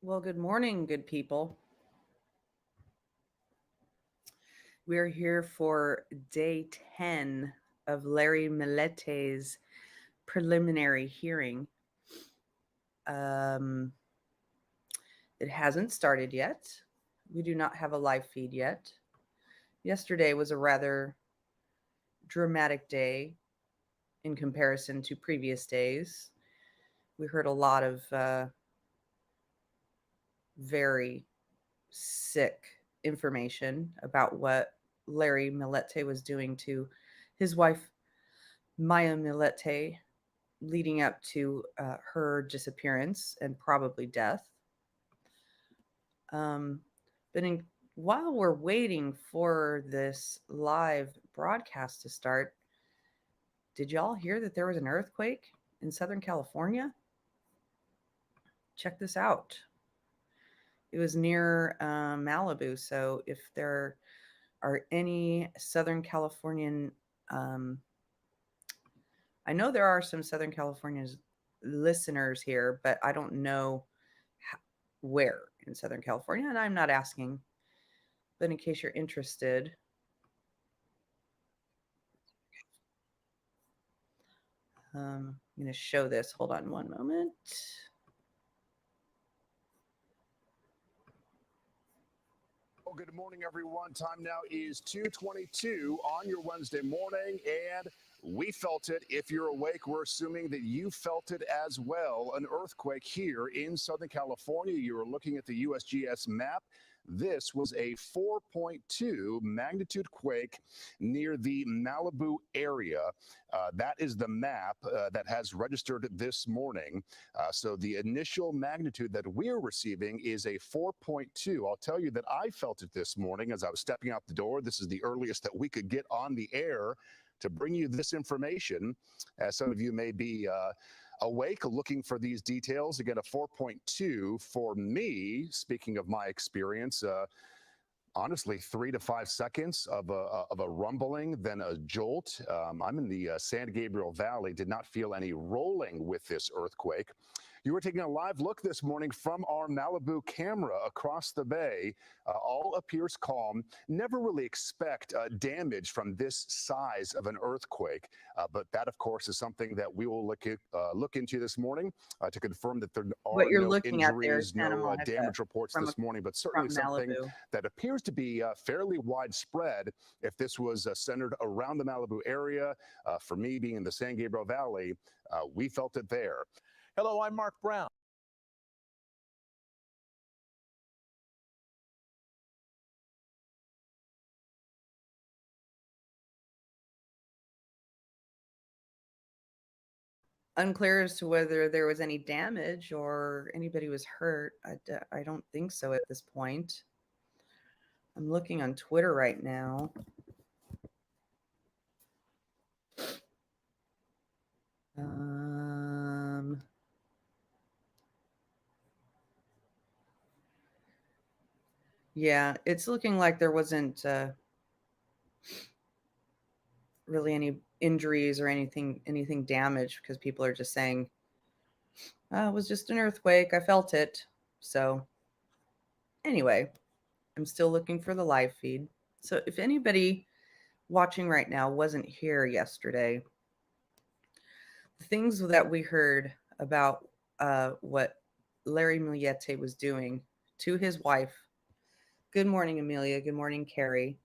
Well, good morning, good people. We're here for day 10 of Larry Millete's preliminary hearing. Um, it hasn't started yet. We do not have a live feed yet. Yesterday was a rather dramatic day in comparison to previous days. We heard a lot of very sick information about what Larry Millete was doing to his wife, Maya Millete, leading up to her disappearance and probably death. Um, but while we're waiting for this live broadcast to start, did y'all hear that there was an earthquake in Southern California? Check this out. It was near Malibu. So if there are any Southern Californian, um, I know there are some Southern California listeners here, but I don't know where in Southern California, and I'm not asking. But in case you're interested, I'm going to show this. Hold on one moment. Well, good morning, everyone. Time now is 2:22 on your Wednesday morning, and we felt it. If you're awake, we're assuming that you felt it as well. An earthquake here in Southern California. You are looking at the USGS map. This was a 4.2 magnitude quake near the Malibu area. That is the map that has registered this morning. So the initial magnitude that we're receiving is a 4.2. I'll tell you that I felt it this morning as I was stepping out the door. This is the earliest that we could get on the air to bring you this information. As some of you may be awake looking for these details. Again, a 4.2 for me, speaking of my experience, honestly, 3 to 5 seconds of a rumbling, then a jolt. I'm in the San Gabriel Valley, did not feel any rolling with this earthquake. You were taking a live look this morning from our Malibu camera across the bay. All appears calm. Never really expect damage from this size of an earthquake. But that, of course, is something that we will look into this morning to confirm that there What are you're no looking at there is injuries, Santa no Monica damage reports from this morning, but certainly from something Malibu. that appears to be fairly widespread. If this was centered around the Malibu area, for me being in the San Gabriel Valley, we felt it there. Hello, I'm Mark Brown. Unclear as to whether there was any damage or anybody was hurt. I don't think so at this point. I'm looking on Twitter right now. Um, yeah, it's looking like there wasn't really any injuries or anything damaged because people are just saying, oh, it was just an earthquake. I felt it. So anyway, I'm still looking for the live feed. So if anybody watching right now wasn't here yesterday, the things that we heard about what Larry Millete was doing to his wife. Good morning, Amelia. Good morning, Carrie.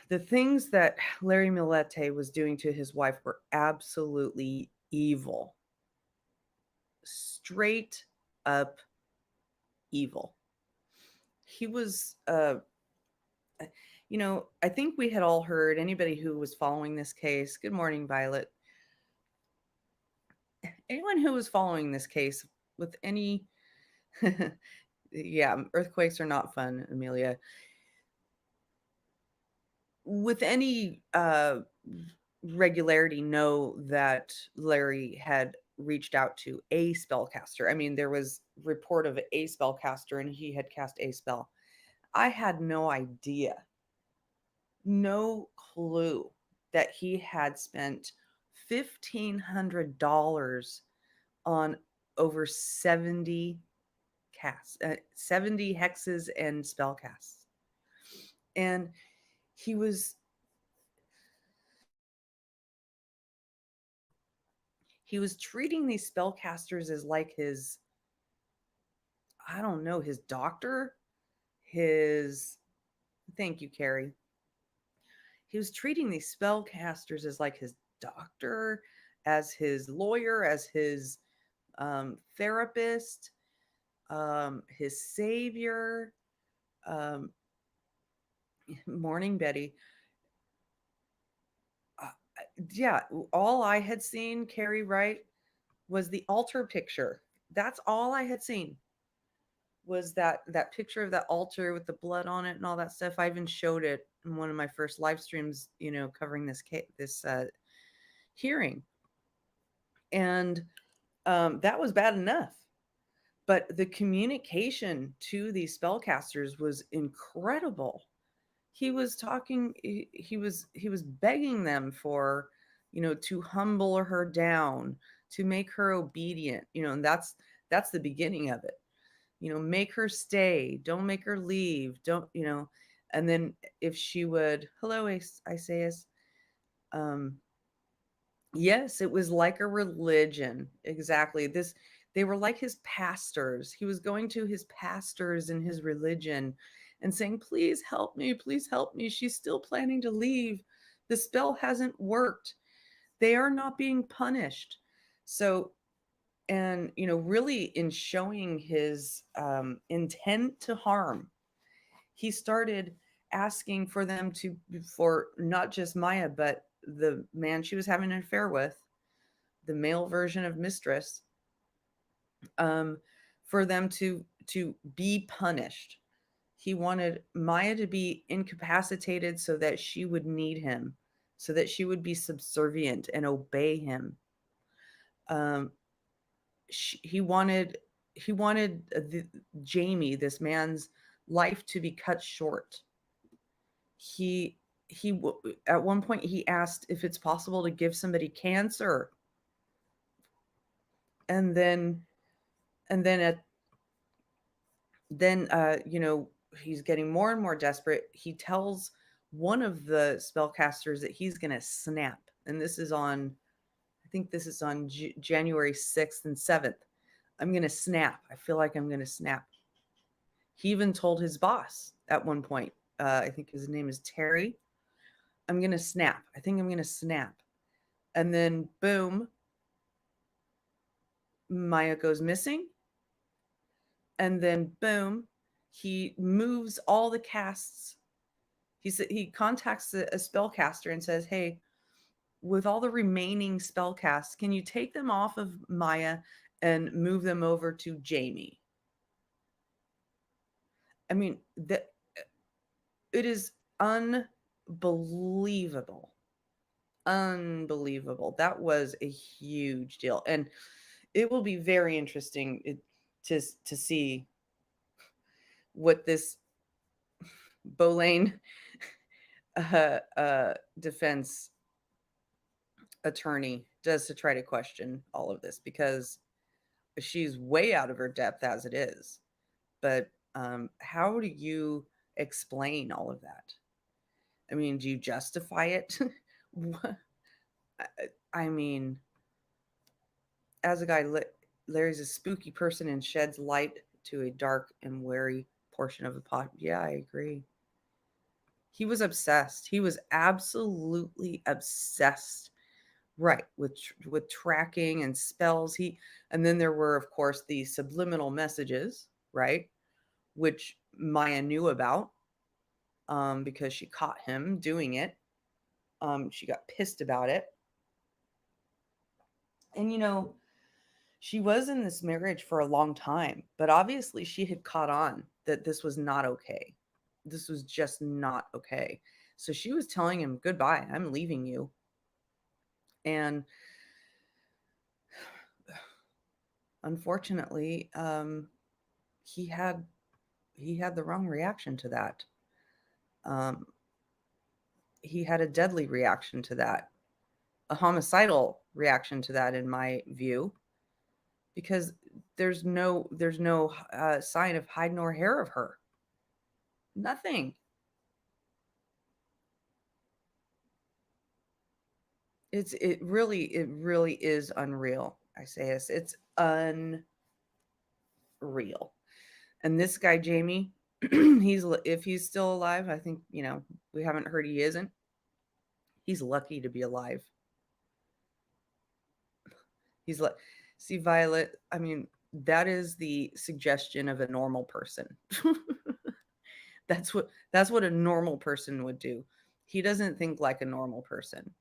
The things that Larry Millete was doing to his wife were absolutely evil. Straight up evil. He was I think we had all heard, anybody who was following this case. Good morning, Violet. Anyone who was following this case with any yeah, earthquakes are not fun, Amelia. With any regularity, know that Larry had reached out to a spellcaster. I mean, there was report of a spellcaster and he had cast a spell. I had no idea, no clue that he had spent $1,500 on over 70 casts, 70 hexes and spell casts. And he was treating these spellcasters as like his, I don't know, his doctor, his, thank you, Carrie. He was treating these spellcasters as like his doctor, as his lawyer, as his therapist, his savior. Um, Morning, Betty. Uh, yeah, all I had seen, Carrie, right, was the altar picture. That's all I had seen, was that picture of that altar with the blood on it and all that stuff. I even showed it in one of my first live streams, covering this hearing, and that was bad enough. But the communication to these spellcasters was incredible. He was talking. He was begging them for, to humble her down, to make her obedient. And that's the beginning of it. Make her stay, don't make her leave, don't, and then if she would, hello, Isaias. um yes, it was like a religion, exactly. They were like his pastors. He was going to his pastors in his religion and saying, please help me, please help me, she's still planning to leave, the spell hasn't worked, they are not being punished. So, and really, in showing his intent to harm, he started asking for them to, for not just Maya but the man she was having an affair with, the male version of mistress, um, for them to be punished. He wanted Maya to be incapacitated so that she would need him, so that she would be subservient and obey him. um, he wanted Jamie, this man's life, to be cut short. He at one point he asked if it's possible to give somebody cancer, and then at then he's getting more and more desperate. He tells one of the spellcasters that he's going to snap, and this is on, I think this is on January 6th and 7th. I'm going to snap. I feel like I'm going to snap. He even told his boss at one point, I think his name is Terry, I'm going to snap. I think I'm going to snap. And then boom, Maya goes missing. And then boom, he moves all the casts. He contacts a spellcaster and says, hey, with all the remaining spell casts, can you take them off of Maya and move them over to Jamie? I mean, it is unbelievable. Unbelievable. That was a huge deal. And it will be very interesting to see what this Bolane defense attorney does to try to question all of this, because she's way out of her depth as it is. But how do you explain all of that? I mean, do you justify it? I mean, as a guy, Larry's a spooky person and sheds light to a dark and wary portion of the pot. Yeah, I agree. He was obsessed. He was absolutely obsessed, right, with tracking and spells. And then there were, of course, the subliminal messages, right, which Maya knew about, because she caught him doing it. She got pissed about it. And she was in this marriage for a long time, but obviously she had caught on that this was not okay. This was just not okay. So she was telling him, goodbye, I'm leaving you. And unfortunately, he had the wrong reaction to that. Um, he had a deadly reaction to that, a homicidal reaction to that, in my view, because there's no sign of hide nor hair of her. Nothing. It really is unreal. I say this. It's unreal. And this guy Jamie, if he's still alive, I think, we haven't heard he isn't. He's lucky to be alive. He's like, see, Violet, I mean, that is the suggestion of a normal person. That's what a normal person would do. He doesn't think like a normal person.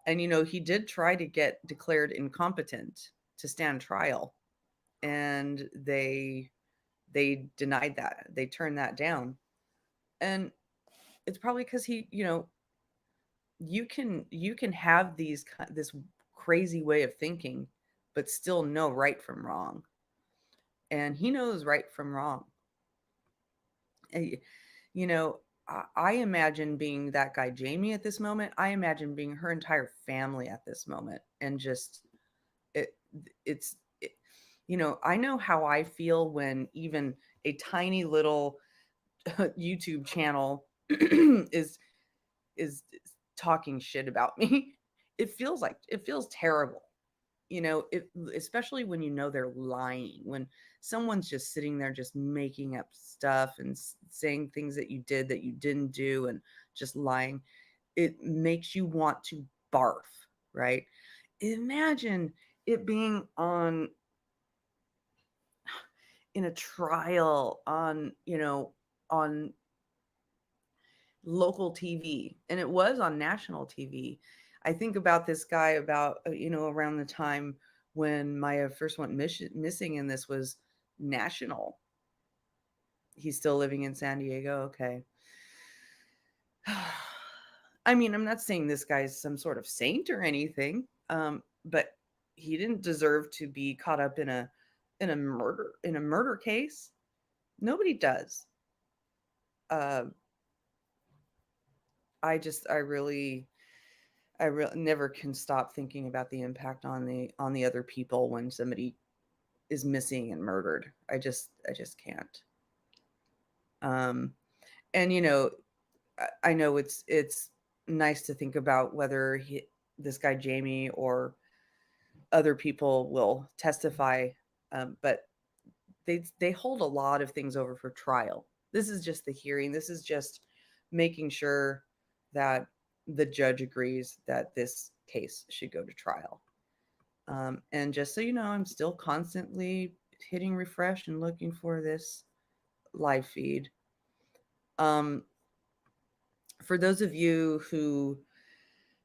And he did try to get declared incompetent to stand trial, and they denied that. They turned that down. And it's probably because you can have this crazy way of thinking, but still know right from wrong. And he knows right from wrong. And, I imagine being that guy Jamie at this moment. I imagine being her entire family at this moment, and just it it's it, I know how I feel when even a tiny little YouTube channel is talking shit about me. It feels terrible. Especially when they're lying, when someone's just sitting there just making up stuff and saying things that you did that you didn't do, and just lying. It makes you want to barf, right? Imagine it being on in a trial on local TV, and it was on national TV. I think about this guy about around the time when Maya first went missing, and this was national. He's still living in San Diego. Okay. I mean, I'm not saying this guy's some sort of saint or anything, but he didn't deserve to be caught up in a murder case. Nobody does. Uh, I really never can stop thinking about the impact on the other people when somebody is missing and murdered. I just can't. Um, and I know it's nice to think about whether this guy Jamie or other people will testify, but they hold a lot of things over for trial. This is just the hearing. This is just making sure that the judge agrees that this case should go to trial. And just so you know, I'm still constantly hitting refresh and looking for this live feed. Um, for those of you who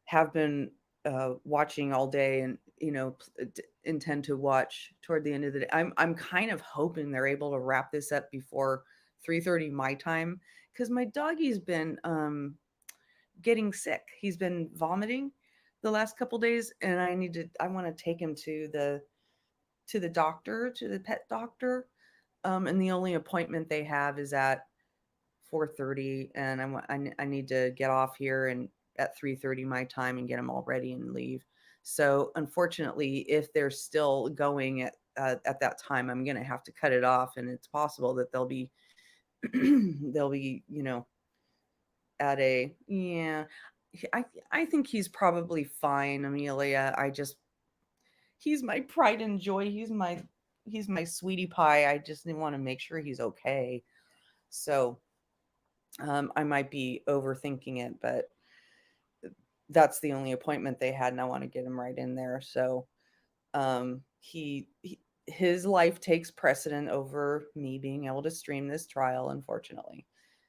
have been watching all day and intend to watch toward the end of the day, I'm kind of hoping they're able to wrap this up before 3:30 my time, because my doggy's been getting sick. He's been vomiting the last couple days, and I want to take him to the doctor, to the pet doctor. And the only appointment they have is at 4:30, and I need to get off here and at 3:30 my time and get them all ready and leave. So unfortunately, if they're still going at that time, I'm gonna have to cut it off, and it's possible that they'll be they'll be at a yeah. I think he's probably fine, Amelia. He's my pride and joy. He's my sweetie pie. I just want to make sure he's okay. So I might be overthinking it, but that's the only appointment they had, and I want to get him right in there. So his life takes precedent over me being able to stream this trial, unfortunately.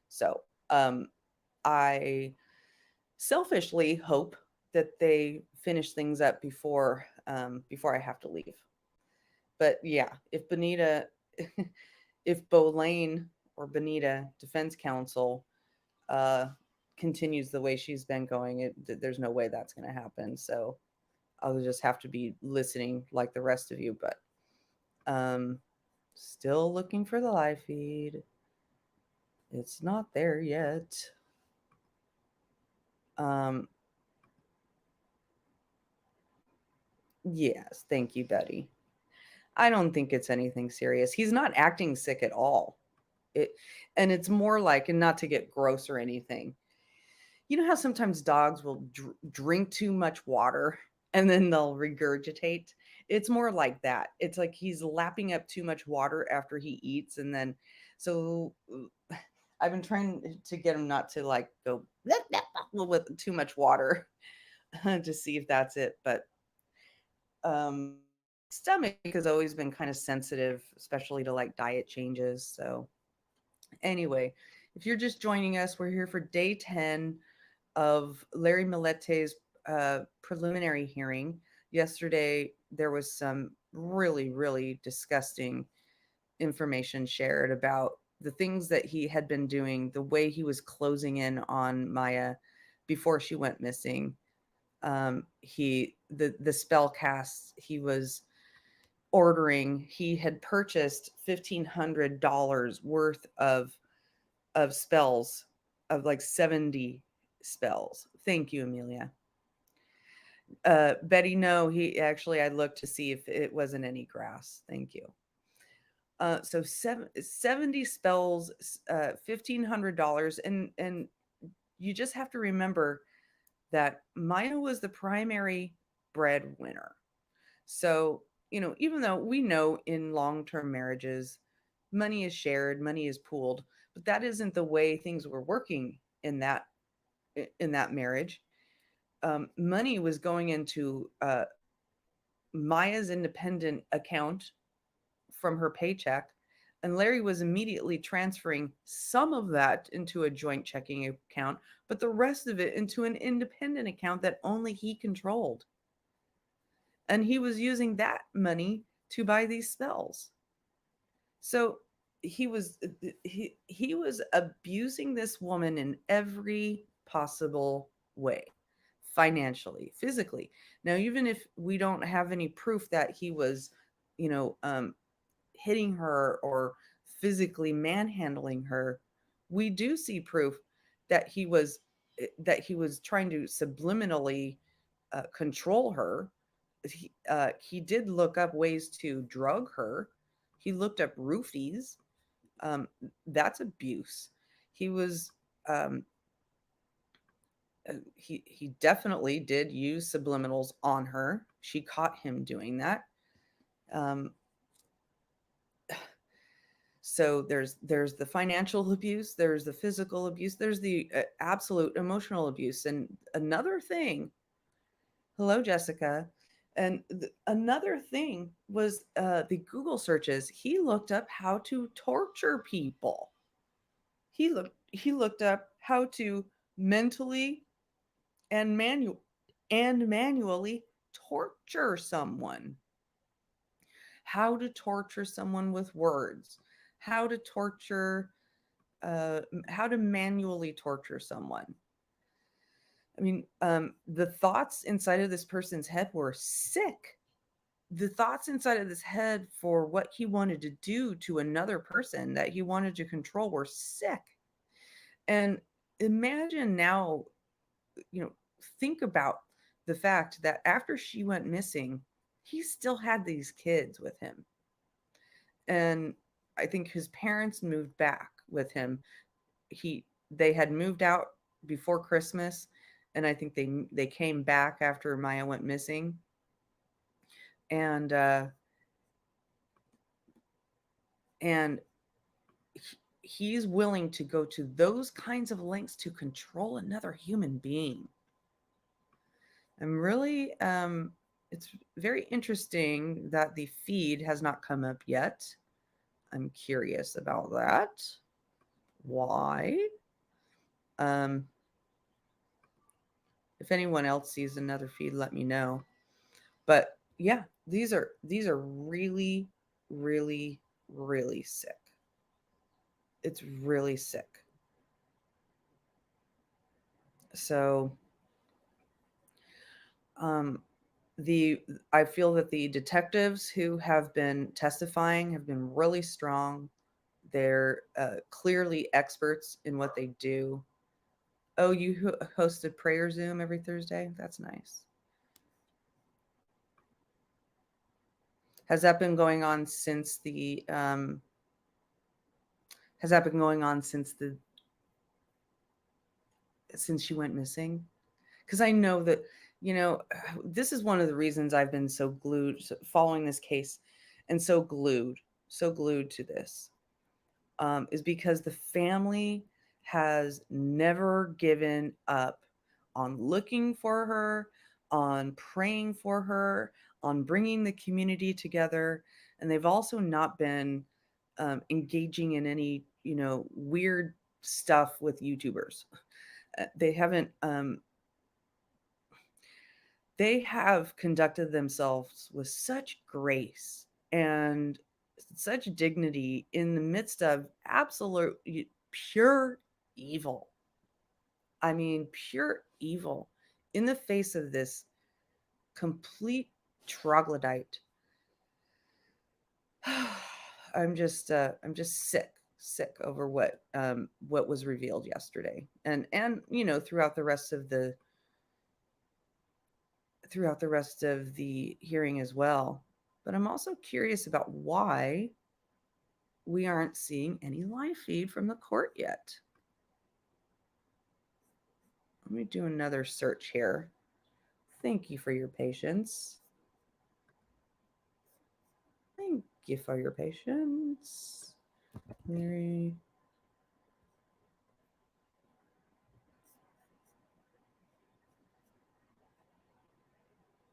So I selfishly hope that they finish things up before I have to leave. But yeah, if Bonita, if Bolane or Bonita Defense Counsel uh, continues the way she's been going, there's no way that's going to happen. So I'll just have to be listening like the rest of you. But still looking for the live feed. It's not there yet. Yes, thank you, Betty. I don't think it's anything serious. He's not acting sick at all. It, and it's more like, and not to get gross or anything, you know how sometimes dogs will drink too much water and then they'll regurgitate? It's more like that. It's like he's lapping up too much water after he eats. And then, so I've been trying to get him not to like go with too much water to see if that's it. But stomach has always been kind of sensitive, especially to like diet changes. So, anyway, if you're just joining us, we're here for day 10 of Larry Millete's preliminary hearing. Yesterday, there was some really, really disgusting information shared about the things that he had been doing, the way he was closing in on Maya before she went missing. The spell casts he was ordering, he had purchased $1,500 worth of spells, of like 70 spells. Thank you, Amelia. Betty, no, he actually, I looked to see if it wasn't any grass. Thank you. So 70 spells, $1,500. And you just have to remember that Maya was the primary breadwinner. So, even though we know in long-term marriages, money is shared, money is pooled, but that isn't the way things were working in that marriage. Money was going into Maya's independent account from her paycheck, and Larry was immediately transferring some of that into a joint checking account, but the rest of it into an independent account that only he controlled. And he was using that money to buy these spells. So he was abusing this woman in every possible way, financially, physically. Now, even if we don't have any proof that he was, you know, hitting her or physically manhandling her, we do see proof that he was trying to subliminally control her. He did look up ways to drug her. He looked up roofies. That's abuse. He was um, he definitely did use subliminals on her. She caught him doing that. Um, so there's the financial abuse, there's the physical abuse, there's the absolute emotional abuse. And another thing, hello, Jessica. And another thing was the Google searches. He looked up how to torture people. He looked up how to mentally and manually torture someone. How to torture someone with words. How to torture how to manually torture someone. I mean, the thoughts inside of this person's head were sick. The thoughts inside of his head for what he wanted to do to another person that he wanted to control were sick. And imagine now, think about the fact that after she went missing, he still had these kids with him. And I think his parents moved back with him. They had moved out before Christmas, and I think they came back after Maya went missing. And and he's willing to go to those kinds of lengths to control another human being. I'm really it's very interesting that the feed has not come up yet. I'm curious about that. Why? Um if anyone else sees another feed, let me know. But yeah, these are really, really, really sick. It's really sick. So um the I feel that the detectives who have been testifying have been really strong. They're clearly experts in what they do. Oh, you hosted prayer Zoom every Thursday? That's nice. Has that been going on since the has that been going on since she went missing? Because I know that, you know, this is one of the reasons I've been so glued following this case and so glued to this, is because the family has never given up on looking for her, on praying for her, on bringing the community together. And they've also not been engaging in any, weird stuff with YouTubers. They haven't, they have conducted themselves with such grace and such dignity in the midst of absolute pure evil. I mean, pure evil in the face of this complete troglodyte. I'm just sick over what was revealed yesterday, and throughout the rest of the hearing as well. But I'm also curious about why we aren't seeing any live feed from the court yet. Let me do another search here. Thank you for your patience. Thank you for your patience. Mary.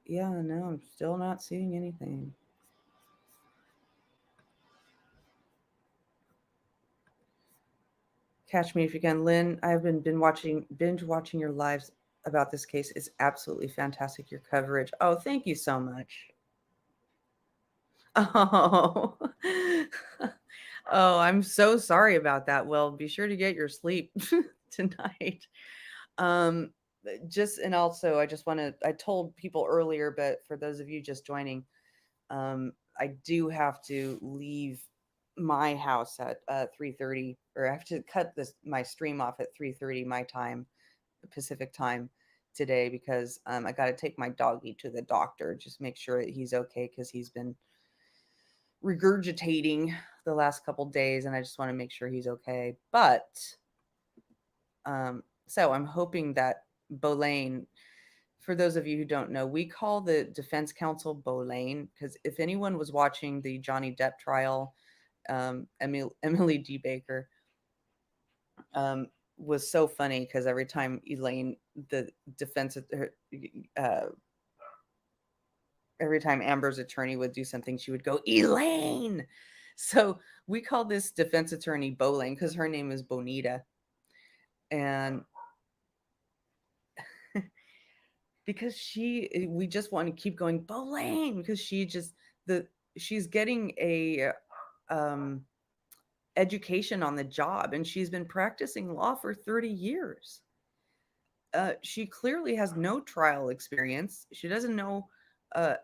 Yeah, no, I'm still not seeing anything. Catch me if you can. Lynn, I've been binge watching your lives about this case. It's absolutely fantastic, your coverage. Oh, thank you so much. Oh. Oh, I'm so sorry about that. Well, be sure to get your sleep tonight. Um, and also I just want to, I told people earlier, but for those of you just joining, I do have to leave my house at 3:30, or I have to cut my stream off at 3:30 my time, Pacific time today, because I got to take my doggy to the doctor, just make sure that he's okay, because he's been regurgitating the last couple days, and I just want to make sure he's okay. But so I'm hoping that Boulain, for those of you who don't know, we call the defense counsel Boulain because if anyone was watching the Johnny Depp trial, Emily D. Baker was so funny because every time Elaine, the defense, uh, every time Amber's attorney would do something, she would go, Elaine. So we call this defense attorney Boulain because her name is Bonita. And because we just want to keep going, Boulain, because she's getting a education on the job, and she's been practicing law for 30 years. She clearly has no trial experience. She doesn't know uh,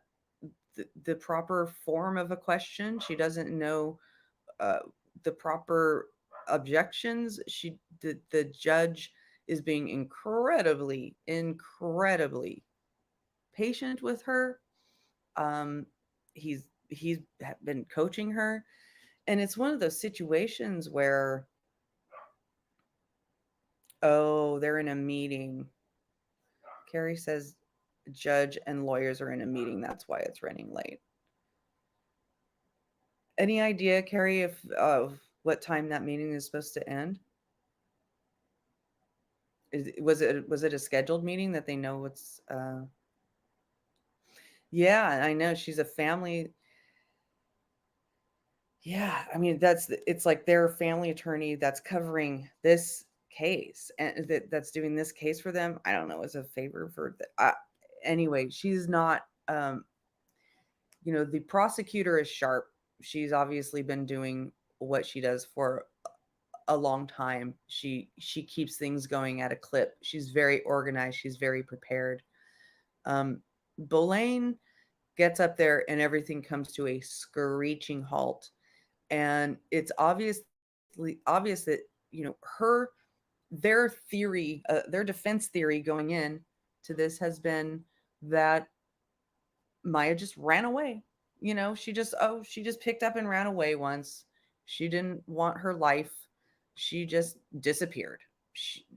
the proper form of a question. She doesn't know uh, the proper objections. The judge is being incredibly patient with her. He's been coaching her, and it's one of those situations where, oh, they're in a meeting. Carrie says judge and lawyers are in a meeting. That's why it's running late. Any idea, Carrie, of what time that meeting is supposed to end? Was it a scheduled meeting that they know what's? Yeah, I know she's a family. Yeah, I mean it's like their family attorney that's covering this case, and that's doing this case for them. I don't know, as a favor for anyway, she's not the prosecutor is sharp. She's obviously been doing what she does for a long time. She keeps things going at a clip. She's very organized, she's very prepared. Boulain gets up there and everything comes to a screeching halt. And it's obvious that her their theory, their defense theory going in to this has been that Maya just ran away. She just picked up and ran away once. She didn't want her life. She just disappeared.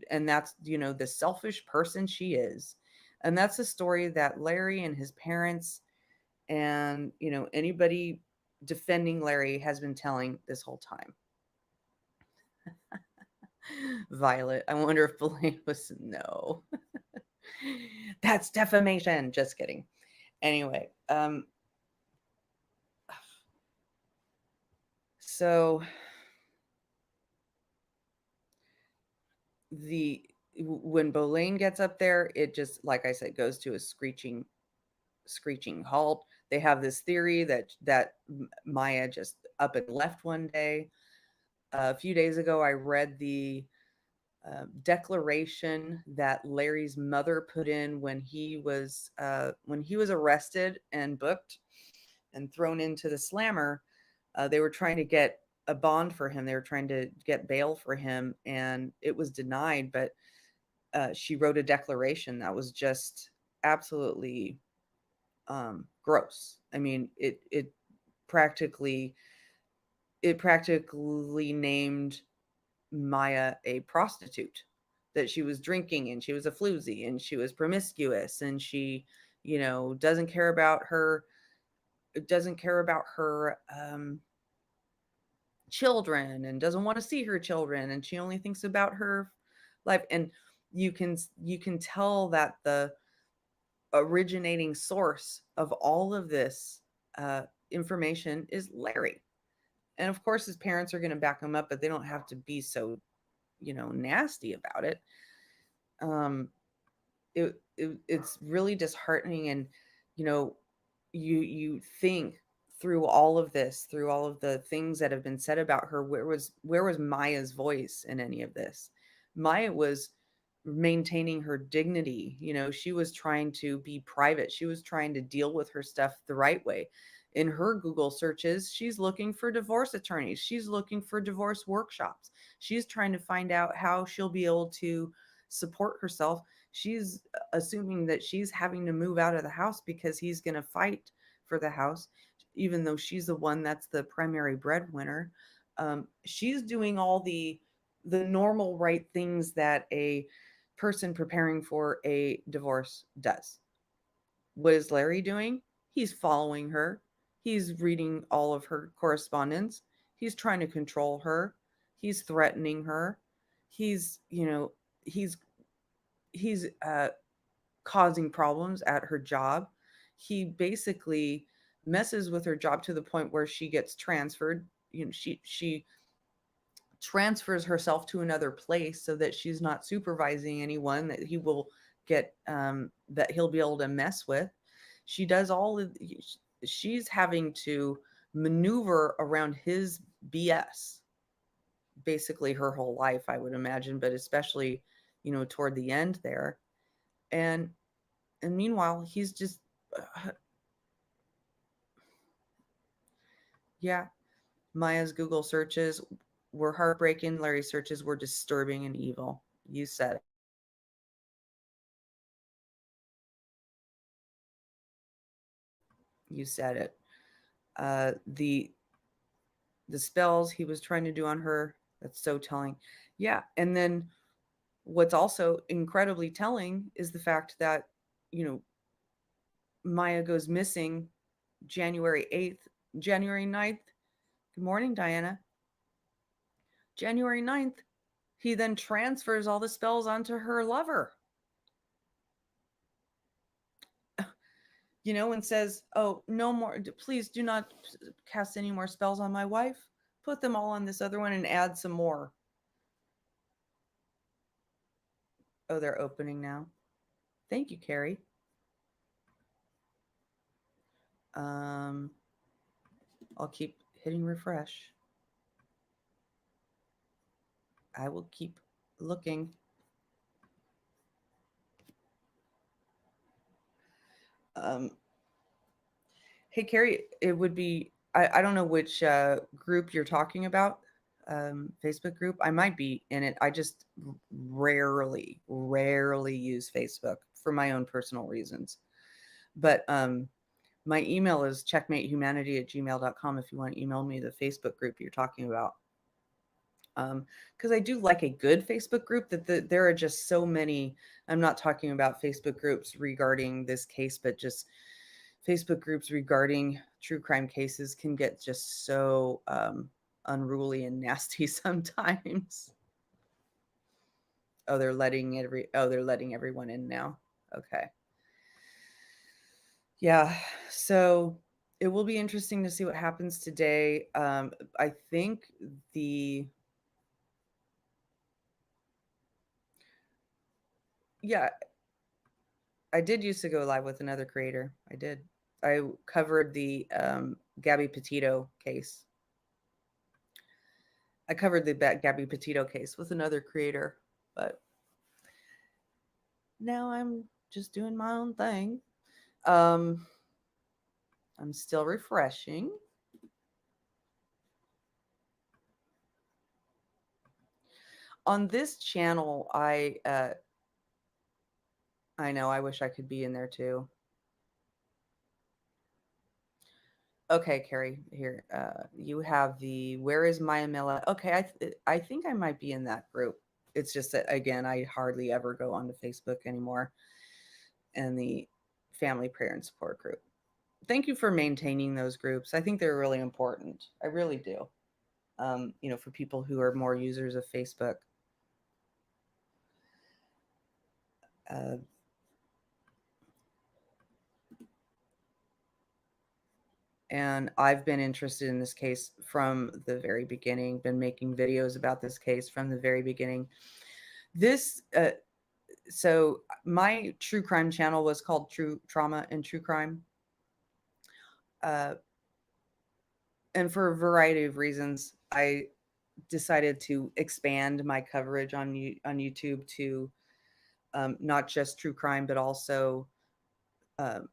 And that's, the selfish person she is. And that's a story that Larry and his parents and, anybody defending Larry has been telling this whole time. Violet, I wonder if Blaine was no. That's defamation. Just kidding. Anyway, so when Boleyn gets up there, it just, like I said, goes to a screeching halt. They have this theory that Maya just up and left one day. A few days ago, I read the declaration that Larry's mother put in when he was arrested and booked and thrown into the slammer. They were trying to get a bond for him. They were trying to get bail for him, and it was denied. But she wrote a declaration that was just absolutely gross. I mean, it practically named Maya a prostitute, that she was drinking and she was a floozy and she was promiscuous and she, doesn't care about her children and doesn't want to see her children, and she only thinks about her life. And you can tell that the originating source of all of this information is Larry. And of course his parents are going to back him up, but they don't have to be so, nasty about it. It's really disheartening. And you think through all of this, through all of the things that have been said about her, where was Maya's voice in any of this? Maya was maintaining her dignity. She was trying to be private. She was trying to deal with her stuff the right way. In her Google searches, she's looking for divorce attorneys. She's looking for divorce workshops. She's trying to find out how she'll be able to support herself. She's assuming that she's having to move out of the house because he's going to fight for the house, even though she's the one that's the primary breadwinner. She's doing all the normal right things that a person preparing for a divorce does. What is Larry doing? He's following her. He's reading all of her correspondence. He's trying to control her. He's threatening her. He's, he's causing problems at her job. He basically messes with her job to the point where she gets transferred. She transfers herself to another place so that she's not supervising anyone that he will get that he'll be able to mess with. She does all of she's having to maneuver around his BS basically her whole life, I would imagine, but especially, toward the end there. And meanwhile, he's just yeah, Maya's Google searches were heartbreaking. Larry's searches were disturbing and evil. You said it. You said it. The spells he was trying to do on her, that's so telling. Yeah, and then what's also incredibly telling is the fact that, Maya goes missing January 8th, January 9th. Good morning, Diana. January 9th, he then transfers all the spells onto her lover. And says, "Oh, no more, please do not cast any more spells on my wife. Put them all on this other one and add some more." Oh, they're opening now. Thank you, Carrie. I'll keep hitting refresh. I will keep looking. Hey, Carrie, it would be, I don't know which group you're talking about, Facebook group. I might be in it. I just rarely use Facebook for my own personal reasons. But My email is checkmatehumanity@gmail.com if you want to email me the Facebook group you're talking about. Because I do like a good Facebook group. There are just so many. I'm not talking about Facebook groups regarding this case, but just Facebook groups regarding true crime cases can get just so unruly and nasty sometimes. They're letting everyone in now. Okay. Yeah. So it will be interesting to see what happens today. I think the yeah, I did used to go live with another creator. I did. I covered the Gabby Petito case. I covered the Gabby Petito case with another creator, but now I'm just doing my own thing. Um, I'm still refreshing. On this channel, I know I wish I could be in there too. Okay, Carrie, here. You have the Where is Maya Milla? Okay, I think I might be in that group. It's just that again, I hardly ever go onto Facebook anymore. And the Family Prayer and Support group. Thank you for maintaining those groups. I think they're really important. I really do. For people who are more users of Facebook. Uh, and I've been interested in this case from the very beginning, been making videos about this case from the very beginning. So my true crime channel was called True Trauma and True Crime. And for a variety of reasons, I decided to expand my coverage on YouTube to not just true crime, but also um,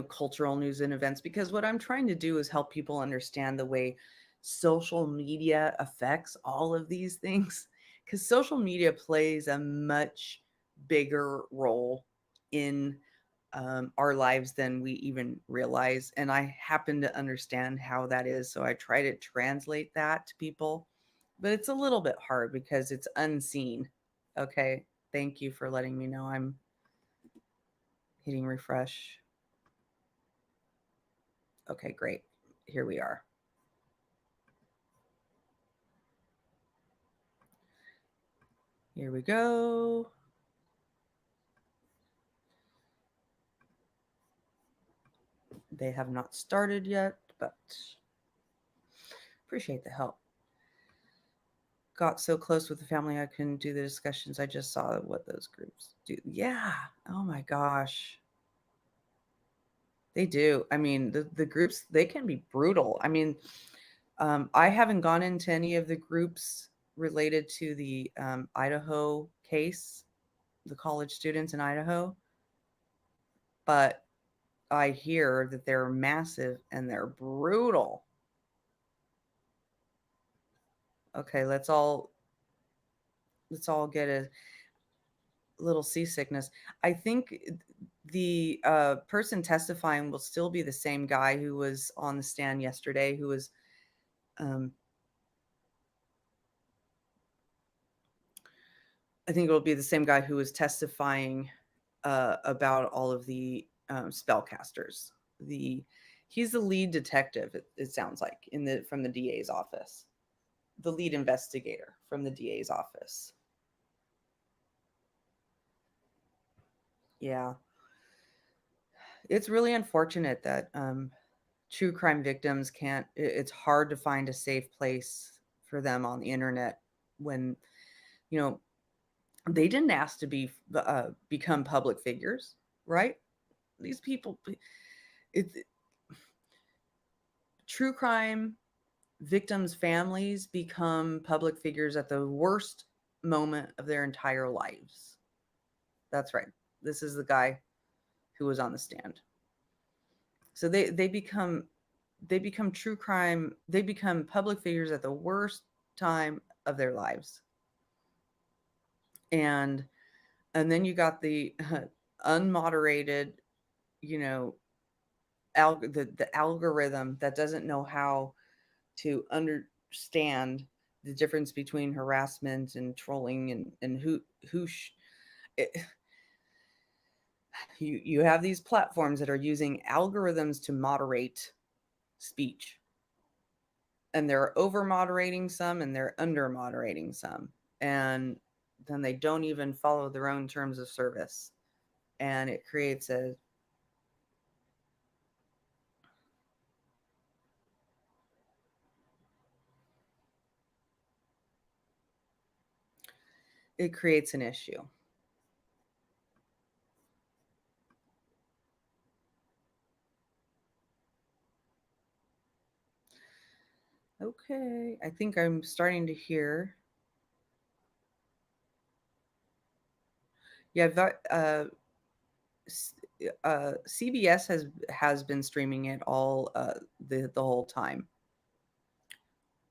cultural news and events, because what I'm trying to do is help people understand the way social media affects all of these things, because social media plays a much bigger role in our lives than we even realize. And I happen to understand how that is. So I try to translate that to people, but it's a little bit hard because it's unseen. Okay. Thank you for letting me know. I'm hitting refresh. Okay, great. Here we are. Here we go. They have not started yet, but appreciate the help. Got so close with the family I couldn't do the discussions. I just saw what those groups do. Yeah. Oh my gosh. They do. I mean, the groups, they can be brutal. I mean, I haven't gone into any of the groups related to the Idaho case, the college students in Idaho, but I hear that they're massive and they're brutal. Okay, let's all get a little seasickness. I think the person testifying will still be the same guy who was on the stand yesterday, who was I think it will be the same guy who was testifying about all of the spellcasters. He's the lead detective. It sounds like from the DA's office, the lead investigator from the DA's office. Yeah, it's really unfortunate that true crime victims can't. It's hard to find a safe place for them on the internet when you know they didn't ask to become public figures, right? These people, it, true crime victims' families become public figures at the worst moment of their entire lives. That's right. This is the guy who was on the stand. So they become true crime. They become public figures at the worst time of their lives. And then you got the unmoderated, you know, the algorithm that doesn't know how to understand the difference between harassment and trolling and who it, you have these platforms that are using algorithms to moderate speech, and they're over moderating some and they're under moderating some, and then they don't even follow their own terms of service, and it creates a an issue. Okay, I think I'm starting to hear. Yeah, CBS has been streaming it all the whole time.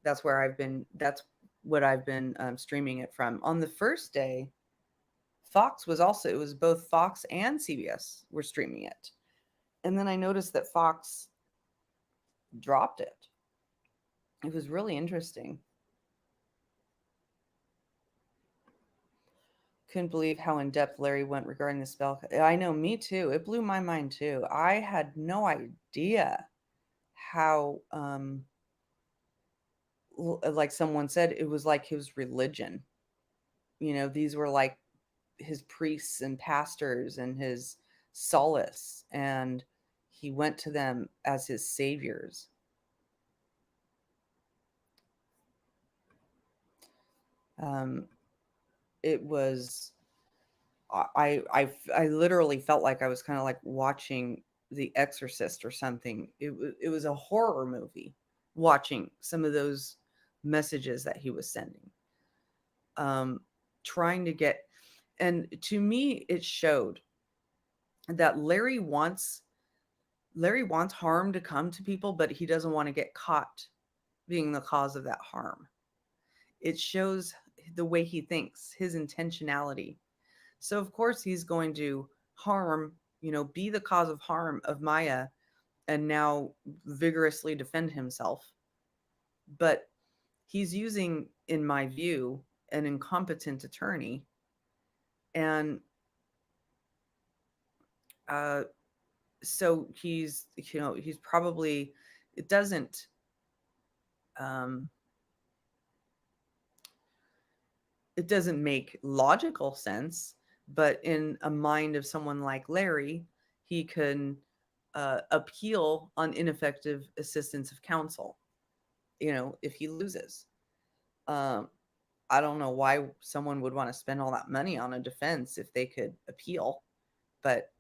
That's where I've been. That's what I've been streaming it from. On the first day, Fox was also. It was both Fox and CBS were streaming it, and then I noticed that Fox dropped it. It was really interesting. Couldn't believe how in depth Larry went regarding the spell. I know, me too. It blew my mind too. I had no idea how like someone said, it was like his religion. These were like his priests and pastors and his solace, and he went to them as his saviors. Um, it was I literally felt like I was kind of like watching The Exorcist or something. It was a horror movie, watching some of those messages that he was sending, um, trying to get, and to me it showed that Larry wants harm to come to people, but he doesn't want to get caught being the cause of that harm. It shows the way he thinks, his intentionality. So of course he's going to harm, be the cause of harm of Maya, and now vigorously defend himself. But he's using, in my view, an incompetent attorney, and uh, so he's probably, it doesn't um, it doesn't make logical sense, but in a mind of someone like Larry, he can appeal on ineffective assistance of counsel, if he loses. Um, I don't know why someone would want to spend all that money on a defense if they could appeal, but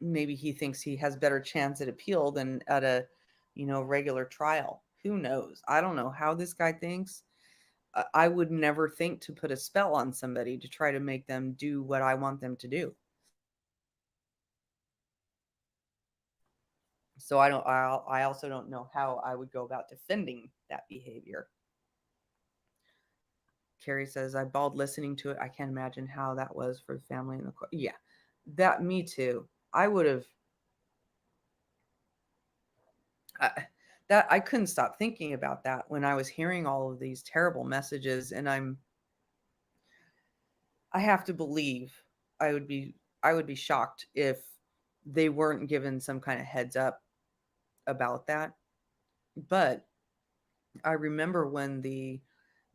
maybe he thinks he has better chance at appeal than at a, regular trial. Who knows? I don't know how this guy thinks. I would never think to put a spell on somebody to try to make them do what I want them to do. So I also don't know how I would go about defending that behavior. Carrie says, I bawled listening to it. I can't imagine how that was for the family and the court. Yeah, that, me too. I would have, that I couldn't stop thinking about that when I was hearing all of these terrible messages, and I have to believe I would be I would be shocked if they weren't given some kind of heads up about that. But I remember when the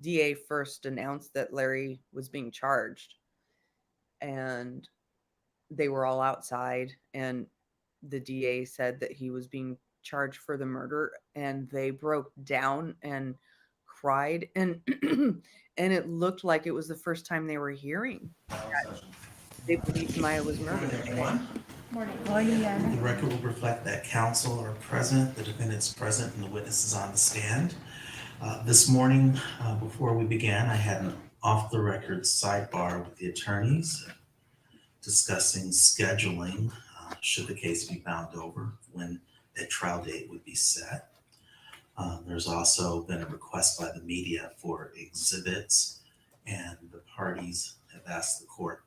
DA first announced that Larry was being charged, and they were all outside, and the DA said that he was being charged for the murder, and they broke down and cried, and and it looked like it was the first time they were hearing they believed Maya was Morning, murdered. everyone. Morning. The record will reflect that counsel are present, the defendant's present, and the witnesses on the stand. This morning, before we began, I had an off-the-record sidebar with the attorneys discussing scheduling, should the case be bound over, when a trial date would be set. There's also been a request by the media for exhibits, and the parties have asked the court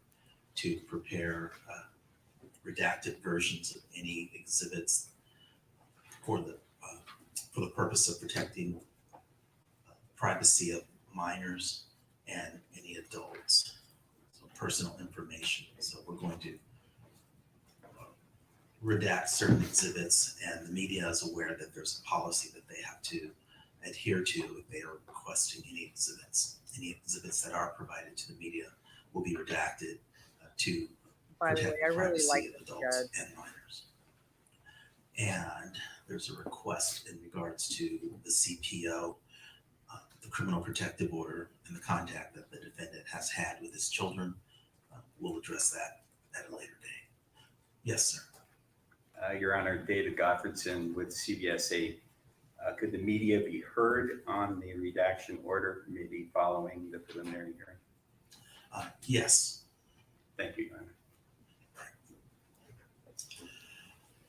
to prepare redacted versions of any exhibits for the purpose of protecting privacy of minors and any adults, so personal information. So we're going to redact certain exhibits, and the media is aware that there's a policy that they have to adhere to if they are requesting any exhibits. Any exhibits that are provided to the media will be redacted to By the protect way, I the really privacy like of this adults judge. and minors. And there's a request in regards to the CPO, the criminal protective order, and the contact that the defendant has had with his children. We'll address that at a later date. Yes, sir. Your Honor, David Gottfredson with CBS 8. Could the media be heard on the redaction order, maybe following the preliminary hearing? Yes. Thank you, Your Honor.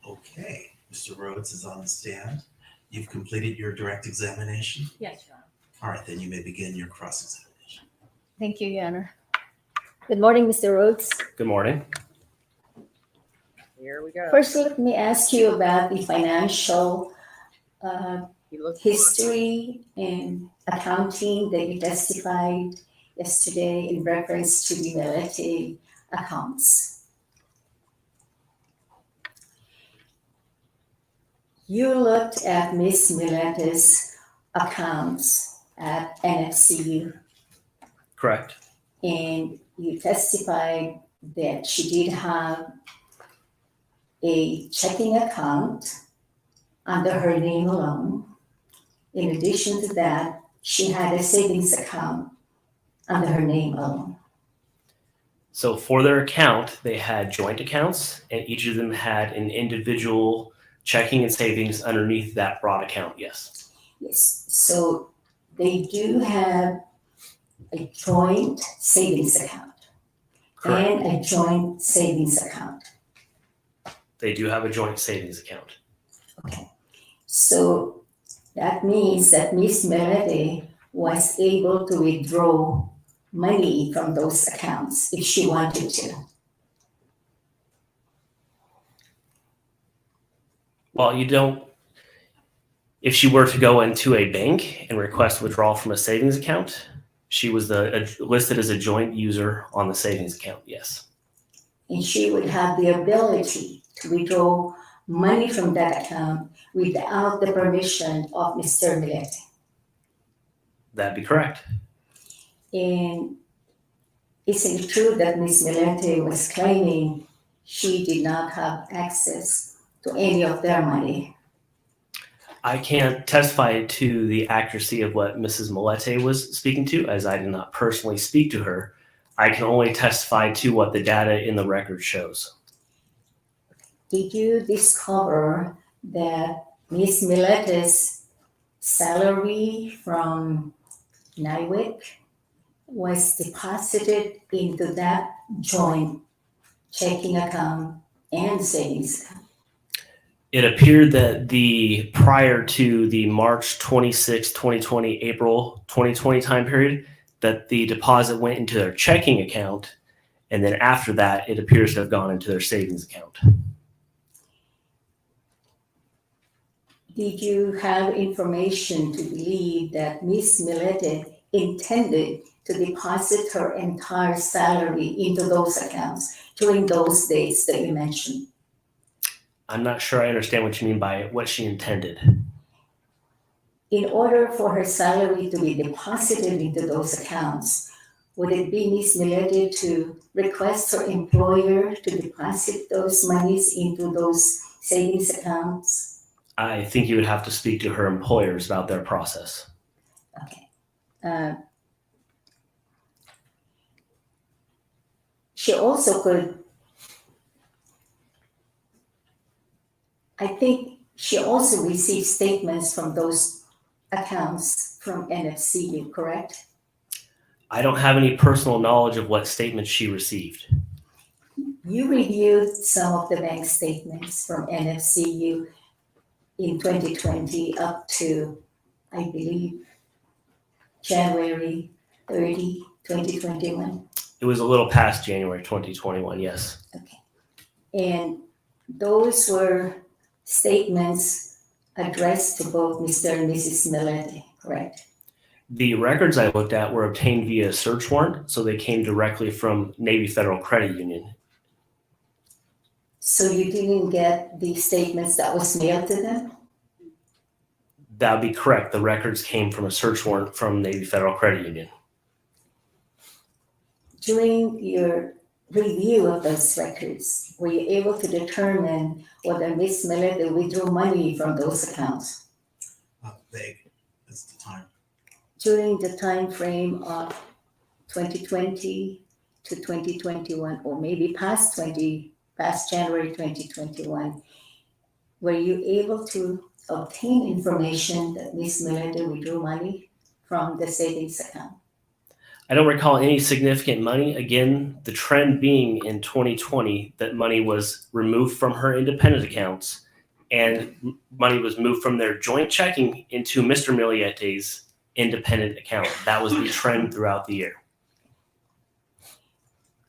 Okay, Mr. Rhodes is on the stand. You've completed your direct examination. Yes, Your Honor. All right, then you may begin your cross-examination. Thank you, Your Honor. Good morning, Mr. Rhodes. Good morning. Here we go. First, let me ask you about the financial He looks history and accounting that you testified yesterday in reference to the Millete accounts. You looked at Ms. Millete's accounts at NFCU, Correct. and you testified that she did have a checking account under her name alone. In addition to that, she had a savings account under her name alone. So for their account, they had joint accounts, and each of them had an individual checking and savings underneath that broad account. Yes. Yes, so they do have a joint savings account Correct. and a joint savings account. They do have a joint savings account. Okay, so that means that Ms. Millete was able to withdraw money from those accounts if she wanted to. Well, you don't, if she were to go into a bank and request withdrawal from a savings account, she was listed as a joint user on the savings account. Yes. And she would have the ability to withdraw money from that account without the permission of Mr. Millete. That'd be correct. And isn't it true that Ms. Millete was claiming she did not have access to any of their money? I can't testify to the accuracy of what Mrs. Millete was speaking to, as I did not personally speak to her. I can only testify to what the data in the record shows. Did you discover that Ms. Millete's salary from NIWIC was deposited into that joint checking account and savings account? It appeared that prior to the March 26, 2020, April 2020 time period, that the deposit went into their checking account, and then after that, it appears to have gone into their savings account. Did you have information to believe that Ms. Millete intended to deposit her entire salary into those accounts during those dates that you mentioned? I'm not sure I understand what you mean by what she intended. In order for her salary to be deposited into those accounts, would it be Ms. Millete to request her employer to deposit those monies into those savings accounts? I think you would have to speak to her employers about their process. Okay. She also could, I think she also received statements from those accounts from NFCU, correct? I don't have any personal knowledge of what statements she received. You reviewed some of the bank statements from NFCU in 2020 up to, I believe, January 30, 2021. It was a little past January 2021, yes. Okay. And those were statements addressed to both Mr. and Mrs. Millete, correct? The records I looked at were obtained via search warrant, so they came directly from Navy Federal Credit Union. So you didn't get the statements that was mailed to them? That would be correct. The records came from a search warrant from Navy Federal Credit Union. During your review of those records, were you able to determine whether Ms. Millete withdrew money from those accounts? Vague is the time. During the time frame of 2020 to 2021, or maybe past January 2021, were you able to obtain information that Ms. Millete withdrew money from the savings account? I don't recall any significant money. Again, the trend being in 2020 that money was removed from her independent accounts and money was moved from their joint checking into Mr. Millete's independent account. That was the trend throughout the year.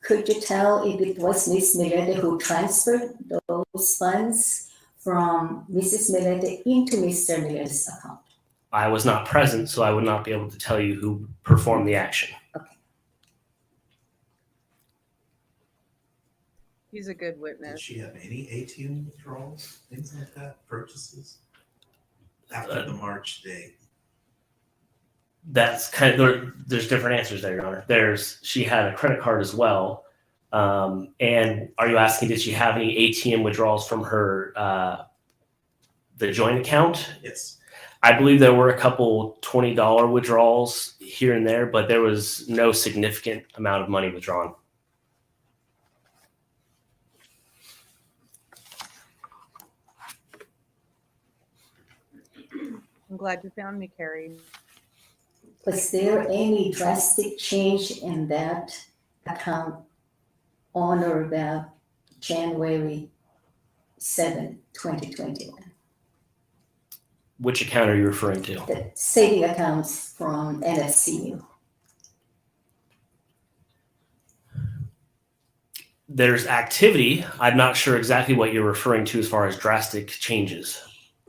Could you tell if it was Ms. Millete who transferred those funds from Mrs. Millete into Mr. Millete's account? I was not present, so I would not be able to tell you who performed the action. He's a good Did witness. she have any ATM withdrawals, things like that, purchases after the March date? That's kind of, there's different answers there, Your Honor. She had a credit card as well. And are you asking, did she have any ATM withdrawals from her, the joint account? Yes. I believe there were a couple $20 withdrawals here and there, but there was no significant amount of money withdrawn. I'm glad you found me, Carrie. Was there any drastic change in that account on or about January 7, 2021? Which account are you referring to? The saving accounts from NFCU. There's activity. I'm not sure exactly what you're referring to as far as drastic changes.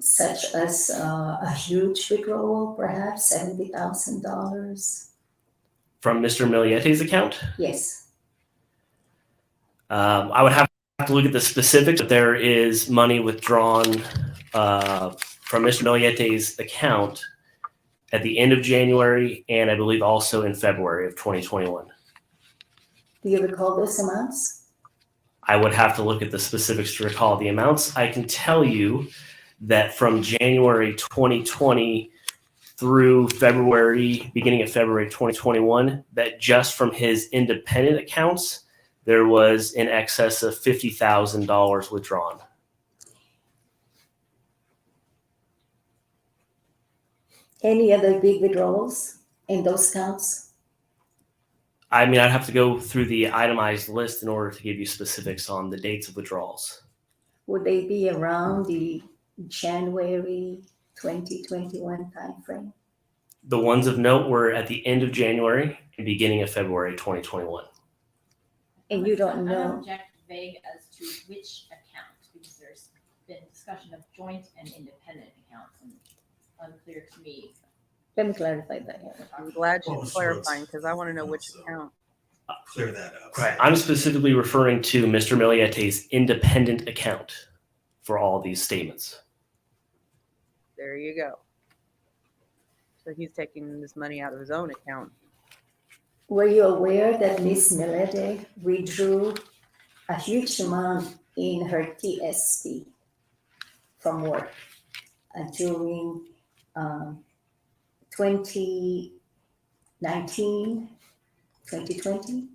Such as a huge withdrawal, perhaps $70,000. From Mr. Millete's account? Yes. I would have to look at the specifics, but there is money withdrawn from Mr. Millete's account at the end of January and I believe also in February of 2021. Do you recall those amounts? I would have to look at the specifics to recall the amounts. I can tell you that from January 2020 through beginning of February 2021, that just from his independent accounts, there was in excess of $50,000 withdrawn. Any other big withdrawals in those accounts? I mean, I'd have to go through the itemized list in order to give you specifics on the dates of withdrawals. Would they be around the January 2021 timeframe? The ones of note were at the end of January and beginning of February 2021. And you don't I know? object vague as to which account, because there's been discussion of joint and independent accounts, and unclear to me. Let me clarify that. Yeah. I'm glad What you're was clarifying Rhodes' because I want to know which also? account. Clear that up. Right. I'm specifically referring to Mr. Millete's independent account for all these statements. There you go. So he's taking this money out of his own account. Were you aware that Ms. Millete withdrew a huge amount in her TSP from work during 2019, 2020?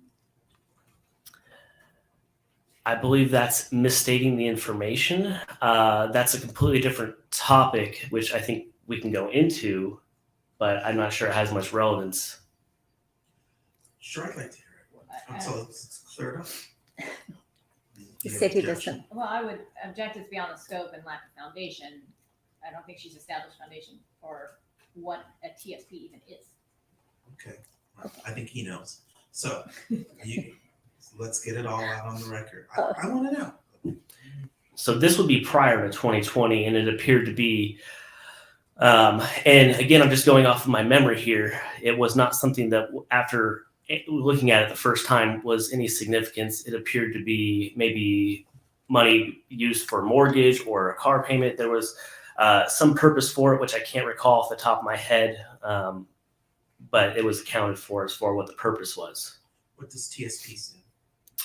I believe that's misstating the information. That's a completely different topic, which I think we can go into, but I'm not sure it has much relevance. Sure, I'd like to hear it. Until it's cleared up. He said he doesn't. Well, I would object it's beyond the scope and lack of foundation. I don't think she's established foundation for what a TSP even is. Okay. I think he knows. So let's get it all out on the record. I want to know. So this would be prior to 2020, and it appeared to be. And again, I'm just going off of my memory here. It was not something that, after looking at it the first time, was any significance. It appeared to be maybe money used for mortgage or a car payment. There was some purpose for it, which I can't recall off the top of my head, but it was accounted for as for what the purpose was. What does TSP stand?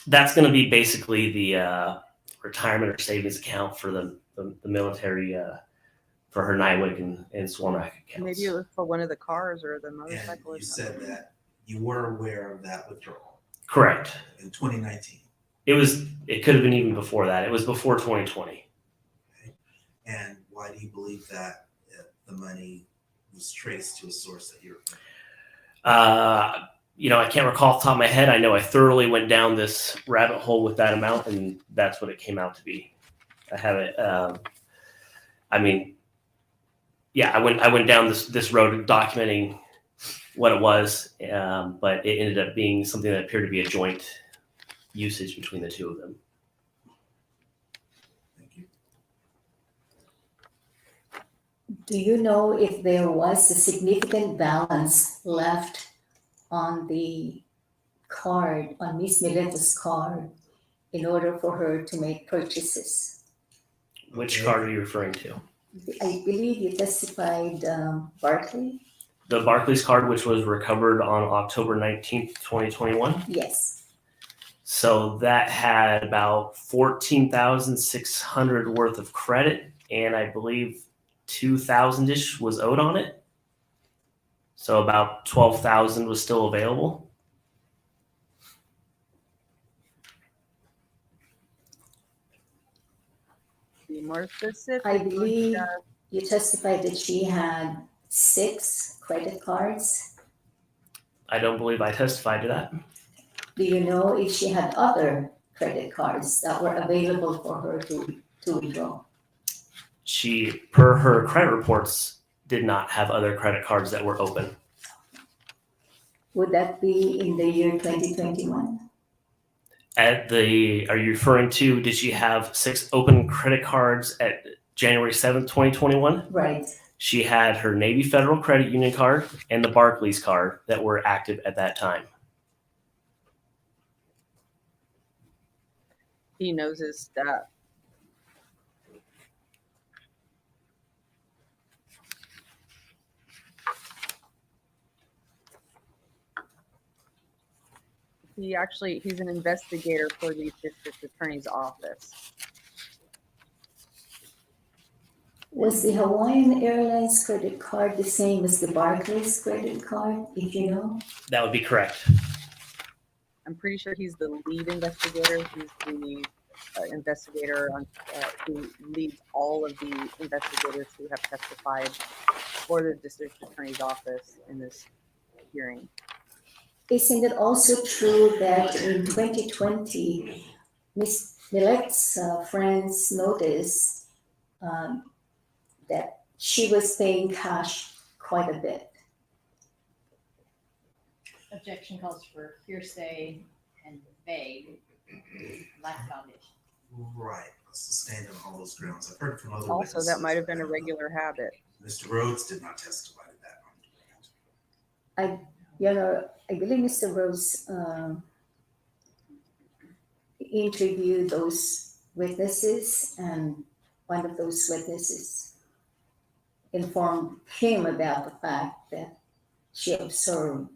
That's going to be basically the retirement or savings account for the military, for her NIWIC and SWORMAC accounts. Maybe it was for one of the cars or the And motorcycle or you something. said that you were aware of that withdrawal Correct. in 2019. It could have been even before that. It was before 2020. Okay? And why do you believe that the money was traced to a source that you're? I can't recall off the top of my head. I know I thoroughly went down this rabbit hole with that amount, and that's what it came out to be. I have it. I went down this road documenting what it was, but it ended up being something that appeared to be a joint usage between the two of them. Thank you. Do you know if there was a significant balance left on the card, on Miss Milete's card, in order for her to make purchases? Which Okay. card are you referring to? I believe you testified Barclay? The Barclays card, which was recovered on October 19th, 2021. Yes. So that had about 14,600 worth of credit, and I believe 2,000-ish was owed on it. So about 12,000 was still available. Be more specific. I believe you testified that she had 6 credit cards. I don't believe I testified to that. Do you know if she had other credit cards that were available for her to withdraw? She, per her credit reports, did not have other credit cards that were open. Would that be in the year 2021? Are you referring to, did she have 6 open credit cards at January 7th, 2021? Right. She had her Navy Federal Credit Union card and the Barclays card that were active at that time. He knows his stuff. He's an investigator for the district attorney's office. Was the Hawaiian Airlines credit card the same as the Barclays credit card, if you know? That would be correct. I'm pretty sure he's the lead investigator. He's the investigator who leads all of the investigators who have testified for the district attorney's office in this hearing. Isn't it also true that in 2020, Ms. Millete's friends noticed that she was paying cash quite a bit? Objection calls for hearsay and vague, lack of foundation. Right. Let's sustain on all those grounds. I've heard from other Also, witnesses. that might have been a regular habit. Mr. Rhodes did not testify to that. I believe Mr. Rose interviewed those witnesses, and one of those witnesses informed him about the fact that she observed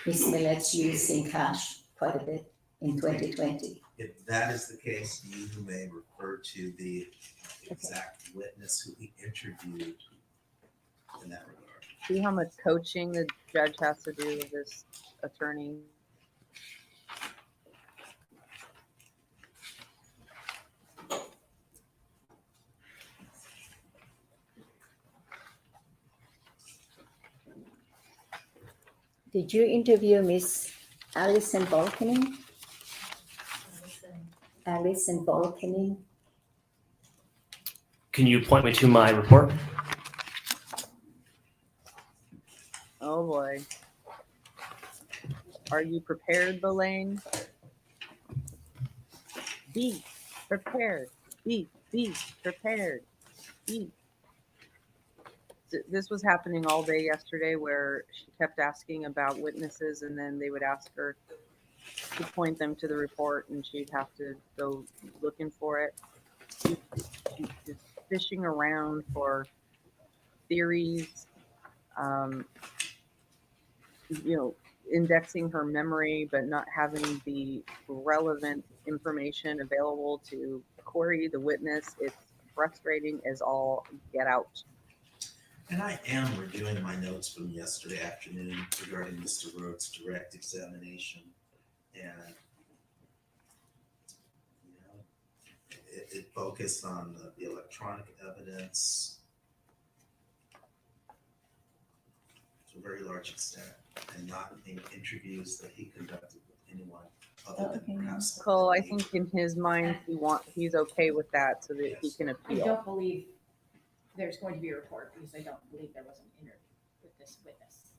Ms. Millet's using cash quite a bit in 2020. If that is the case, you may refer to the exact witness who he interviewed in that regard. See how much coaching the judge has to do with this attorney. Did you interview Miss Alison Volkening? Alison Volkening? Can you point me to my report? Oh boy. Are you prepared, Belaine? Be prepared. Be prepared. Be. This was happening all day yesterday where she kept asking about witnesses and then they would ask her to point them to the report and she'd have to go looking for it. She's just fishing around for theories, indexing her memory, but not having the relevant information available to query the witness. It's frustrating as all get out. And I am reviewing my notes from yesterday afternoon regarding Mr. Rhodes' direct examination. And, it focused on the electronic evidence to a very large extent, and not in interviews that he conducted with anyone other than perhaps. Cole, I think in his mind he's okay with that so that he can I appeal. don't believe there's going to be a report because I don't believe there was an interview with this witness.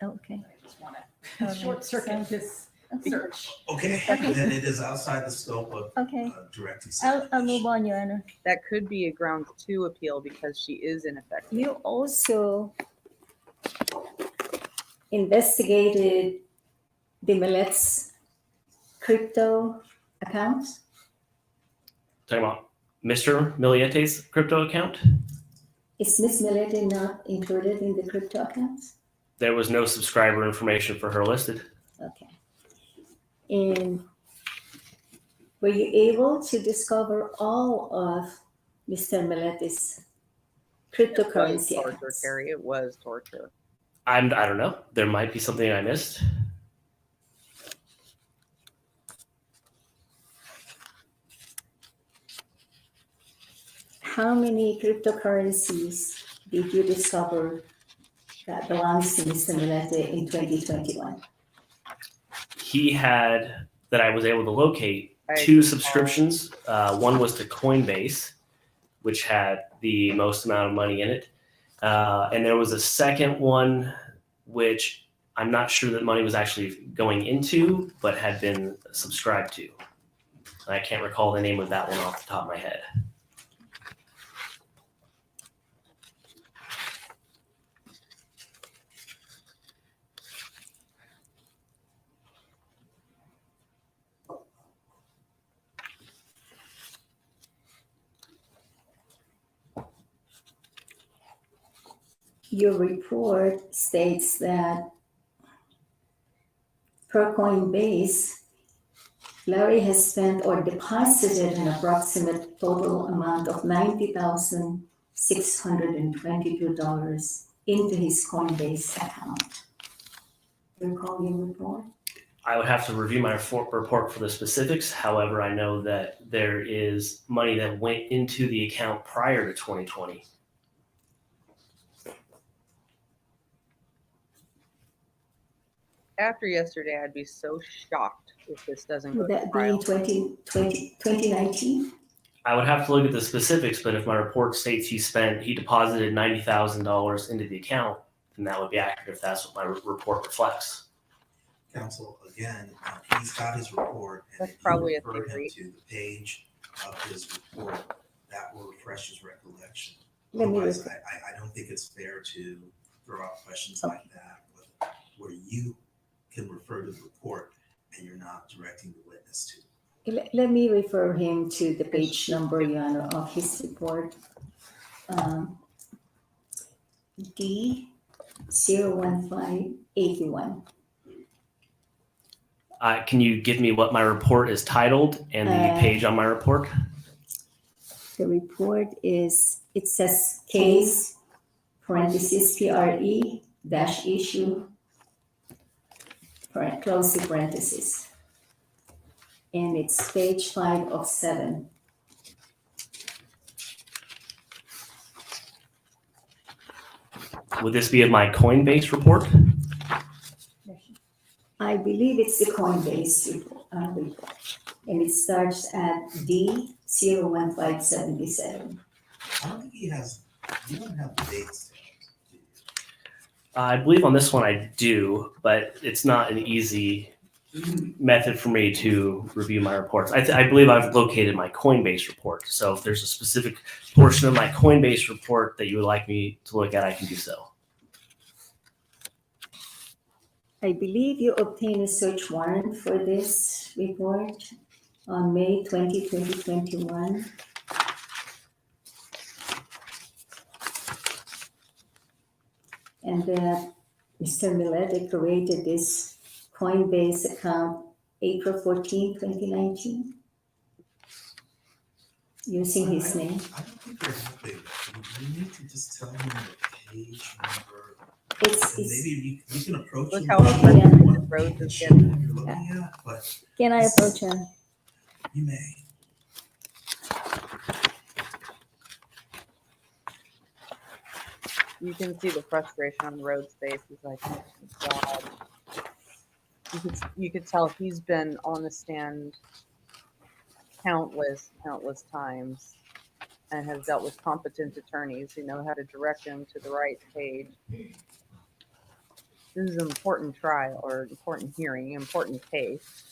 Okay. I just want Okay, to short circuit this search. Okay, then it is outside the scope of Okay, direct examination. I'll move on, Your Honor. That could be a grounds to appeal because she is ineffective. You also investigated the Millete's crypto account? Talking about Mr. Millete's crypto account? Is Miss Millete not included in the crypto accounts? There was no subscriber information for her listed. Okay. And were you able to discover all of Mr. Millete's cryptocurrency Torture, accounts? Carrie. It was torture. I don't know. There might be something I missed. How many cryptocurrencies did you discover that belongs to Mr. Millete in 2021? He had, that I was able to locate, I- 2 subscriptions. One was to Coinbase, which had the most amount of money in it. And there was a second one, which I'm not sure that money was actually going into, but had been subscribed to. I can't recall the name of that one off the top of my head. Your report states that per Coinbase, Larry has spent or deposited an approximate total amount of $90,622 into his Coinbase account. Recall your report? I would have to review my report for the specifics. However, I know that there is money that went into the account prior to 2020. After yesterday, I'd be so shocked if this doesn't go Would to that be trial. 2019? I would have to look at the specifics, but if my report states he deposited $90,000 into the account, then that would be accurate if that's what my report reflects. Counsel, again, he's got his report, and That's if you probably a refer him theory. to the page of his report, that will refresh his recollection. Let me Otherwise, refer- I don't think it's fair to throw out questions like that where you can refer to the report and you're not directing the witness to. Let me refer him to the page number, Your Honor, of his report. D01581. Can you give me what my report is titled and the page on my report? The report is, it says case, parentheses, PRE, dash issue, close the parentheses. And it's page 5 of 7. Would this be in my Coinbase report? I believe it's the Coinbase report, and it starts at D01577. I don't think you don't have the dates. Do you? I believe on this one I do, but it's not an easy method for me to review my reports. I believe I've located my Coinbase report. So if there's a specific portion of my Coinbase report that you would like me to look at, I can do so. I believe you obtained a search warrant for this report on May 20, 2021. And that Mr. Millete created this Coinbase account April 14, 2019, using his name. I don't think there's nothing. You need to just tell him the page number. It's, And maybe you can approach Look him. how with aggressive what the road is sheet getting. you're looking at, but can I approach him? you may. You can see the frustration on Rhodes' face. He's like, oh my God. You could tell he's been on the stand countless times and has dealt with competent attorneys who know how to direct him to the right page. This is an important trial or important hearing, important case.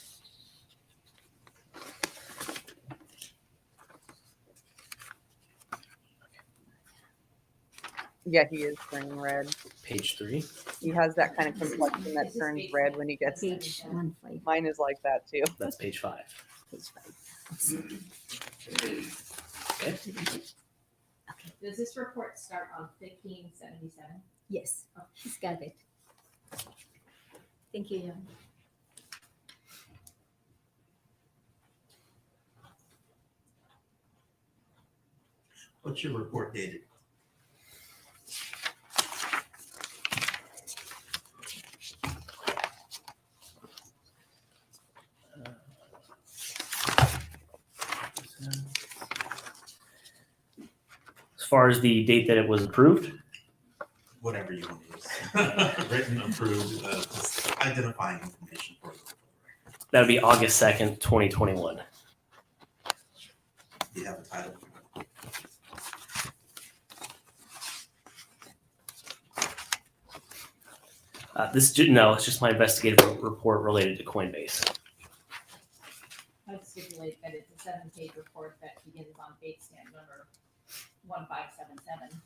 Yeah, he is turning red. Page 3. He has that kind of complexion that turns red when he gets. Page 15. Mine is like that too. That's page 5. Okay. Does this report start on 1577? Yes, he's got it. Thank you, Jan. What's your report dated? As far as the date that it was approved, Whatever you want to use. Written, approved, just identifying information for the record. that would be August 2nd, 2021. Do you have a title? No, it's just my investigative report related to Coinbase. I'd stipulate that it's a 7-page report that begins on date stamp number 1577.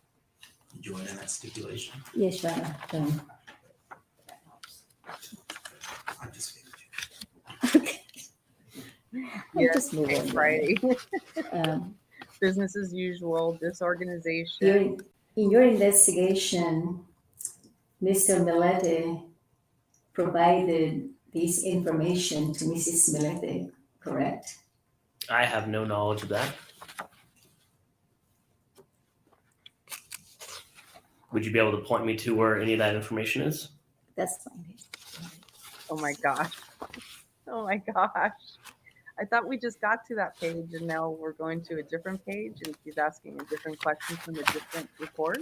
You join in that stipulation? Yes, Your Honor. That helps. I just figured I'll just move on. Friday. Um, Business as usual, disorganization. in your investigation, Mr. Millete provided this information to Mrs. Millete, correct? I have no knowledge of that. Would you be able to point me to where any of that information is? That's fine. Oh my gosh. Oh my gosh. I thought we just got to that page and now we're going to a different page and she's asking a different question from a different report.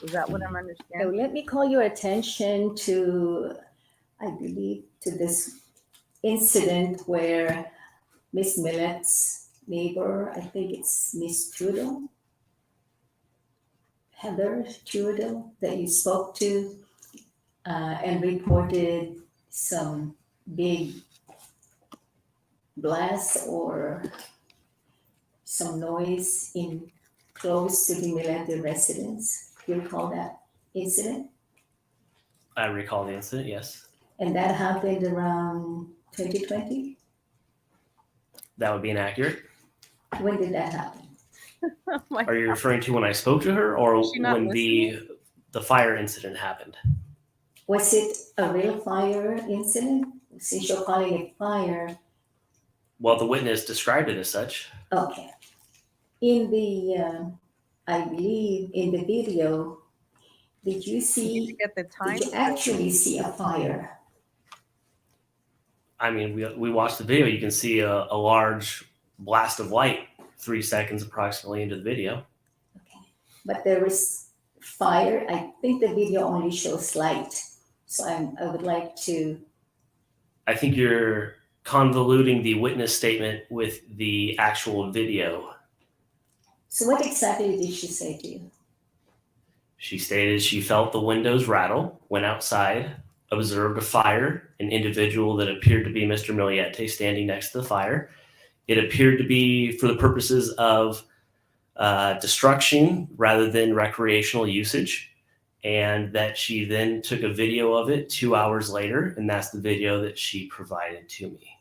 Is that what I'm So understanding? let me call your attention to, I believe, to this incident where Miss Millete's neighbor, I think it's Miss Trudeau, Heather Trudeau, that you spoke to and reported some big blast or some noise in close to the Millete residence. You recall that incident? I recall the incident, yes. And that happened around 2020? That would be inaccurate. When did that happen? Oh my Are you referring to when I spoke to her or Is she not when the fire incident happened? Was it a real fire incident? Since you're calling it fire, Well, the witness described it as such. okay. In the, I believe in the video, did you Did you see, get the time? did you actually see a fire? I mean, we watched the video. You can see a large blast of light 3 seconds approximately into the video. Okay. But there was fire. I think the video only shows light. So I would like to, I think you're convoluting the witness statement with the actual video. so what exactly did she say to you? She stated she felt the windows rattle, went outside, observed a fire, an individual that appeared to be Mr. Millete standing next to the fire. It appeared to be for the purposes of destruction rather than recreational usage, and that she then took a video of it 2 hours later, and that's the video that she provided to me.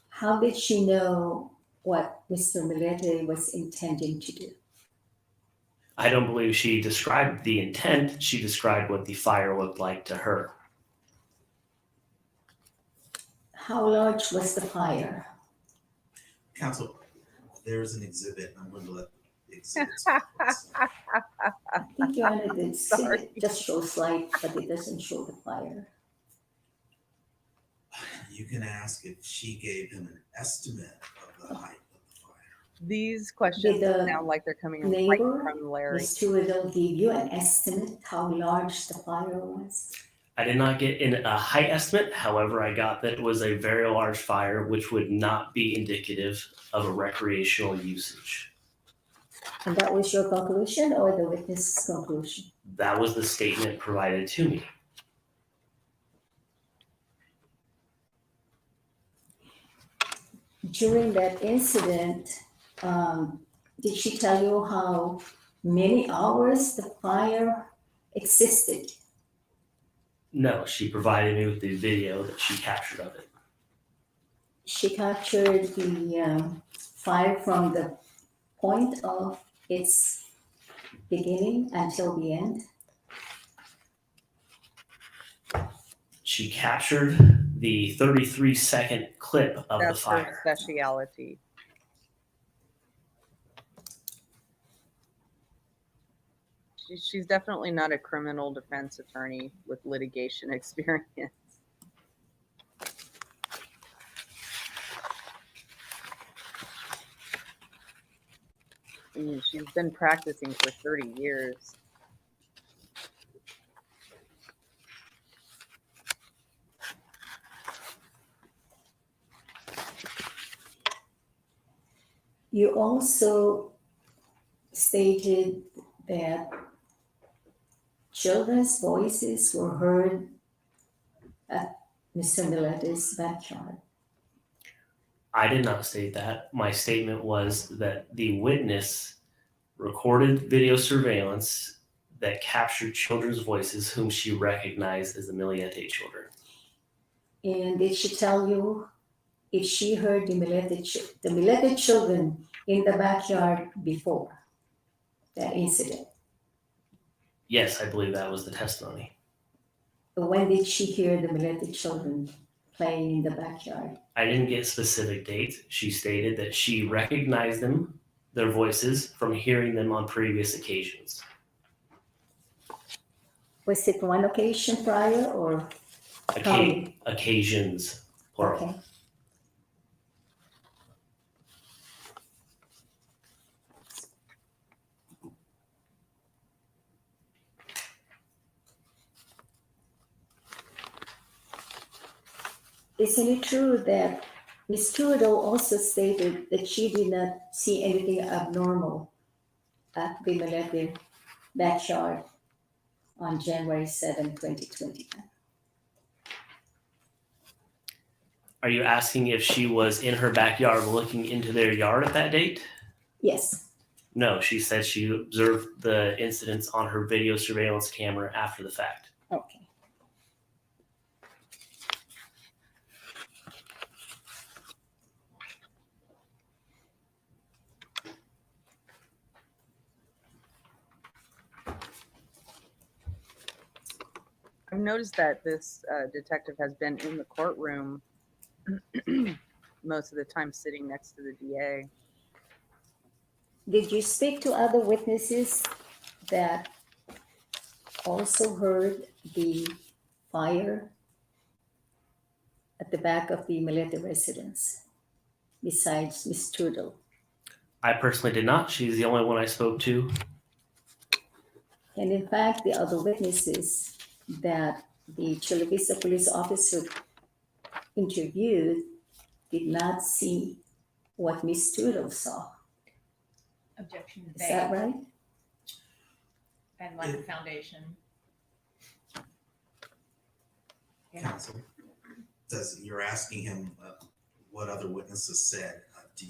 How did she know what Mr. Millete was intending to do? I don't believe she described the intent. She described what the fire looked like to her. How large was the fire? Council, there's an exhibit. I'm going to let the exhibit speak for itself. I think Your Honor, the Sorry. exhibit just shows light, but it doesn't show the fire. You can ask if she gave him an estimate of the height of the fire. These questions Did the sound like they're coming right neighbor, from Larry. Ms. Trudeau, give you an estimate how large the fire was? I did not get in a height estimate. However, I got that it was a very large fire, which would not be indicative of a recreational usage. And that was your conclusion or the witness' conclusion? That was the statement provided to me. During that incident, did she tell you how many hours the fire existed? No, she provided me with the video that she captured of it. She captured the fire from the point of its beginning until the end. She captured the 33-second clip of That's the her fire. speciality. She's definitely not a criminal defense attorney with litigation experience. I mean, she's been practicing for 30 years. You also stated that children's voices were heard at Mr. Millete's backyard. I did not state that. My statement was that the witness recorded video surveillance that captured children's voices whom she recognized as the Millete children. And did she tell you if she heard the Millete children in the backyard before that incident? Yes, I believe that was the testimony. When did she hear the Millete children playing in the backyard? I didn't get specific dates. She stated that she recognized them, their voices, from hearing them on previous occasions. Was it one occasion prior or? Occasions, plural. Okay. Isn't it true that Ms. Trudeau also stated that she did not see anything abnormal at the Millete backyard on January 7, 2020? Are you asking if she was in her backyard looking into their yard at that date? Yes. No, she said she observed the incidents on her video surveillance camera after the fact. Okay. I've noticed that this detective has been in the courtroom most of the time sitting next to the DA. Did you speak to other witnesses that also heard the fire at the back of the Millete residence besides Ms. Trudeau? I personally did not. She's the only one I spoke to. And in fact, the other witnesses that the Chula Vista police officer interviewed did not see what Ms. Trudeau saw. Objection Is that vague right? and like the foundation. Counsel, you're asking him what other witnesses said. Can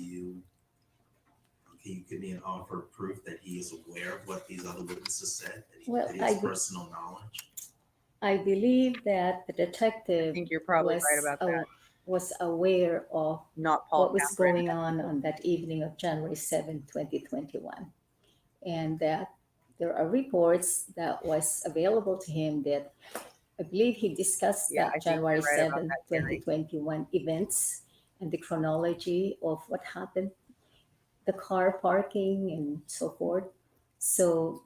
you give me an offer of proof that he is aware of what these other witnesses said? Well, That he has personal knowledge? I believe that the I detective think you're probably right about that. was aware of Not Paul what was Catherine. going on that evening of January 7, 2021. And that there are reports that was available to him that I believe he discussed Yeah, I that think January you're right about 7, that, Gary. 2021 events and the chronology of what happened, the car parking and so forth. So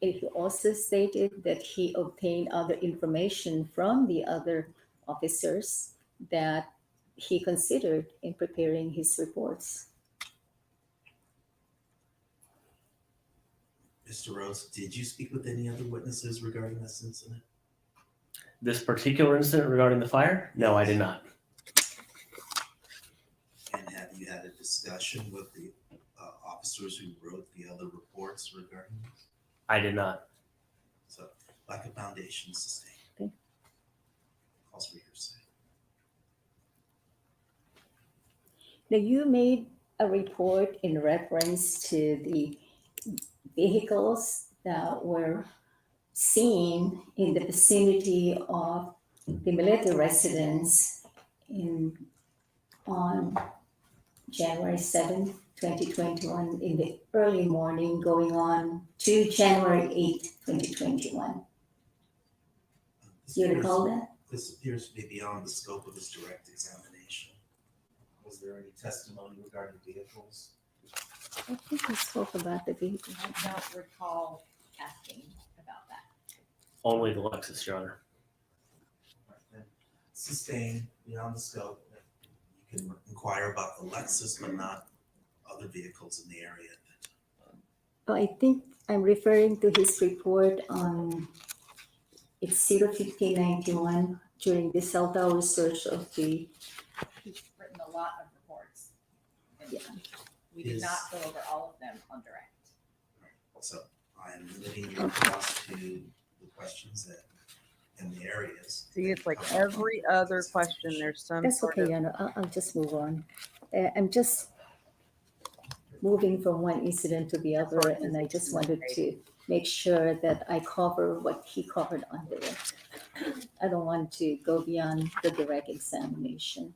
he also stated that he obtained other information from the other officers that he considered in preparing his reports. Mr. Rose, did you speak with any other witnesses regarding this incident? This particular incident regarding the fire? No, I did not. And have you had a discussion with the officers who wrote the other reports regarding this? I did not. So, lack of foundation sustained. Okay. Calls for hearsay. Now, you made a report in reference to the vehicles that were seen in the vicinity of the Millete residence on January 7, 2021, in the early morning, going on to January 8, 2021. Do you recall that? This appears to be beyond the scope of his direct examination. Was there any testimony regarding vehicles? I think we spoke about the vehicle. I don't recall asking about that. Only the Lexus, Your Honor. And sustained beyond the scope. You can inquire about the Lexus, but not other vehicles in the area. Oh, I think I'm referring to his report on it's 01591 during the cell tower search of the. He's written a lot of reports. And Yeah. we did Is- not go over all of them on direct. So I am limiting your response to the questions that in the areas. See, it's like every other question, there's some That's sort okay, of, Yana. I'll just move on. I'm just moving from one incident to the other, and I just wanted to make sure that I cover what he covered on direct. I don't want to go beyond the direct examination.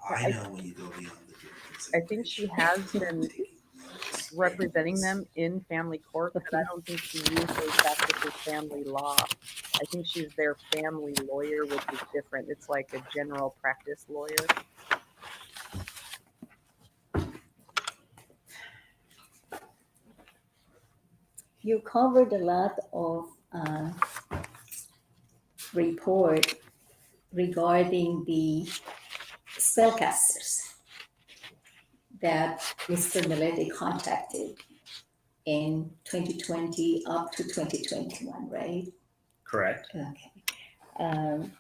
I know when you go beyond the direct I think she has been representing them in family court, but I don't think she usually practices family law. I think she's their family lawyer, which is different. It's like a general practice lawyer. You covered a lot of report regarding the spellcasters that Mr. Millete contacted in 2020 up to 2021, right? Correct. Okay. Um,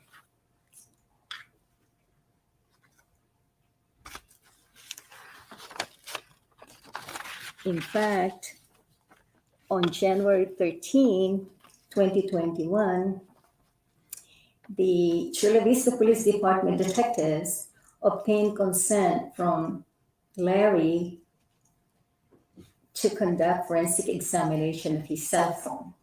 in fact, on January 13, 2021, the Chula Vista Police Department detectives obtained consent from Larry to conduct forensic examination of his cell phone.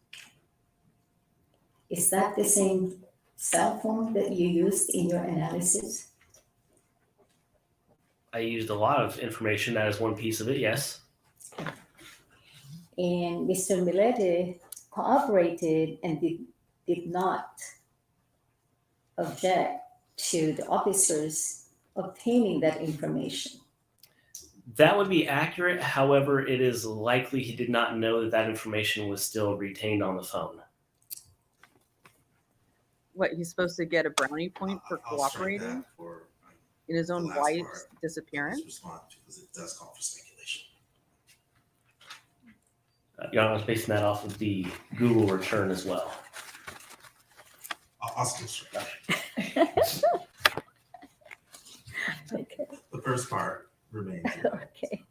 Is that the same cell phone that you used in your analysis? I used a lot of information. That is one piece of it, yes. And Mr. Millete cooperated and did not object to the officers obtaining that information. That would be accurate. However, it is likely he did not know that that information was still retained on the phone. What, he's supposed to get a brownie point for I'll strike cooperating that for in his the own last wife's part. disappearance? Response because it does call for speculation. Your Honor, I was basing that off of the Google return as well. I'll still strike that. Okay. The first part remains. Okay.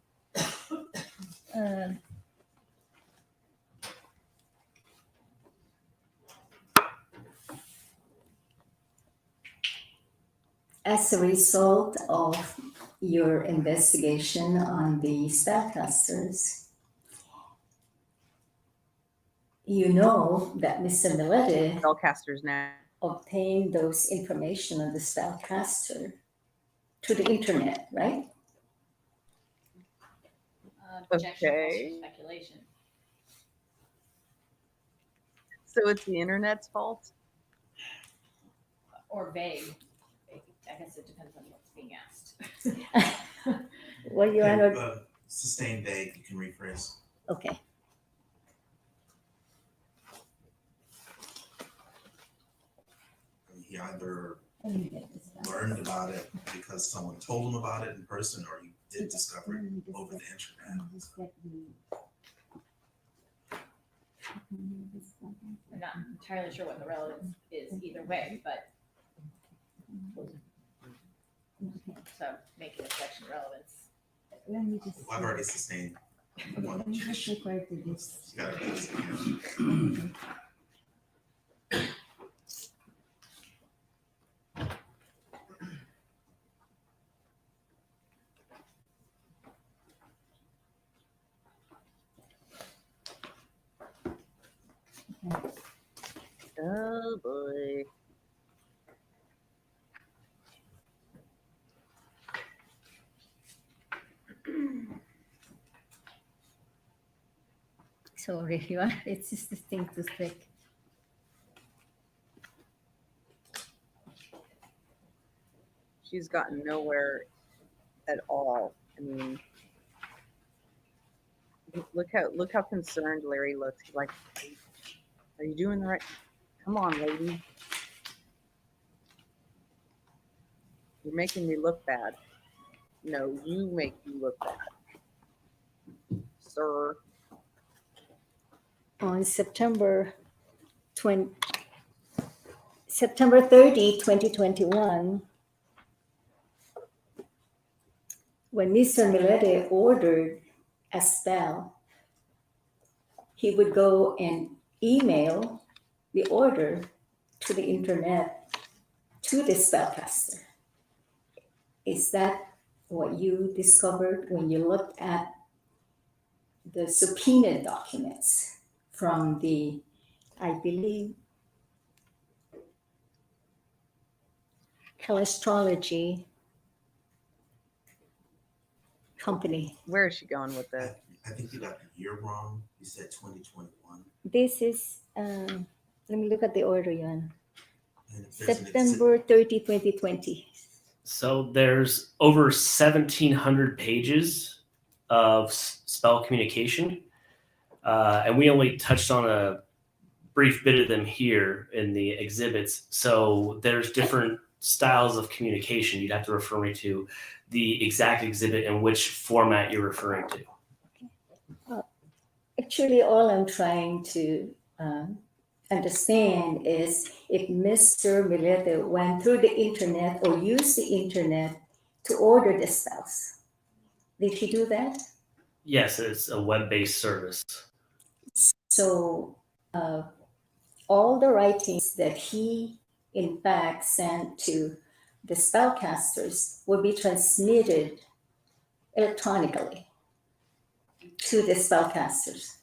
as a result of your investigation on the spellcasters, you know that Mr. Millete Spellcasters now. obtained those information on the spellcaster to the internet, right? Projection, false Okay. speculation. So it's the internet's fault? Or vague. I guess it depends on what's being asked. Well, Your Honor, Sustained vague, you can rephrase. okay. He either learned about it because someone told him about it in person, or he did discover it over the internet. I'm not entirely sure what the relevance is either way, but so making a section relevance. Let me just. I've already sustained one Let me just objection. refer to this. You gotta raise it again. Oh boy. Sorry, you are, it's just this thing to stick. She's gotten nowhere at all. I mean, look how concerned Larry looks. He's like, are you doing the right? Come on, lady. You're making me look bad. No, you make me look bad, sir. On September 30, 2021, when Mr. Millete ordered a spell, he would go and email the order to the internet to the spellcaster. Is that what you discovered when you looked at the subpoenaed documents from the, I believe, Calastrology company? Where is she going with this? I think you got the year wrong. You said 2021. This is, let me look at the order, Yan. And if there's an September 30, 2020. So there's over 1,700 pages of spell communication, and we only touched on a brief bit of them here in the exhibits. So there's different styles of communication. You'd have to refer me to the exact exhibit and which format you're referring to. Actually, all I'm trying to understand is if Mr. Millete went through the internet or used the internet to order the spells. Did he do that? Yes, it's a web-based service. So all the writings that he in fact sent to the spellcasters will be transmitted electronically to the spellcasters.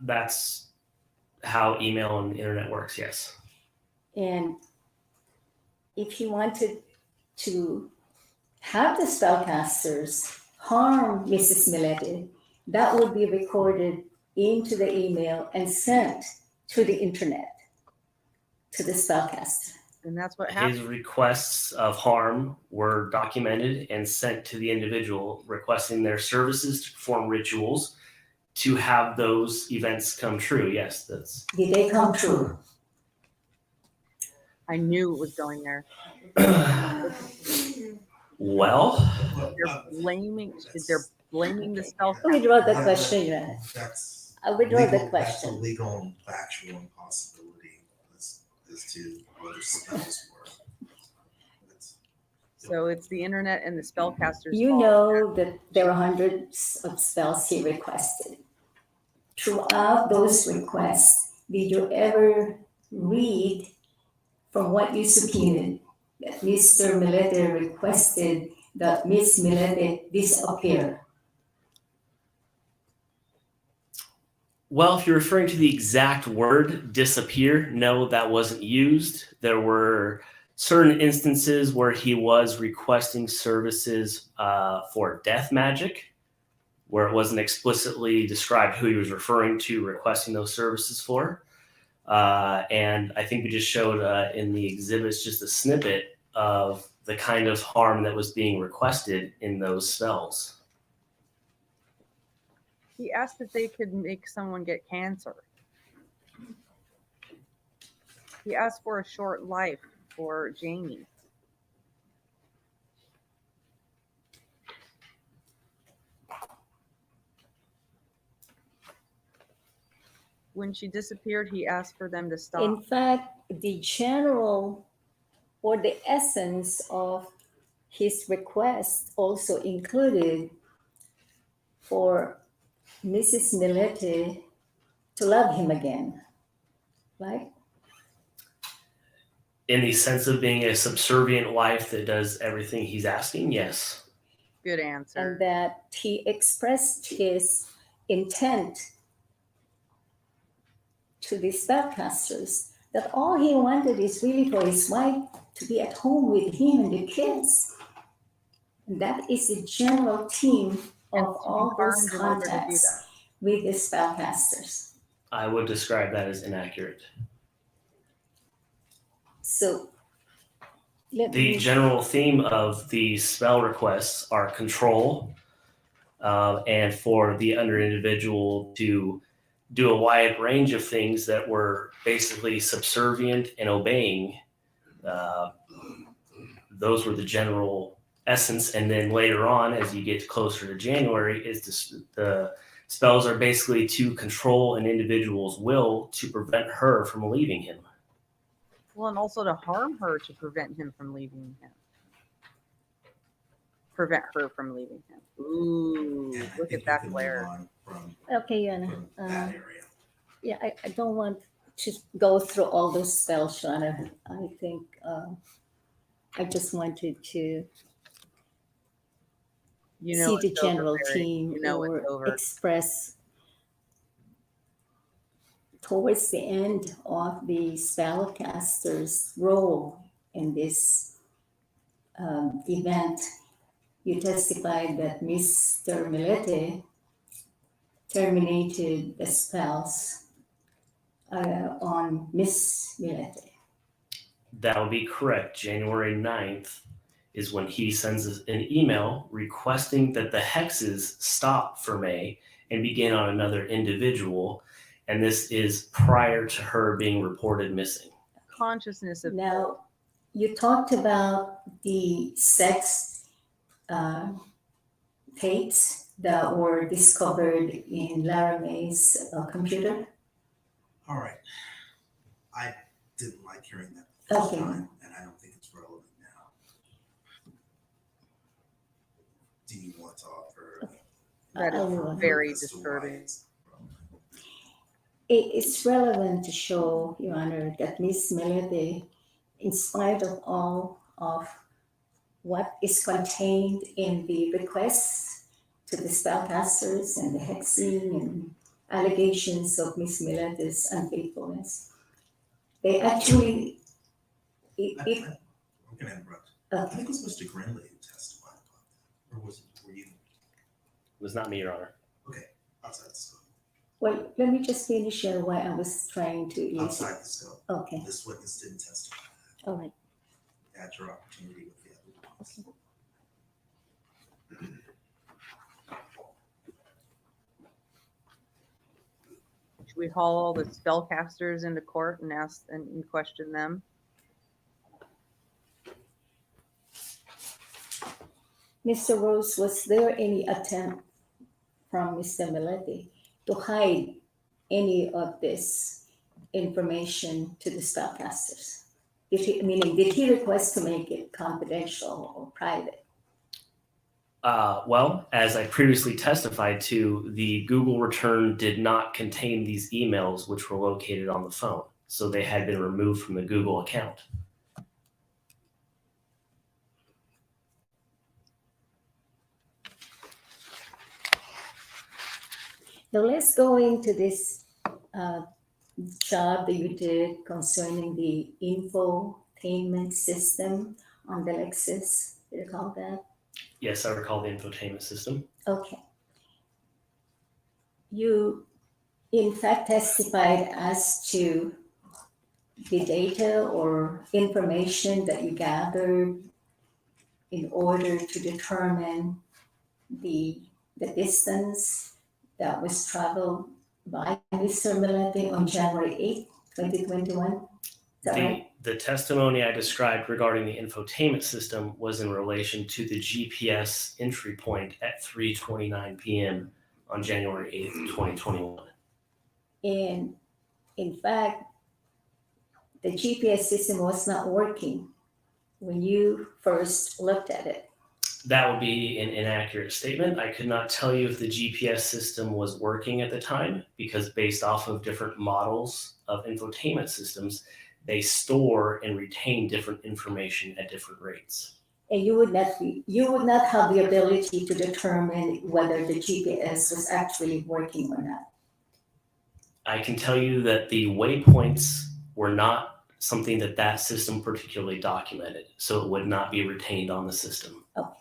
That's how email and the internet works, yes. And if he wanted to have the spellcasters harm Mrs. Millete, that would be recorded into the email and sent to the internet, to the spellcaster. And that's what happened. His requests of harm were documented and sent to the individual requesting their services to perform rituals to have those events come true. Yes, that's. Did they come true? I knew it was going there. Well, They're blaming the spell. I withdraw the question, Your Honor. That's I withdraw the That's a question. legal and factual impossibility as to whether spells work. So it's the internet and the spellcasters. You fault. know that there are hundreds of spells he requested. Throughout those requests, did you ever read from what you subpoenaed that Mr. Millete requested that Miss Millete disappear? Well, if you're referring to the exact word disappear, no, that wasn't used. There were certain instances where he was requesting services for death magic, where it wasn't explicitly described who he was referring to requesting those services for. And I think we just showed in the exhibits just a snippet of the kind of harm that was being requested in those spells. He asked if they could make someone get cancer. He asked for a short life for Jamie. When she disappeared, he asked for them to stop. In fact, the general or the essence of his request also included for Mrs. Millete to love him again, right? In the sense of being a subservient wife that does everything he's asking, yes. Good answer. And that he expressed his intent to the spellcasters that all he wanted is really for his wife to be at home with him and the kids. And that is the general theme And of to all be those harmed in order to do contacts that. with the spellcasters. I would describe that as inaccurate. So let The me, general theme of the spell requests are control, and for the under individual to do a wide range of things that were basically subservient and obeying. Those were the general essence. And then later on, as you get closer to January, is the spells are basically to control an individual's will to prevent her from leaving him. Well, and also to harm her to prevent him from leaving him. Prevent her from leaving him. Ooh, And I look think at that we can move glare. on from okay, Yana. that area. Yeah, I don't want to go through all those spells, Shana. I think I just wanted to You know see the it's over, general Barry. theme You know or it's over. express towards the end of the spellcaster's role in this event. You testified that Mr. Millete terminated the spells on Miss Millete. That would be correct. January 9th is when he sends us an email requesting that the hexes stop for May and begin on another individual. And this is prior to her being reported missing. Consciousness of Now, you talked about the sex tapes that were discovered in Lara May's computer. All right. I didn't like hearing that the first Okay. time, and I don't think it's relevant now. Do you want to offer? that I is will. very as to why disturbing. it's relevant? It's relevant to show, Your Honor, that Miss Millete, in spite of all of what is contained in the requests to the spellcasters and the hexing and allegations of Miss Millete's unfaithfulness, they actually, I'm going to interrupt. I think it was Mr. Grinley who testified about that. Or was it, were you It was not me, Your Honor. outside the scope? well, let me just finish why I was trying to elicit. Outside the scope. Okay, This witness didn't testify. all right. At your opportunity with the other witness. Should we haul all the spellcasters into court and ask and question them? Mr. Rose, was there any attempt from Mr. Millete to hide any of this information to the spellcasters? Did he request to make it confidential or private? Well, as I previously testified to, the Google return did not contain these emails which were located on the phone. So they had been removed from the Google account. Now let's go into this job that you did concerning the infotainment system on the Lexus. Do you recall that? Yes, I recall the infotainment system. Okay. You, in fact, testified as to the data or information that you gathered in order to determine the distance that was traveled by Mr. Millete on January 8th, 2021. Is that right? The testimony I described regarding the infotainment system was in relation to the GPS entry point at 3:29 p.m. on January 8th, 2021. And in fact, the GPS system was not working when you first looked at it. That would be an inaccurate statement. I could not tell you if the GPS system was working at the time because based off of different models of infotainment systems, they store and retain different information at different rates. And you would not have the ability to determine whether the GPS was actually working or not. I can tell you that the waypoints were not something that system particularly documented, so it would not be retained on the system. Okay.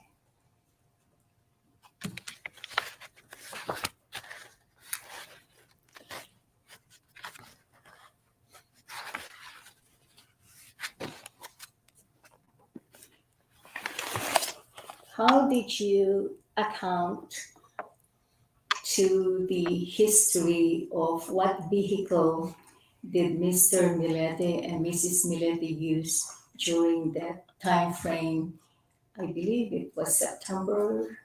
How did you account to the history of what vehicle did Mr. Millete and Mrs. Millete use during that time frame? I believe it was September,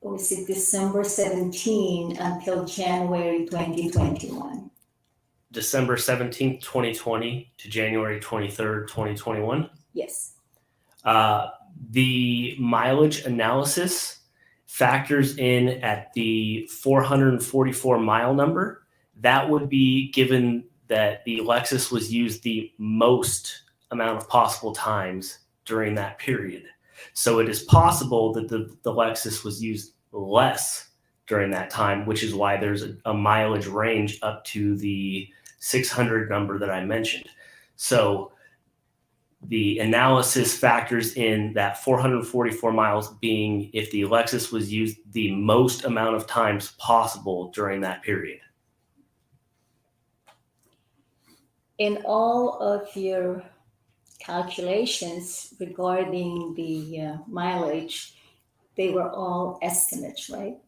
or was it December 17 until January 2021? December 17th, 2020 to January 23rd, 2021. Yes. The mileage analysis factors in at the 444 mile number. That would be given that the Lexus was used the most amount of possible times during that period. So it is possible that the Lexus was used less during that time, which is why there's a mileage range up to the 600 number that I mentioned. So the analysis factors in that 444 miles being if the Lexus was used the most amount of times possible during that period. In all of your calculations regarding the mileage, they were all estimates, right?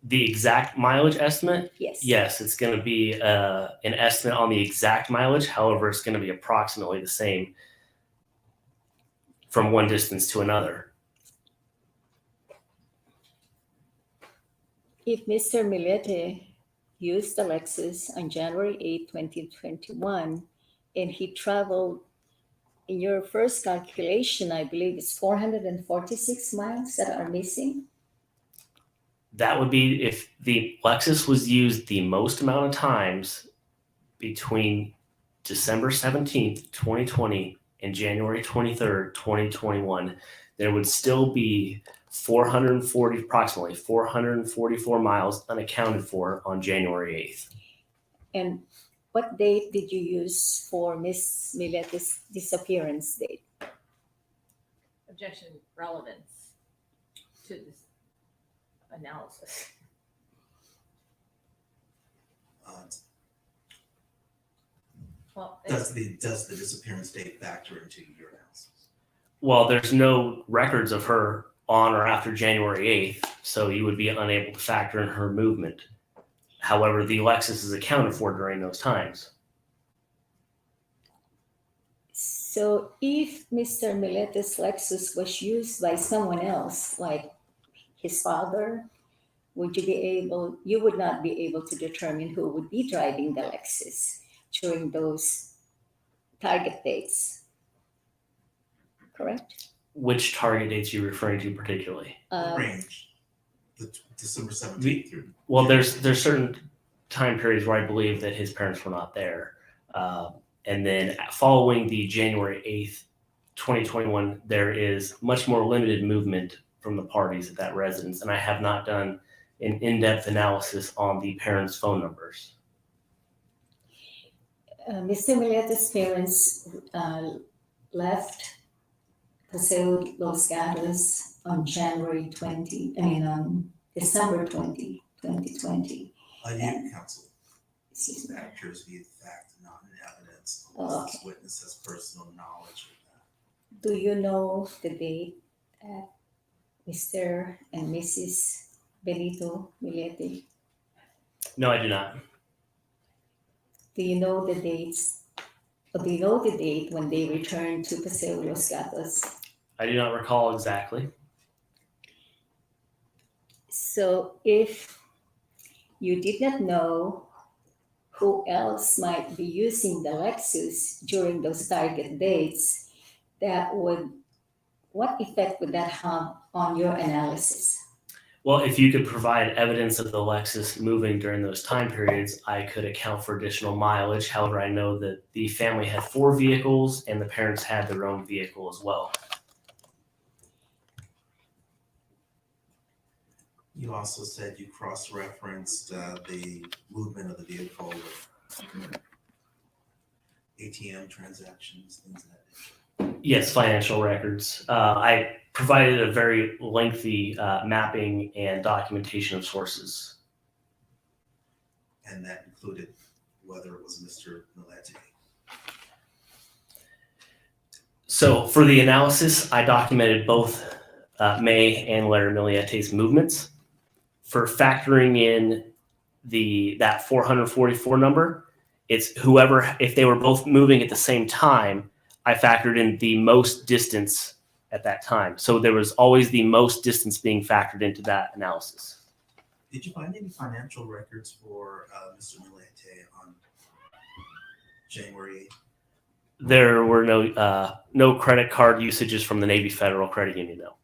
The exact mileage estimate? Yes. Yes, it's going to be an estimate on the exact mileage. However, it's going to be approximately the same from one distance to another. If Mr. Millete used the Lexus on January 8, 2021, and he traveled, in your first calculation, I believe it's 446 miles that are missing. That would be if the Lexus was used the most amount of times between December 17th, 2020 and January 23rd, 2021, there would still be approximately 444 miles unaccounted for on January 8th. And what date did you use for Miss Millete's disappearance date? Objection, relevance to this analysis. Well, Does the disappearance date factor into your analysis? Well, there's no records of her on or after January 8th, so you would be unable to factor in her movement. However, the Lexus is accounted for during those times. So if Mr. Millete's Lexus was used by someone else, like his father, you would not be able to determine who would be driving the Lexus during those target dates, correct? Which target dates are you referring to particularly? Range, the December 17th through. Well, there's certain time periods where I believe that his parents were not there. And then following the January 8th, 2021, there is much more limited movement from the parties at that residence. And I have not done an in-depth analysis on the parents' phone numbers. Mr. Milete's parents left Paseo Los Gatos on December 20, 2020. Counsel. Excuse me. That appears to be a fact, not an evidence. Oh, This witness has personal knowledge of that. Do you know the date that Mr. and Mrs. Benito Millete? No, I do not. Do you know the dates? Or do you know the date when they returned to Paseo Los Gatos? I do not recall exactly. So if you did not know who else might be using the Lexus during those target dates, what effect would that have on your analysis? Well, if you could provide evidence of the Lexus moving during those time periods, I could account for additional mileage. However, I know that the family had 4 vehicles and the parents had their own vehicle as well. You also said you cross-referenced the movement of the vehicle with ATM transactions, things of that nature. Yes, financial records. I provided a very lengthy mapping and documentation of sources. And that included whether it was Mr. Millete. So for the analysis, I documented both May and Larry Milliete's movements. For factoring in that 444 number, it's whoever, if they were both moving at the same time, I factored in the most distance at that time. So there was always the most distance being factored into that analysis. Did you find any financial records for Mr. Millete on January 8th? There were no credit card usages from the Navy Federal Credit Union, no.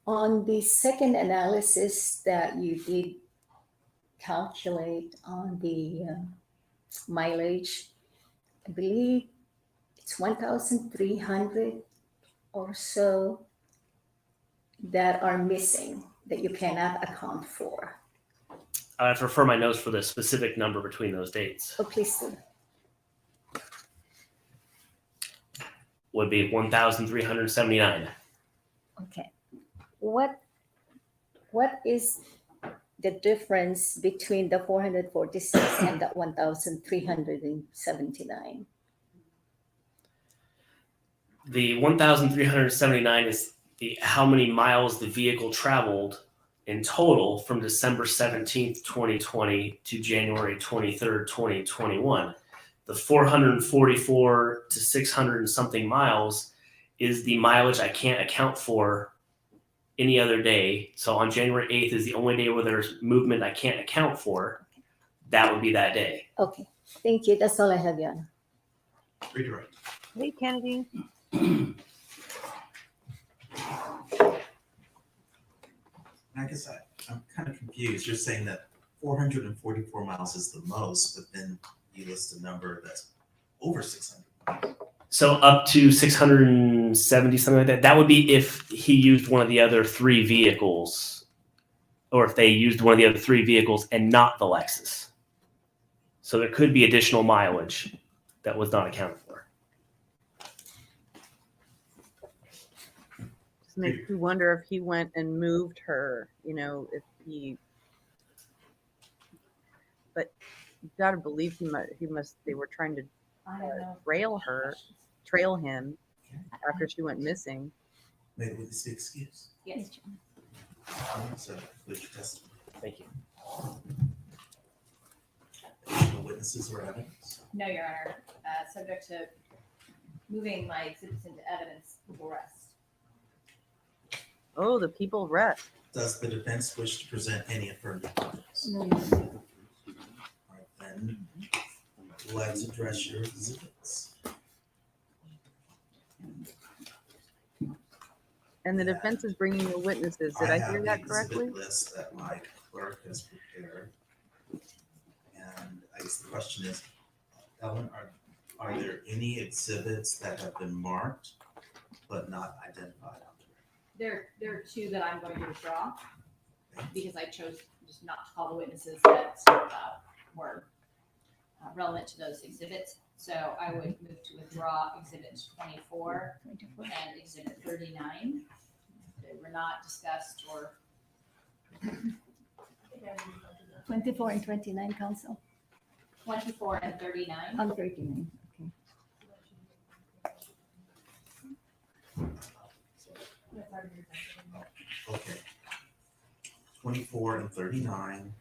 On the second analysis that you did calculate on the mileage, I believe it's 1,300 or so that are missing that you cannot account for. I have to refer my notes for the specific number between those dates. Oh, please do. Would be 1,379. Okay. What is the difference between the 446 and the 1,379? The 1,379 is how many miles the vehicle traveled in total from December 17th, 2020 to January 23rd, 2021. The 444 to 600 and something miles is the mileage I can't account for any other day. So on January 8th is the only day where there's movement I can't account for. That would be that day. Okay, thank you. That's all I have, Your Honor. Redirect. Hey, Kennedy. I guess I'm kind of confused. You're saying that 444 miles is the most, but then you list a number that's over 600 miles. So up to 670, something like that. That would be if he used one of the other 3 vehicles, or if they used one of the other 3 vehicles and not the Lexus. So there could be additional mileage that was not accounted for. Just makes you wonder if he went and moved her, if he. But you got to believe they were trying to I don't know. trail him after she went missing. May the witness be excused. Yes. So, conclude your testimony. Thank you. Additional witnesses or evidence? No, Your Honor. Subject to moving my exhibits into evidence, people rest. Oh, the people rest. Does the defense wish to present any affirmative evidence? No, All right, then let's address your exhibits. And the defense is bringing the witnesses. Did I hear that have the correctly? exhibit list that my clerk has prepared. And I guess the question is, Ellen, are there any exhibits that have been marked but not identified on There are two that I'm going to withdraw because I chose just not to call the witnesses that were relevant to those exhibits. So I would move to withdraw exhibit 24 24. and exhibit 39. They were not discussed or 24 and 29, council. 24 and 39. On 39, okay. Okay. 24 and 39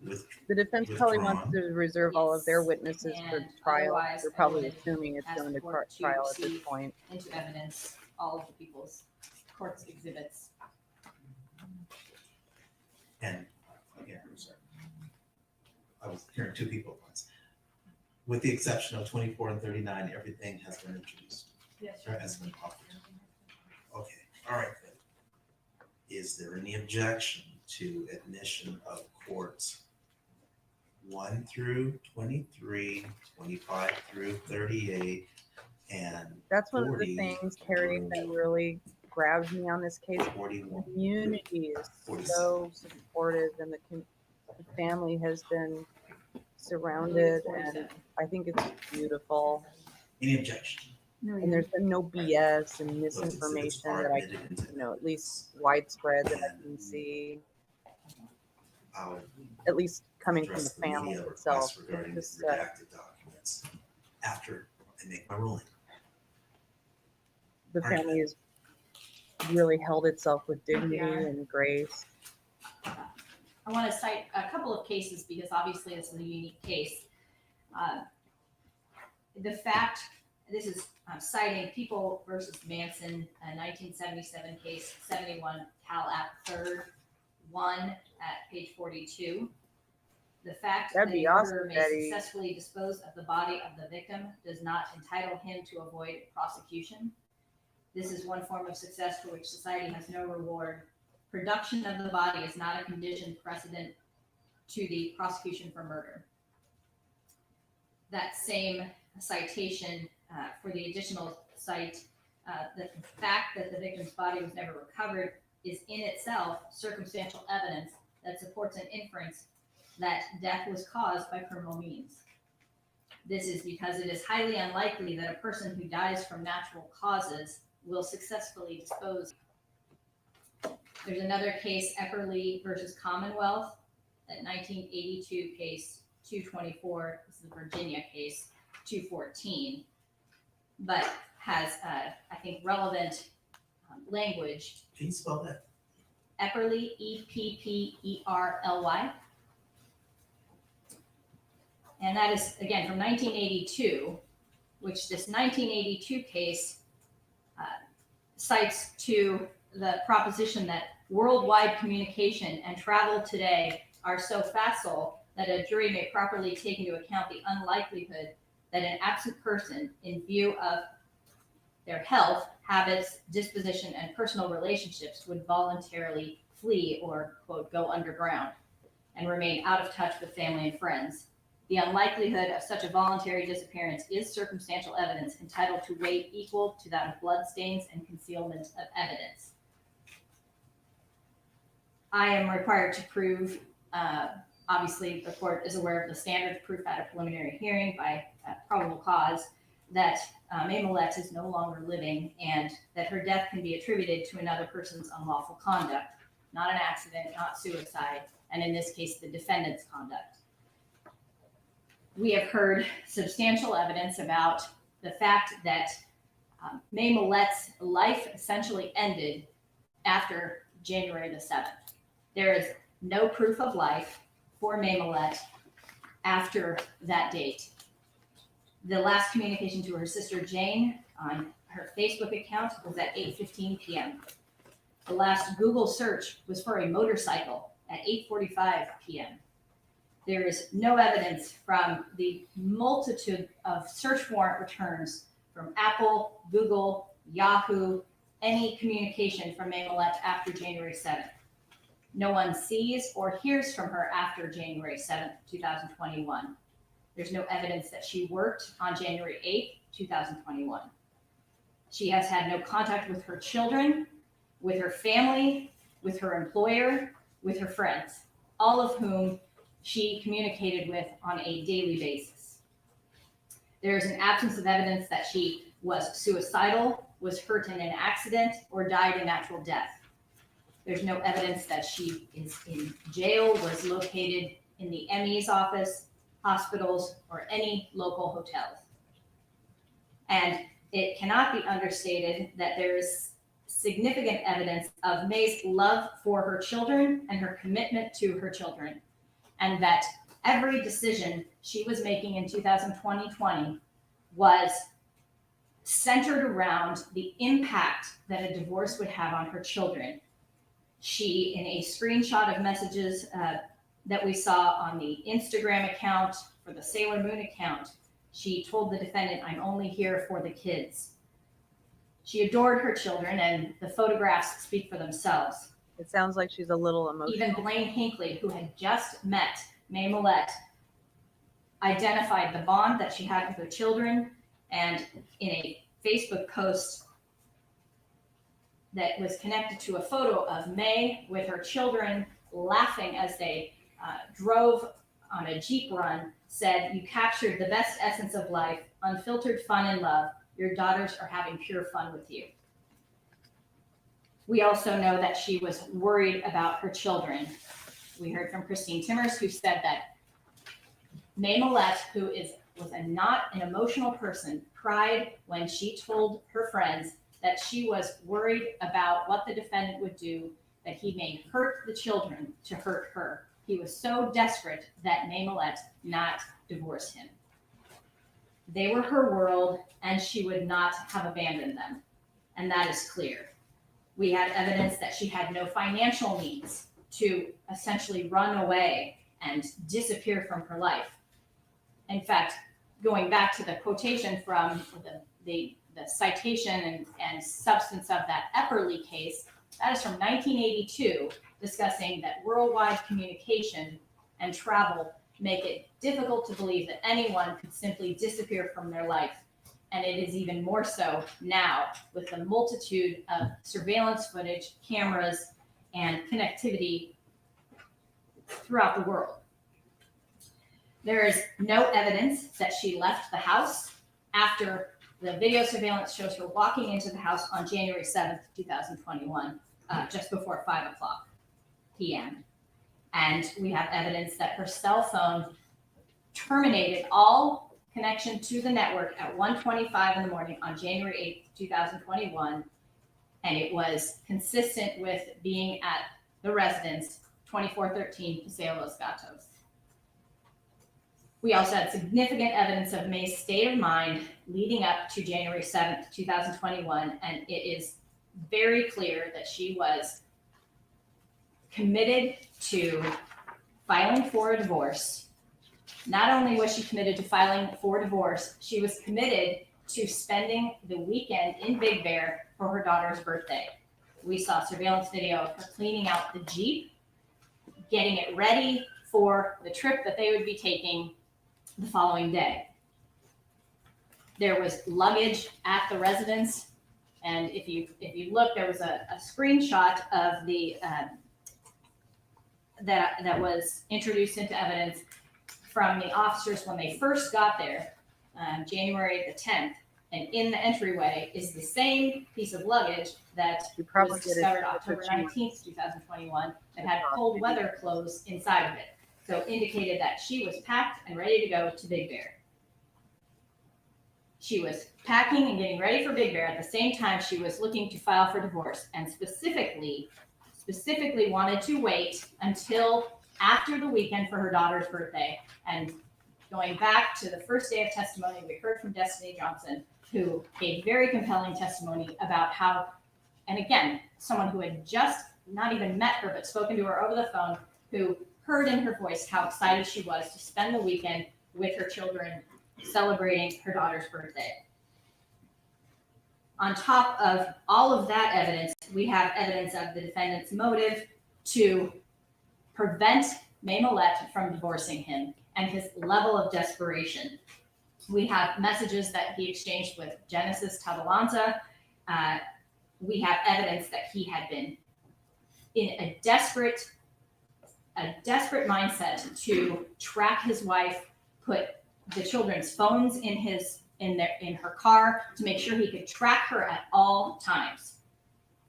with, The defense probably wants Withdrawn. to reserve all of their witnesses for And trial. otherwise, They're I probably would assuming it's ask going the to court to trial at this receive point. into evidence all of the people's court's exhibits. and again, I'm sorry. I was hearing two people at once. With the exception of 24 and 39, everything has been introduced. Yes. Or has been offered. Okay, all right then. Is there any objection to admission of courts 1 through 23, 25 through 38, and That's one of 40 the things, Carrie, that really grabbed me on this case. 41? Community is so supportive, and the family has been surrounded, and I think it's beautiful. Any objection? No, And there's been no BS and Those exhibits misinformation are that I, admitted into at least widespread that I can see, I'll at least coming from the address the family media itself. requests regarding It's just, redacted documents after I make my ruling. the family has really held itself with dignity and grace. I want to cite a couple of cases because obviously this is a unique case. The fact, this is citing People versus Manson, a 1977 case, 71 Cal App 3rd, 1 at page 42. The fact That'd that be a awesome, murderer may Betty. successfully dispose of the body of the victim does not entitle him to avoid prosecution. This is one form of success for which society has no reward. Production of the body is not a condition precedent to the prosecution for murder. That same citation for the additional cite, the fact that the victim's body was never recovered is in itself circumstantial evidence that supports an inference that death was caused by criminal means. This is because it is highly unlikely that a person who dies from natural causes will successfully dispose. There's another case, Epperly versus Commonwealth, that 1982 case 224. This is the Virginia case 214, but has, I think, relevant language. Can you spell that? Epperly, Epperly. And that is, again, from 1982, which this 1982 case cites to the proposition that worldwide communication and travel today are so facile that a jury may properly take into account the unlikelihood that an absent person, in view of their health, habits, disposition, and personal relationships, would voluntarily flee or, quote, go underground and remain out of touch with family and friends. The unlikelihood of such a voluntary disappearance is circumstantial evidence entitled to weight equal to that of bloodstains and concealment of evidence. I am required to prove, obviously the court is aware of the standard of proof at a preliminary hearing by probable cause, that May Millete is no longer living and that her death can be attributed to another person's unlawful conduct, not an accident, not suicide, and in this case, the defendant's conduct. We have heard substantial evidence about the fact that May Millete's life essentially ended after January the 7th. There is no proof of life for May Millete after that date. The last communication to her sister Jane on her Facebook account was at 8:15 p.m. The last Google search was for a motorcycle at 8:45 p.m. There is no evidence from the multitude of search warrant returns from Apple, Google, Yahoo, any communication from May Millete after January 7th. No one sees or hears from her after January 7th, 2021. There's no evidence that she worked on January 8th, 2021. She has had no contact with her children with her family, with her employer, with her friends, all of whom she communicated with on a daily basis. There is an absence of evidence that she was suicidal, was hurt in an accident, or died a natural death. There's no evidence that she is in jail, was located in the ME's office, hospitals, or any local hotels. And it cannot be understated that there is significant evidence of May's love for her children and her commitment to her children, and that every decision she was making in 2020 was centered around the impact that a divorce would have on her children. She, in a screenshot of messages that we saw on the Instagram account for the Sailor Moon account, she told the defendant, "I'm only here for the kids." She adored her children, and the photographs speak for themselves. It sounds like she's a little emotional. Even Blaine Hinckley, who had just met May Millete, identified the bond that she had with her children, and in a Facebook post that was connected to a photo of May with her children laughing as they drove on a Jeep run, said, "You captured the best essence of life, unfiltered fun and love. Your daughters are having pure fun with you." We also know that she was worried about her children. We heard from Christine Timmers, who said that May Millete, who was not an emotional person, cried when she told her friends that she was worried about what the defendant would do, that he may hurt the children to hurt her. He was so desperate that May Millete not divorce him. They were her world, and she would not have abandoned them. And that is clear. We had evidence that she had no financial means to essentially run away and disappear from her life. In fact, going back to the quotation from the citation and substance of that Epperly case, that is from 1982, discussing that worldwide communication and travel make it difficult to believe that anyone could simply disappear from their life. And it is even more so now with the multitude of surveillance footage, cameras, and connectivity throughout the world. There is no evidence that she left the house after the video surveillance shows her walking into the house on January 7th, 2021, just before 5 o'clock p.m. And we have evidence that her cell phone terminated all connection to the network at 1:25 in the morning on January 8th, 2021. And it was consistent with being at the residence, 2413 Paseo Los Gatos. We also had significant evidence of May's state of mind leading up to January 7th, 2021, and it is very clear that she was committed to filing for a divorce. Not only was she committed to filing for divorce, she was committed to spending the weekend in Big Bear for her daughter's birthday. We saw surveillance video of her cleaning out the Jeep, getting it ready for the trip that they would be taking the following day. There was luggage at the residence, and if you look, there was a screenshot of the that was introduced into evidence from the officers when they first got there, January the 10th, and in the entryway is the same piece of luggage that was discovered October 19th, 2021, that had cold weather clothes inside of it. So indicated that she was packed and ready to go to Big Bear. She was packing and getting ready for Big Bear at the same time she was looking to file for divorce, and specifically wanted to wait until after the weekend for her daughter's birthday. And going back to the first day of testimony, we heard from Destiny Johnson, who gave very compelling testimony about how, and again, someone who had just not even met her, but spoken to her over the phone, who heard in her voice how excited she was to spend the weekend with her children celebrating her daughter's birthday. On top of all of that evidence, we have evidence of the defendant's motive to prevent May Millete from divorcing him and his level of desperation. We have messages that he exchanged with Genesis Tabalanza, we have evidence that he had been in a desperate mindset to track his wife, put the children's phones in her car to make sure he could track her at all times.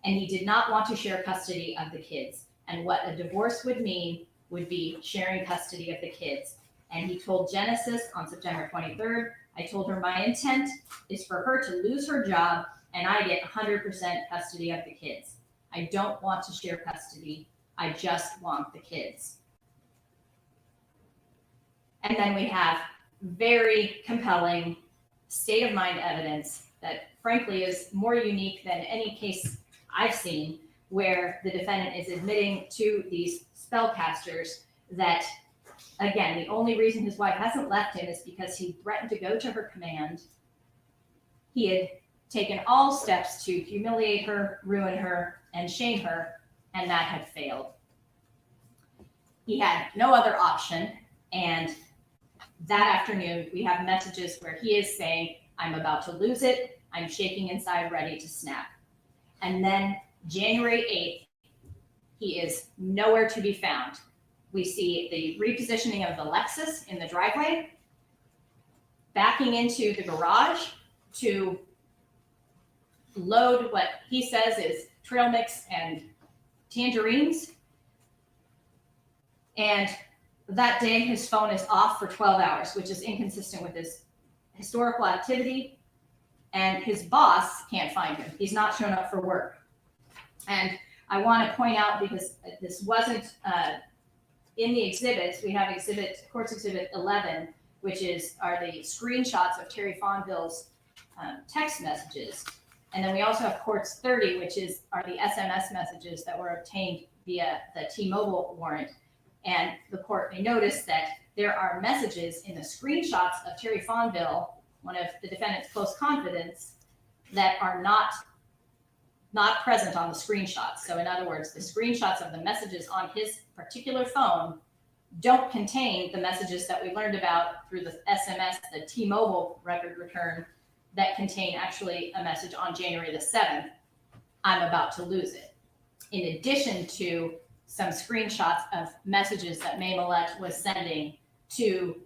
And he did not want to share custody of the kids. And what a divorce would mean would be sharing custody of the kids. And he told Genesis on September 23rd, I told her my intent is for her to lose her job and I get 100% custody of the kids. I don't want to share custody. I just want the kids. And then we have very compelling state of mind evidence that frankly is more unique than any case I've seen, where the defendant is admitting to these spellcasters that, again, the only reason his wife hasn't left him is because he threatened to go to her command. He had taken all steps to humiliate her, ruin her, and shame her, and that had failed. He had no other option, and that afternoon, we have messages where he is saying, I'm about to lose it. I'm shaking inside, ready to snap. And then January 8th, he is nowhere to be found. We see the repositioning of the Lexus in the driveway, backing into the garage to load what he says is trail mix and tangerines. And that day, his phone is off for 12 hours, which is inconsistent with his historical activity. And his boss can't find him. He's not shown up for work. And I want to point out, because this wasn't in the exhibits, we have Courts Exhibit 11, which are the screenshots of Terry Fonville's text messages. And then we also have Courts 30, which are the SMS messages that were obtained via the T-Mobile warrant. And the court may notice that there are messages in the screenshots of Terry Fonville, one of the defendant's close confidants, that are not present on the screenshots. So in other words, the screenshots of the messages on his particular phone don't contain the messages that we learned about through the SMS, the T-Mobile record return, that contain actually a message on January the 7th, I'm about to lose it. In addition to some screenshots of messages that Millete was sending to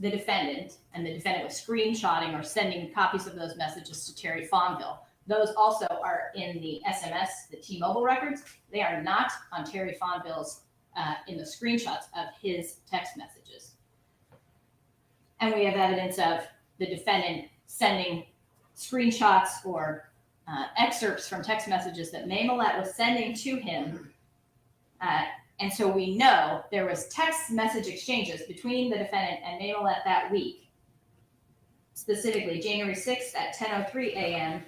the defendant, and the defendant was screenshotting or sending copies of those messages to Terry Fonville. Those also are in the SMS, the T-Mobile records. They are not on Terry Fonville's, in the screenshots of his text messages. And we have evidence of the defendant sending screenshots or excerpts from text messages that Millete was sending to him. And so we know there was text message exchanges between the defendant and Millete that week. Specifically, January 6th at 10:03 a.m.,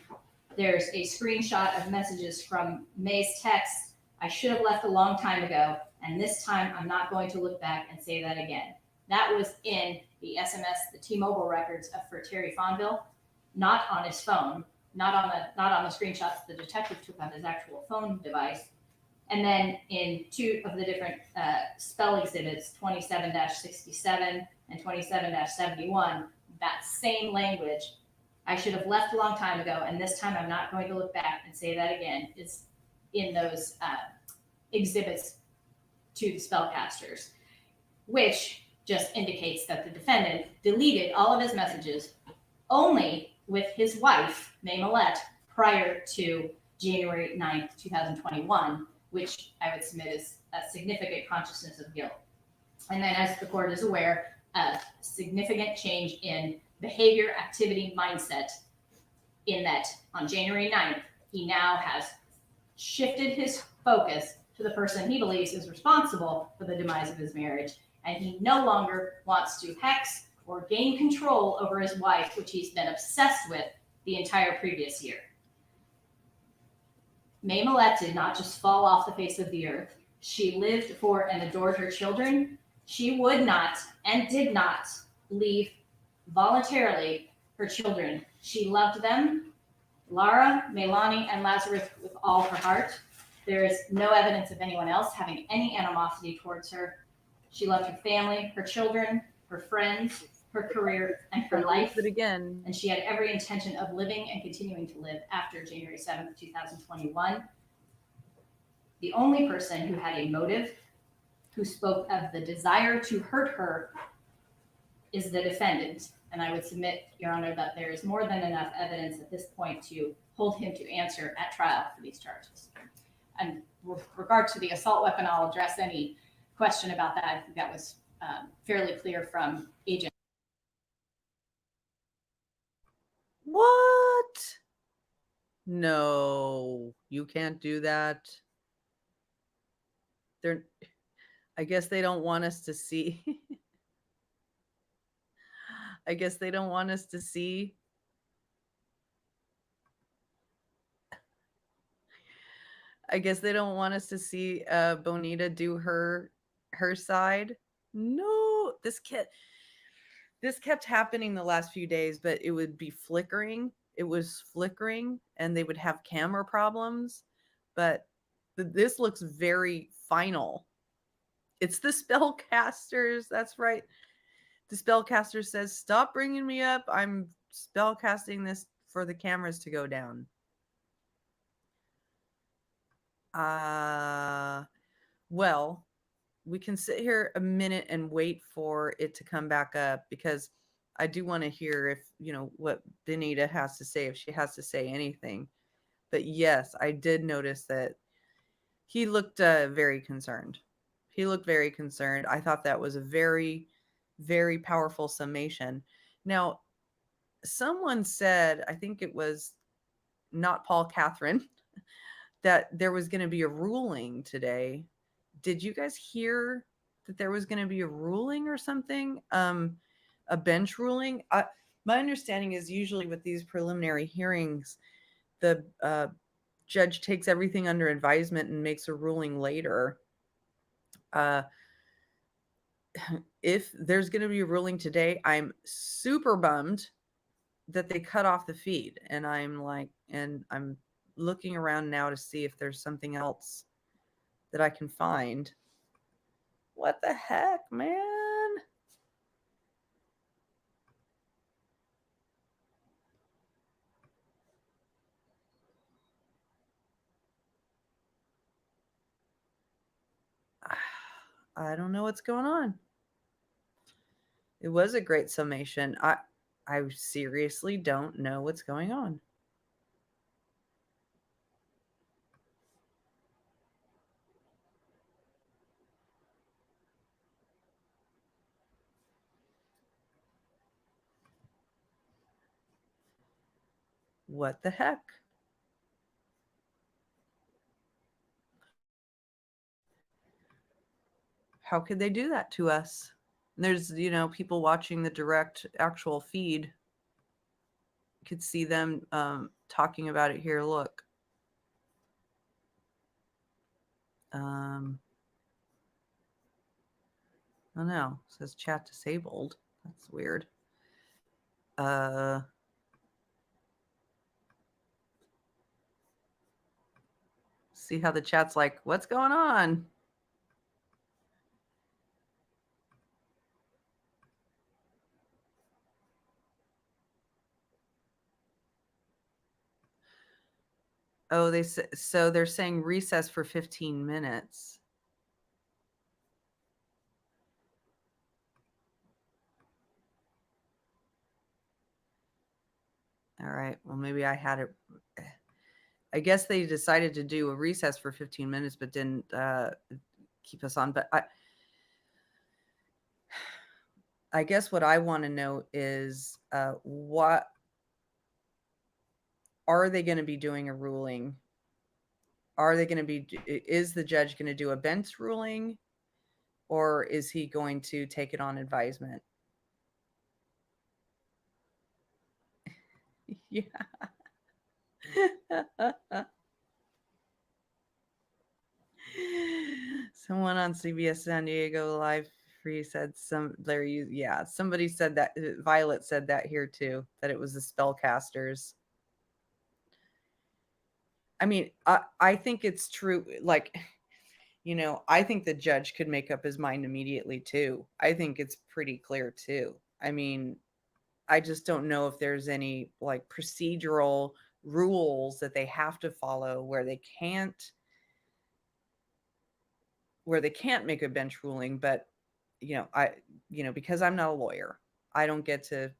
there's a screenshot of messages from May's text. I should have left a long time ago, and this time I'm not going to look back and say that again. That was in the SMS, the T-Mobile records for Terry Fonville, not on his phone, not on the screenshots the detective took on his actual phone device. And then in two of the different spell exhibits, 27-67 and 27-71, that same language, I should have left a long time ago, and this time I'm not going to look back and say that again, is in those exhibits to the spellcasters, which just indicates that the defendant deleted all of his messages only with his wife, Millete, prior to January 9th, 2021, which I would submit is a significant consciousness of guilt. And then, as the court is aware, a significant change in behavior, activity, mindset, in that on January 9th, he now has shifted his focus to the person he believes is responsible for the demise of his marriage. And he no longer wants to hex or gain control over his wife, which he's been obsessed with the entire previous year. Millete did not just fall off the face of the earth. She lived for and adored her children. She would not and did not leave voluntarily her children. She loved them, Lara, Melanie, and Lazarus, with all her heart. There is no evidence of anyone else having any animosity towards her. She loved her family, her children, her friends, her career, and her But life. again, And she had every intention of living and continuing to live after January 7th, 2021. The only person who had a motive, who spoke of the desire to hurt her, is the defendant. And I would submit, Your Honor, that there is more than enough evidence at this point to hold him to answer at trial for these charges. And with regard to the assault weapon, I'll address any question about that. I think that was fairly clear from Agent. what? No, you can't do that. I guess they don't want us to see. I guess they don't want us to see. I guess they don't want us to see Bonita do her side. No, this kept happening the last few days, but it would be flickering. It was flickering, and they would have camera problems. But this looks very final. It's the spellcasters. That's right. The spellcaster says, "Stop bringing me up. I'm spellcasting this for the cameras to go down." Well, we can sit here a minute and wait for it to come back up, because I do want to hear if, what Benita has to say, if she has to say anything. But yes, I did notice that he looked very concerned. He looked very concerned. I thought that was a very, very powerful summation. Now, someone said, I think it was not Paul Catherine, that there was going to be a ruling today. Did you guys hear that there was going to be a ruling or something? A bench ruling? My understanding is usually with these preliminary hearings, the judge takes everything under advisement and makes a ruling later. If there's going to be a ruling today, I'm super bummed that they cut off the feed. And I'm looking around now to see if there's something else that I can find. What the heck, man? I don't know what's going on. It was a great summation. I seriously don't know what's going on. What the heck? How could they do that to us? There's, people watching the direct actual feed. You could see them talking about it here. Look. Oh no, it says chat disabled. That's weird. See how the chat's like, what's going on? Oh, so they're saying recess for 15 minutes. All right. Well, maybe I had it. I guess they decided to do a recess for 15 minutes, but didn't keep us on. But I guess what I want to know is what are they going to be doing a ruling? Are they going to be, is the judge going to do a bench ruling, or is he going to take it on advisement? Yeah. Someone on CBS San Diego Live Free said somebody said that. Violet said that here too, that it was the spellcasters. I mean, I think it's true. Like, I think the judge could make up his mind immediately too. I think it's pretty clear too. I mean, I just don't know if there's any like procedural rules that they have to follow where they can't make a bench ruling. But because I'm not a lawyer, I don't get to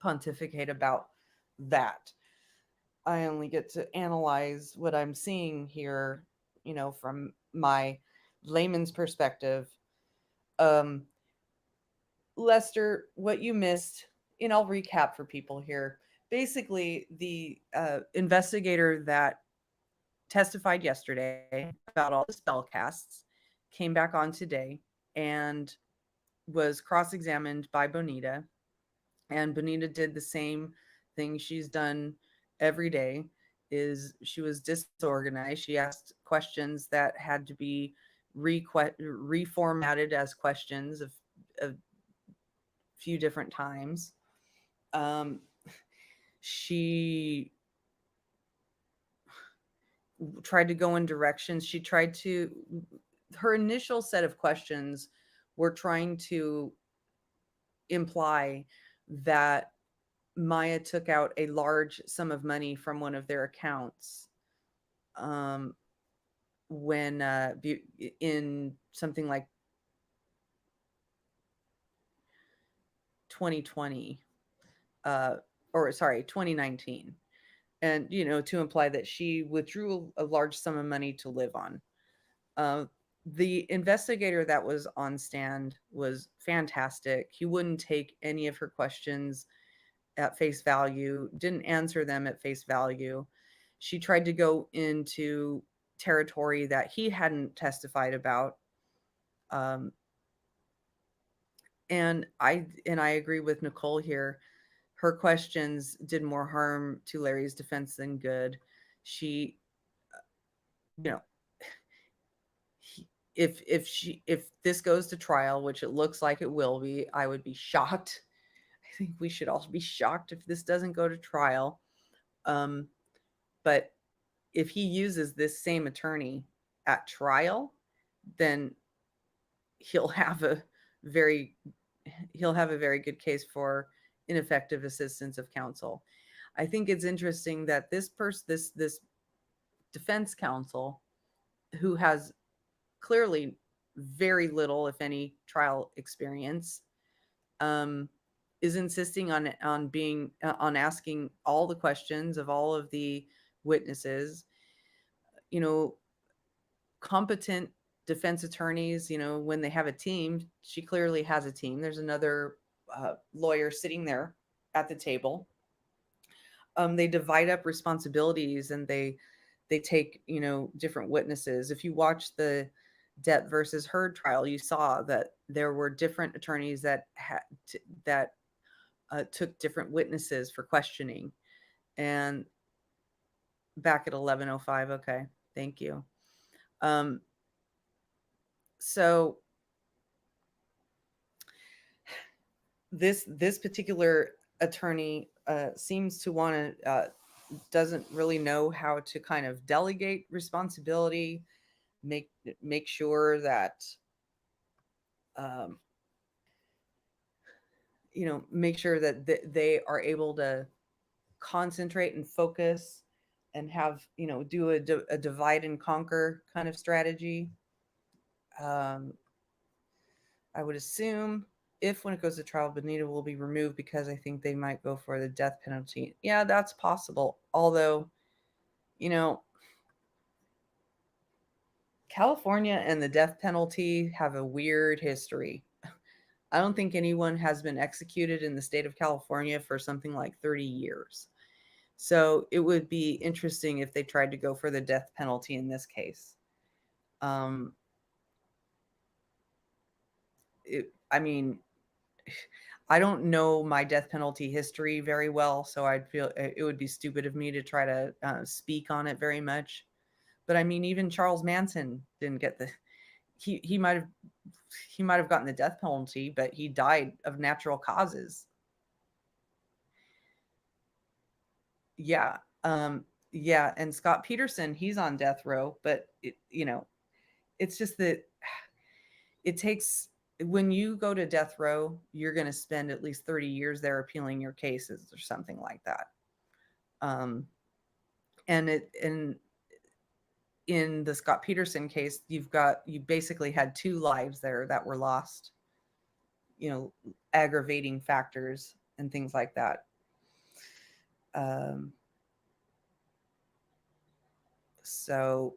pontificate about that. I only get to analyze what I'm seeing here, from my layman's perspective. Lester, what you missed, and I'll recap for people here. Basically, the investigator that testified yesterday about all the spell casts came back on today and was cross-examined by Bonita. And Bonita did the same thing she's done every day. Is she was disorganized. She asked questions that had to be reformatted as questions of few different times. She tried to go in directions. Her initial set of questions were trying to imply that Maya took out a large sum of money from one of their accounts when in something like 2020 or sorry 2019, and to imply that she withdrew a large sum of money to live on. The investigator that was on stand was fantastic. He wouldn't take any of her questions at face value, didn't answer them at face value. She tried to go into territory that he hadn't testified about. And I agree with Nicole here. Her questions did more harm to Larry's defense than good. She, if this goes to trial, which it looks like it will be, I would be shocked. I think we should all be shocked if this doesn't go to trial. But if he uses this same attorney at trial, then he'll have a very good case for ineffective assistance of counsel. I think it's interesting that this defense counsel, who has clearly very little, if any, trial experience, is insisting on asking all the questions of all of the witnesses. Competent defense attorneys, when they have a team, she clearly has a team. There's another lawyer sitting there at the table. They divide up responsibilities and they take, different witnesses. If you watch the Depp versus Heard trial, you saw that there were different attorneys that took different witnesses for questioning. And back at 11:05, okay, thank you. So this particular attorney seems to want to doesn't really know how to kind of delegate responsibility, make sure that make sure that they are able to concentrate and focus and have do a divide and conquer kind of strategy. I would assume when it goes to trial, Bonita will be removed because I think they might go for the death penalty. Yeah, that's possible. Although, California and the death penalty have a weird history. I don't think anyone has been executed in the state of California for something like 30 years. So it would be interesting if they tried to go for the death penalty in this case. I don't know my death penalty history very well, so I'd feel it would be stupid of me to try to speak on it very much. But even Charles Manson didn't get he might have gotten the death penalty, but he died of natural causes. Yeah. Yeah. And Scott Peterson, he's on death row, but it's just that it takes when you go to death row, you're going to spend at least 30 years there appealing your cases or something like that. And in the Scott Peterson case, you basically had 2 lives there that were lost, aggravating factors and things like that. So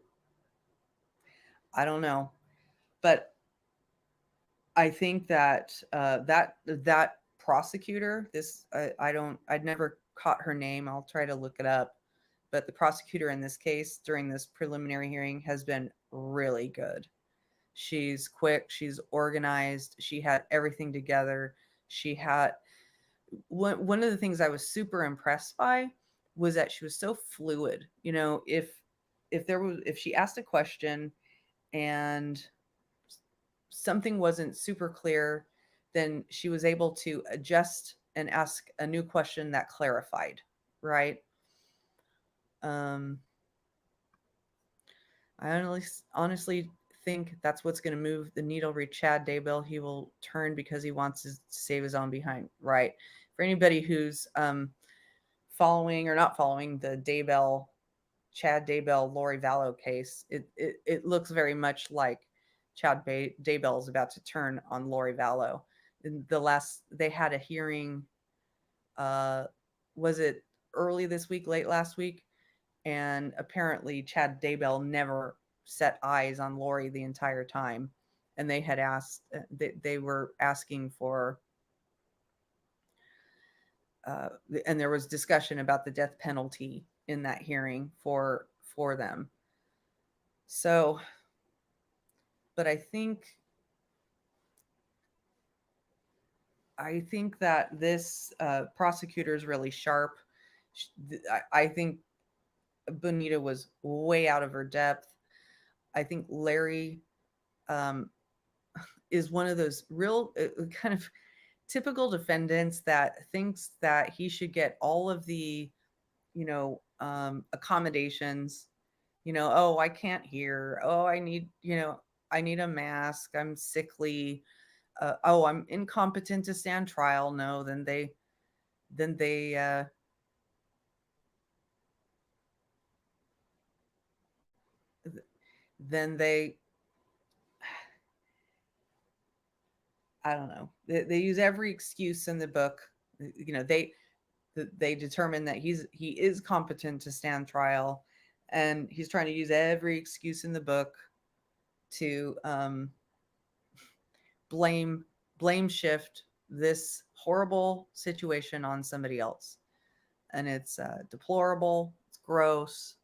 I don't know, but I think that that prosecutor, I'd never caught her name. I'll try to look it up. But the prosecutor in this case during this preliminary hearing has been really good. She's quick, she's organized, she had everything together. She had one of the things I was super impressed by was that she was so fluid. If she asked a question and something wasn't super clear, then she was able to adjust and ask a new question that clarified, right? I honestly think that's what's going to move the needle with Chad Daybell. He will turn because he wants to save his own behind, right? For anybody who's following or not following the Chad Daybell, Lori Vallow case, it looks very much like Chad Daybell is about to turn on Lori Vallow. They had a hearing, was it early this week, late last week? And apparently Chad Daybell never set eyes on Lori the entire time. And they had asked, they were asking for, and there was discussion about the death penalty in that hearing for them. So, but I think that this prosecutor is really sharp. I think Bonita was way out of her depth. I think Larry is one of those real kind of typical defendants that thinks that he should get all of the, accommodations. Oh, I can't hear. Oh, I need a mask. I'm sickly. Oh, I'm incompetent to stand trial. No, then they I don't know. They use every excuse in the book. They determine that he is competent to stand trial, and he's trying to use every excuse in the book to blame shift this horrible situation on somebody else. And it's deplorable, it's gross,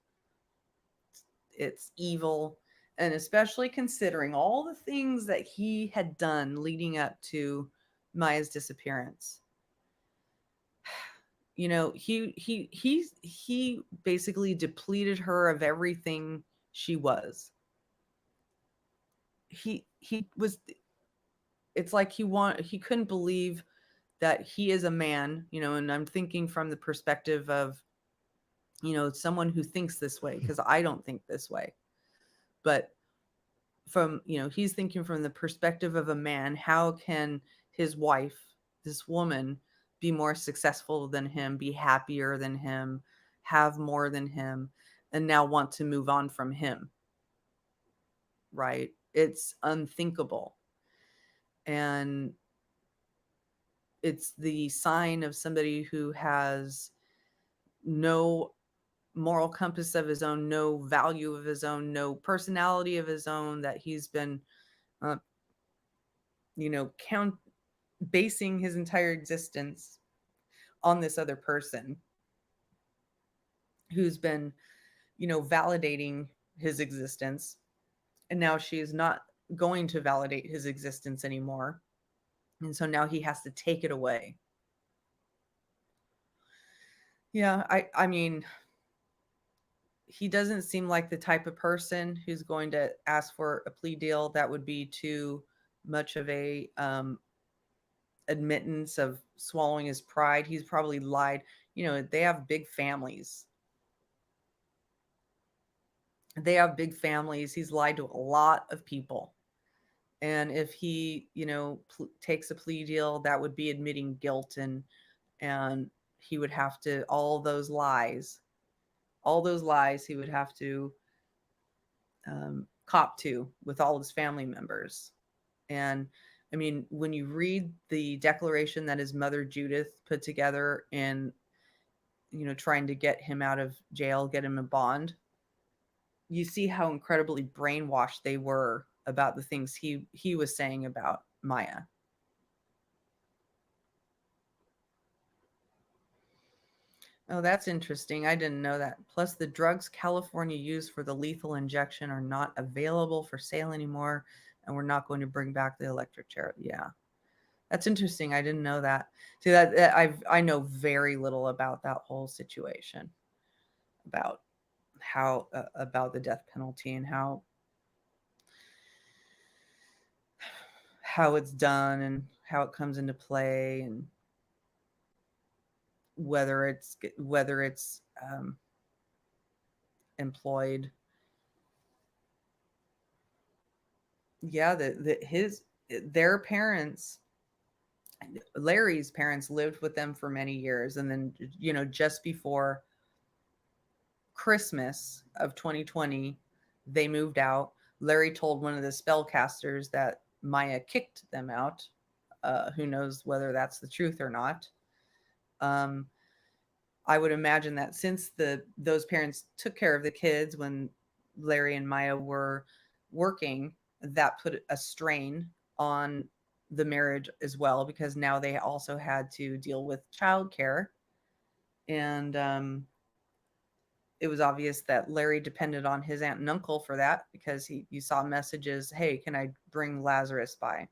it's evil, and especially considering all the things that he had done leading up to Maya's disappearance. He basically depleted her of everything she was. He was, it's like he couldn't believe that he is a man, and I'm thinking from the perspective of, someone who thinks this way, because I don't think this way. But from, he's thinking from the perspective of a man, how can his wife, this woman, be more successful than him, be happier than him, have more than him, and now want to move on from him? Right? It's unthinkable. And it's the sign of somebody who has no moral compass of his own, no value of his own, no personality of his own, that he's been, basing his entire existence on this other person who's been, validating his existence. And now she is not going to validate his existence anymore. And so now he has to take it away. Yeah, I mean, he doesn't seem like the type of person who's going to ask for a plea deal. That would be too much of a admittance of swallowing his pride. He's probably lied. They have big families. He's lied to a lot of people. And if he, takes a plea deal, that would be admitting guilt, and he would have to, all those lies he would have to cop to with all his family members. And I mean, when you read the declaration that his mother Judith put together in, trying to get him out of jail, get him a bond, you see how incredibly brainwashed they were about the things he was saying about Maya. Oh, that's interesting. I didn't know that. Plus, the drugs California used for the lethal injection are not available for sale anymore, and we're not going to bring back the electric chair. Yeah, that's interesting. I didn't know that. See, that I know very little about that whole situation, about how about the death penalty and how it's done and how it comes into play, and whether it's employed. Yeah, their parents, Larry's parents, lived with them for many years, and then just before Christmas of 2020 they moved out. Larry told one of the spellcasters that Maya kicked them out. Who knows whether that's the truth or not. I would imagine that since those parents took care of the kids when Larry and Maya were working, that put a strain on the marriage as well, because now they also had to deal with childcare. And it was obvious that Larry depended on his aunt and uncle for that, because you saw messages, hey, can I bring Lazarus by?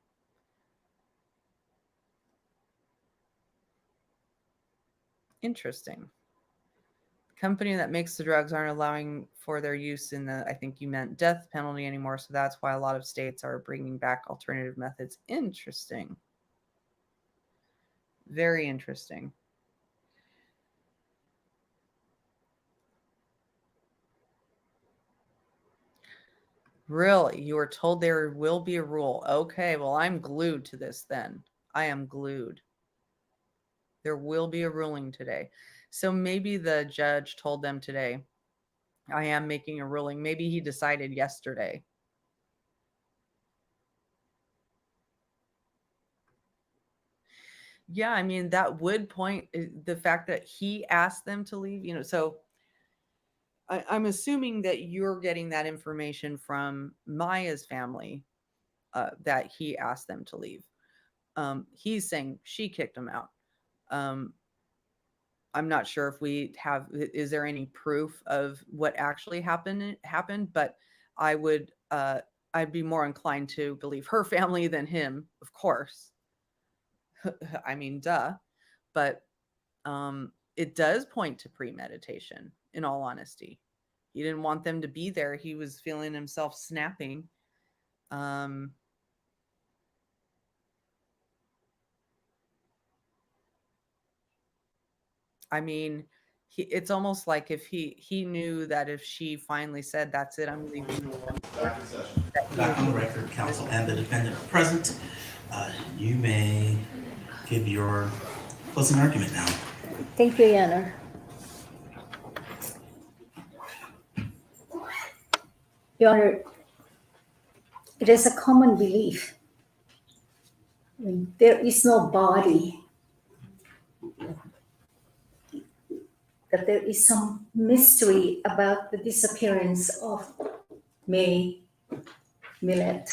Interesting. The company that makes the drugs aren't allowing for their use in the, I think you meant, death penalty anymore. So that's why a lot of states are bringing back alternative methods. Interesting. Very interesting. Really? You were told there will be a rule. Okay, well, I'm glued to this then. I am glued. There will be a ruling today. So maybe the judge told them today, I am making a ruling. Maybe he decided yesterday. Yeah, I mean, that would point the fact that he asked them to leave, so I'm assuming that you're getting that information from Maya's family, that he asked them to leave. He's saying she kicked him out. I'm not sure if is there any proof of what actually happened, but I'd be more inclined to believe her family than him, of course. I mean, duh. But it does point to premeditation, in all honesty. He didn't want them to be there. He was feeling himself snapping. I mean, it's almost like if he knew that if she finally said, that's it, I'm leaving. Back on the record, counsel and the defendant are present. You may give your closing argument now. Thank you, Your Honor. Your Honor, it is a common belief when there is no body, that there is some mystery about the disappearance of May Millete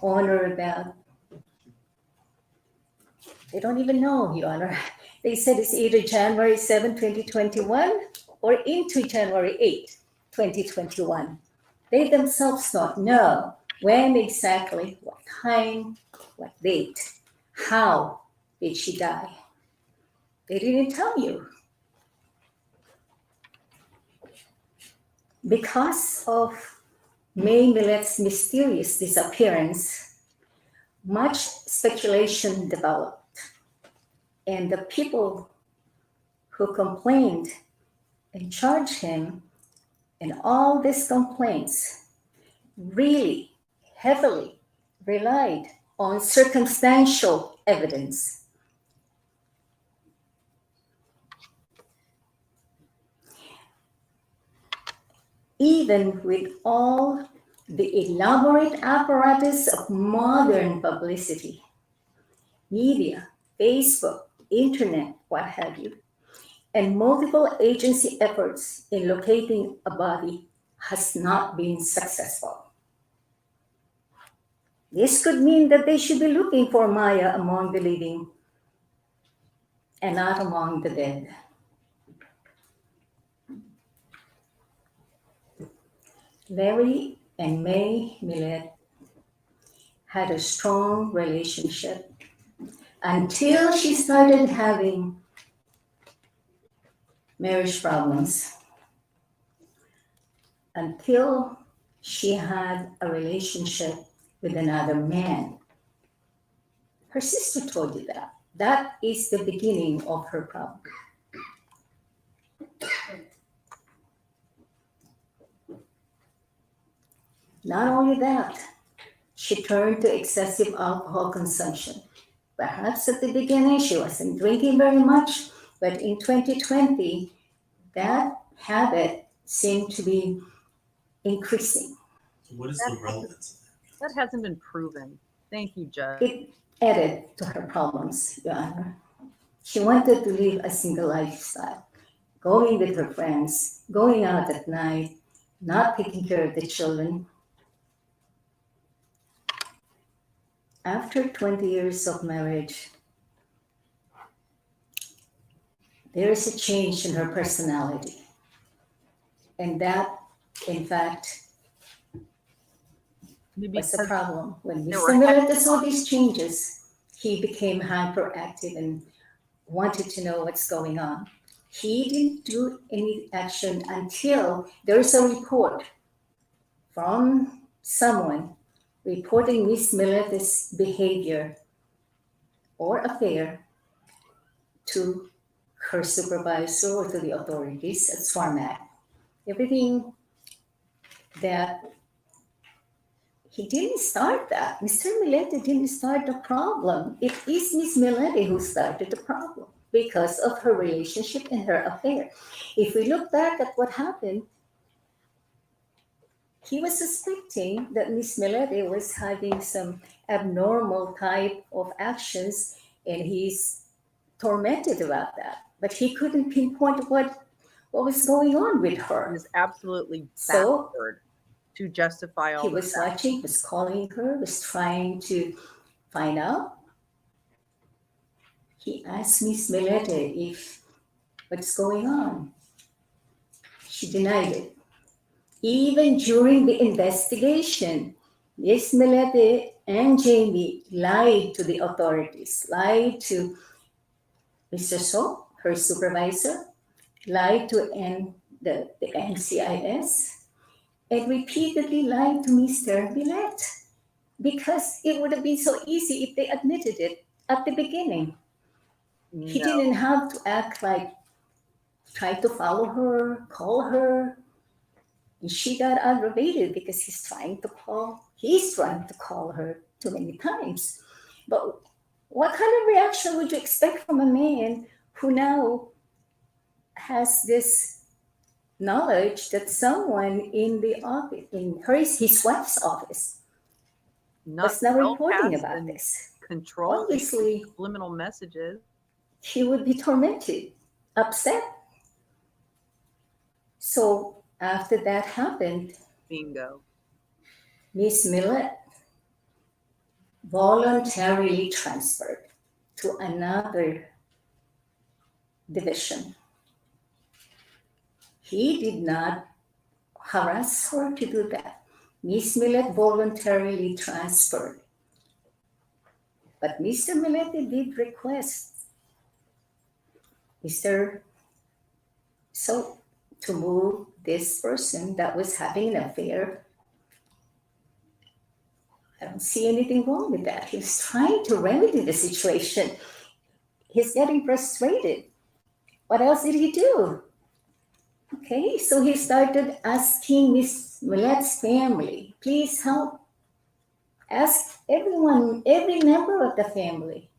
on or about. They don't even know, Your Honor. They said it's either January 7, 2021 or into January 8, 2021. They themselves don't know when exactly, what time, what date, how did she die. They didn't tell you. Because of May Millete's mysterious disappearance, much speculation developed. And the people who complained and charged him, and all these complaints really heavily relied on circumstantial evidence. Even with all the elaborate apparatus of modern publicity, media, Facebook, internet, what have you, and multiple agency efforts in locating a body has not been successful. This could mean that they should be looking for Maya among the living and not among the dead. Larry and May Millete had a strong relationship until she started having marriage problems, until she had a relationship with another man. Her sister told you that. That is the beginning of her problem. Not only that, she turned to excessive alcohol consumption. Perhaps at the beginning she wasn't drinking very much, but in 2020, that habit seemed to be increasing. What is the relevance of That hasn't been proven. Thank you, Judge. It added to her problems, Your Honor. She wanted to live a single lifestyle, going with her friends, going out at night, not taking care of the children. After 20 years of marriage, there is a change in her personality. And that, in fact, Maybe was the because problem. When there Mr. were Millete saw these changes, he became hyperactive and wanted to know what's going on. He didn't do any action until there's a report from someone reporting Miss Millete's behavior or affair to her supervisor or to the authorities at SWARMAC. Everything that he didn't start that. Mr. Millete didn't start the problem. It is Miss Millete who started the problem because of her relationship and her affair. If we look back at what happened, he was suspecting that Miss Millete was having some abnormal type of actions, and he's tormented about that. But he couldn't pinpoint what was going on with it her. was absolutely So backward to justify all he of was that. watching, was calling her, was trying to find out. He asked Miss Millete if what's going on. She denied it. Even during the investigation, Miss Millete and Jamie lied to the authorities, lied to Mr. So, her supervisor, lied to the NCIS, and repeatedly lied to Mr. Millete because it would have been so easy if they admitted it at the beginning. He No. didn't have to act like try to follow her, call her. And she got aggravated because he's trying to call her too many times. But what kind of reaction would you expect from a man who now has this knowledge that someone in the office, in his wife's office, was now reporting Broadcast about and this? control Obviously, subliminal messages. he would be tormented, upset. So after that happened, Bingo. Miss Millete voluntarily transferred to another division. He did not harass her to do that. Miss Millete voluntarily transferred. But Mr. Millete did request Mr. So to move this person that was having an affair. I don't see anything wrong with that. He was trying to remedy the situation. He's getting frustrated. What else did he do? Okay, so he started asking Miss Millete's family, please help asked everyone, every member of the family.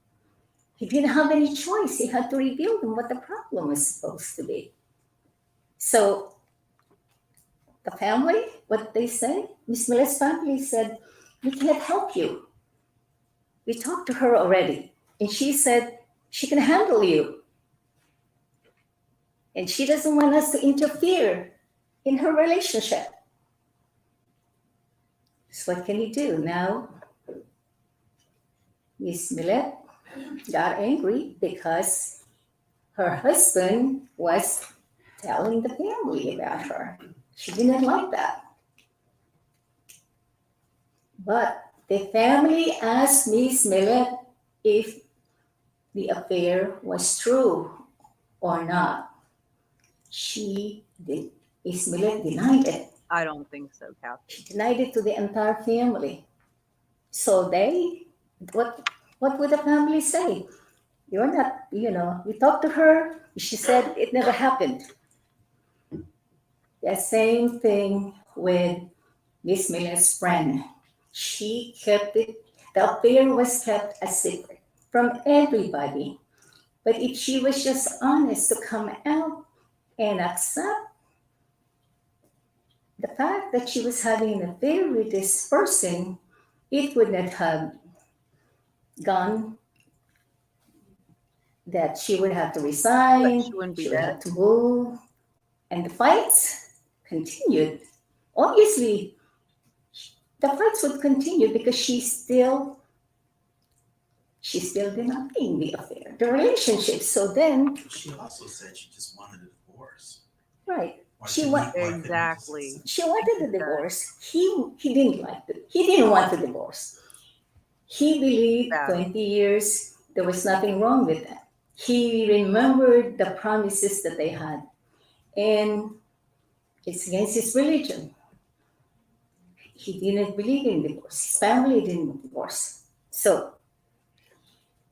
He didn't have any choice. He had to reveal them what the problem was supposed to be. So the family, what they say, Miss Millete's family said, we can't help you. We talked to her already, and she said she can handle you. And she doesn't want us to interfere in her relationship. So what can you do? Now, Miss Millete got angry because her husband was telling the family about her. She didn't like that. But the family asked Miss Millete if the affair was true or not. Miss Millete denied it. I don't think so, Kathy. She denied it to the entire family. So what would the family say? You're not, we talked to her. She said it never happened. The same thing with Miss Millete's friend. She kept it, the affair was kept a secret from everybody. But if she was just honest to come out and accept the fact that she was having an affair with this person, it would not have gone that she would have to resign, She wouldn't be she would dead. have to move, and the fights continued. Obviously, the fights would continue because she's still denying the affair, the relationship. So then, She also said she just wanted a divorce. right, Or She didn't wa- like the Exactly. she wanted the divorce. He didn't like it. He didn't want the divorce. He believed Yeah. 20 years there was nothing wrong with that. He remembered the promises that they had, and it's against his religion. He didn't believe in divorce. His family didn't divorce. So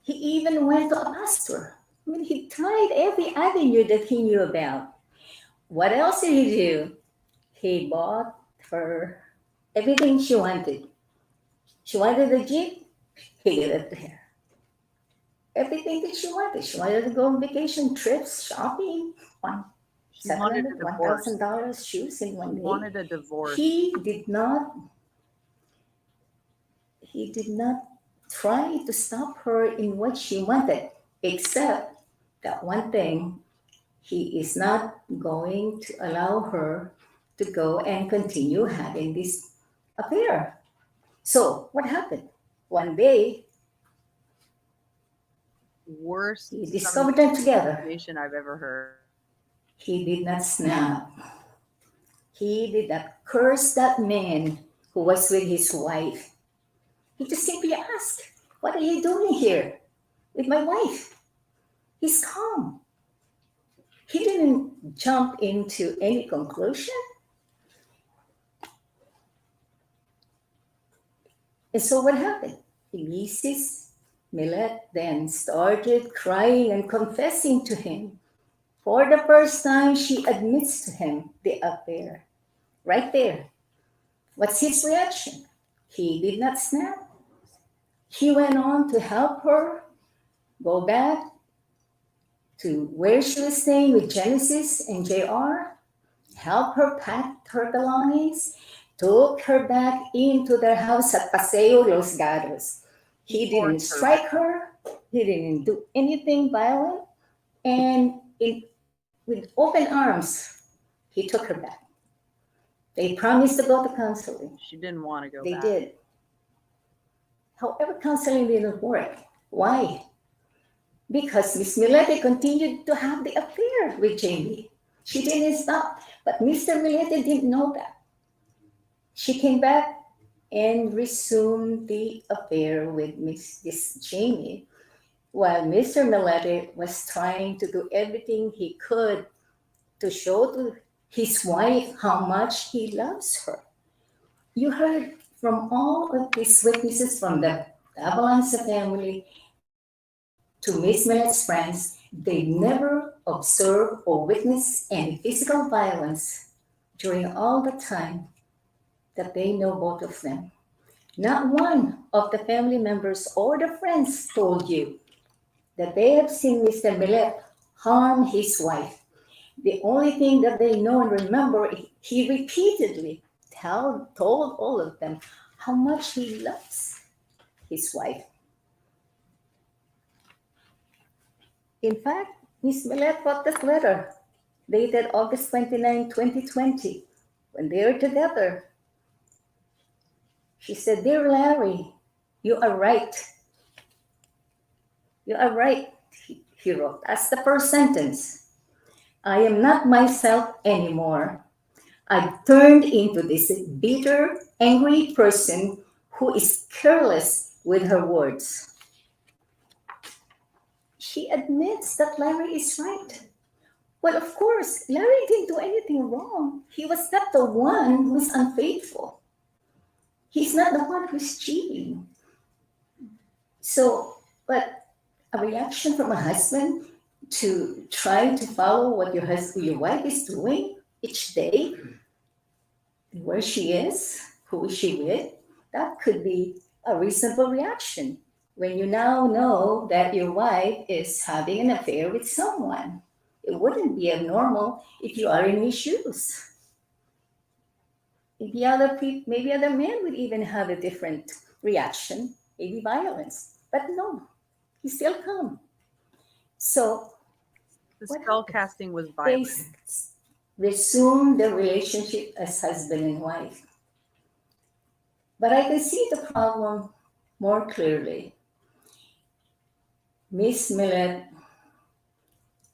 he even went to a pastor. I mean, he tried every avenue that he knew about. What else did he do? He bought her everything she wanted. She wanted a Jeep, he gave it to her. Everything that she wanted. She wanted to go on vacation, trips, shopping, She wanted a $700, divorce. $1,000 shoes in one She day. wanted a divorce. He did not try to stop her in what she wanted, except that one thing, he is not going to allow her to go and continue having this affair. So what happened? One day, Worst he discovered them together. situation I've ever heard. He did not snap. He did not curse that man who was with his wife. He just simply asked, "What are you doing here with my wife?" He's calm. He didn't jump into any conclusion. And so what happened? Mrs. Millete then started crying and confessing to him. For the first time, she admits to him the affair. Right there. What's his reaction? He did not snap. He went on to help her go back to where she was staying with Genesis and JR, help her pack her belongings, took her back into their house at Paseo Los Gatos. He didn't strike her. He didn't do anything violent. And with open arms, he took her back. They promised to go to counseling. She didn't want to go They back. did. However, counseling didn't work. Why? Because Miss Millete continued to have the affair with Jamie. She didn't stop. But Mr. Millete didn't know that. She came back and resumed the affair with Miss Jamie, while Mr. Millete was trying to do everything he could to show to his wife how much he loves her. You heard from all of these witnesses, from the Avalanza family to Miss Millete's friends, they never observed or witnessed any physical violence during all the time that they know both of them. Not one of the family members or the friends told you that they have seen Mr. Millete harm his wife. The only thing that they know and remember, he repeatedly told all of them how much he loves his wife. In fact, Miss Millete wrote this letter dated August 29, 2020, when they were together. She said, "Dear Larry, you are right. You are right," he wrote. That's the first sentence. "I am not myself anymore. I've turned into this bitter, angry person who is careless with her words." She admits that Larry is right. Well, of course, Larry didn't do anything wrong. He was not the one who's unfaithful. He's not the one who's cheating. So, but a reaction from a husband to try to follow what your wife is doing each day, where she is, who is she with, that could be a reasonable reaction when you now know that your wife is having an affair with someone. It wouldn't be abnormal if you are in his shoes. Maybe other men would even have a different reaction, maybe violence. But no, he still come. So The what spell happened? casting was They violent. resume the relationship as husband and wife. But I can see the problem more clearly. Miss Millete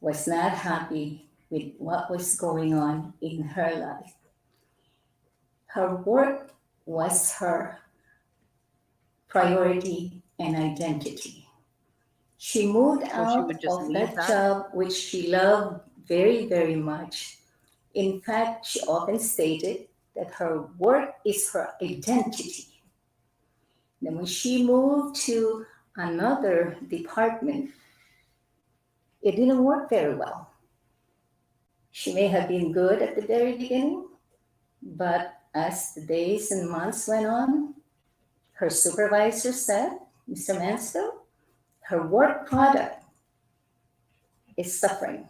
was not happy with what was going on in her life. Her work was her priority and identity. She moved So she out would just of leave that that? job, which she loved very, very much. In fact, she often stated that her work is her identity. Then when she moved to another department, it didn't work very well. She may have been good at the very beginning, but as the days and months went on, her supervisor said, "Mr. Mansfield, her work product is suffering."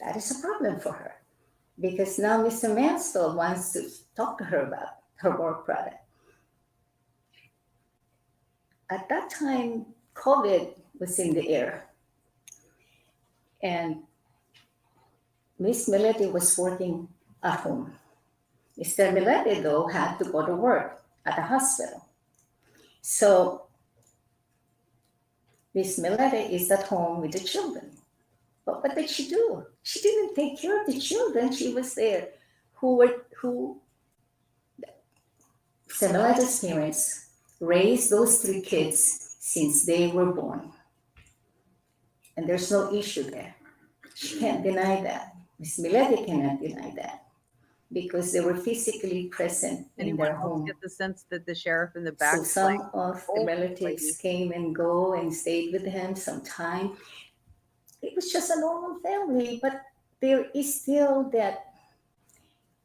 That is a problem for her because now Mr. Mansfield wants to talk to her about her work product. At that time, COVID was in the air, and Miss Millete was working at home. Mr. Millete, though, had to go to work at a hospital. So Miss Millete is at home with the children. But what did she do? She didn't take care of the children. She was there. Mr. Millete's parents raised those 3 kids since they were born. And there's no issue there. She can't deny that. Miss Millete cannot deny that because they were physically present in Anyone their else home. get the sense that the sheriff in the back So is some like, of the "Oh, relatives lady." came and go and stayed with him some time. It was just a normal family, but there is still that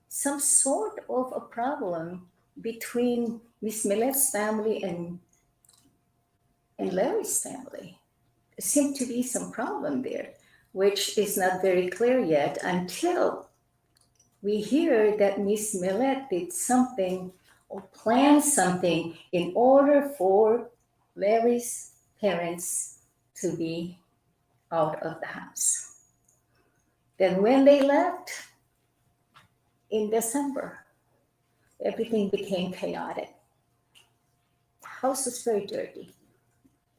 some sort of a problem between Miss Millete's family and Larry's family. There seemed to be some problem there, which is not very clear yet until we hear that Miss Millete did something or planned something in order for Larry's parents to be out of the house. Then when they left in December, everything became chaotic. The house was very dirty.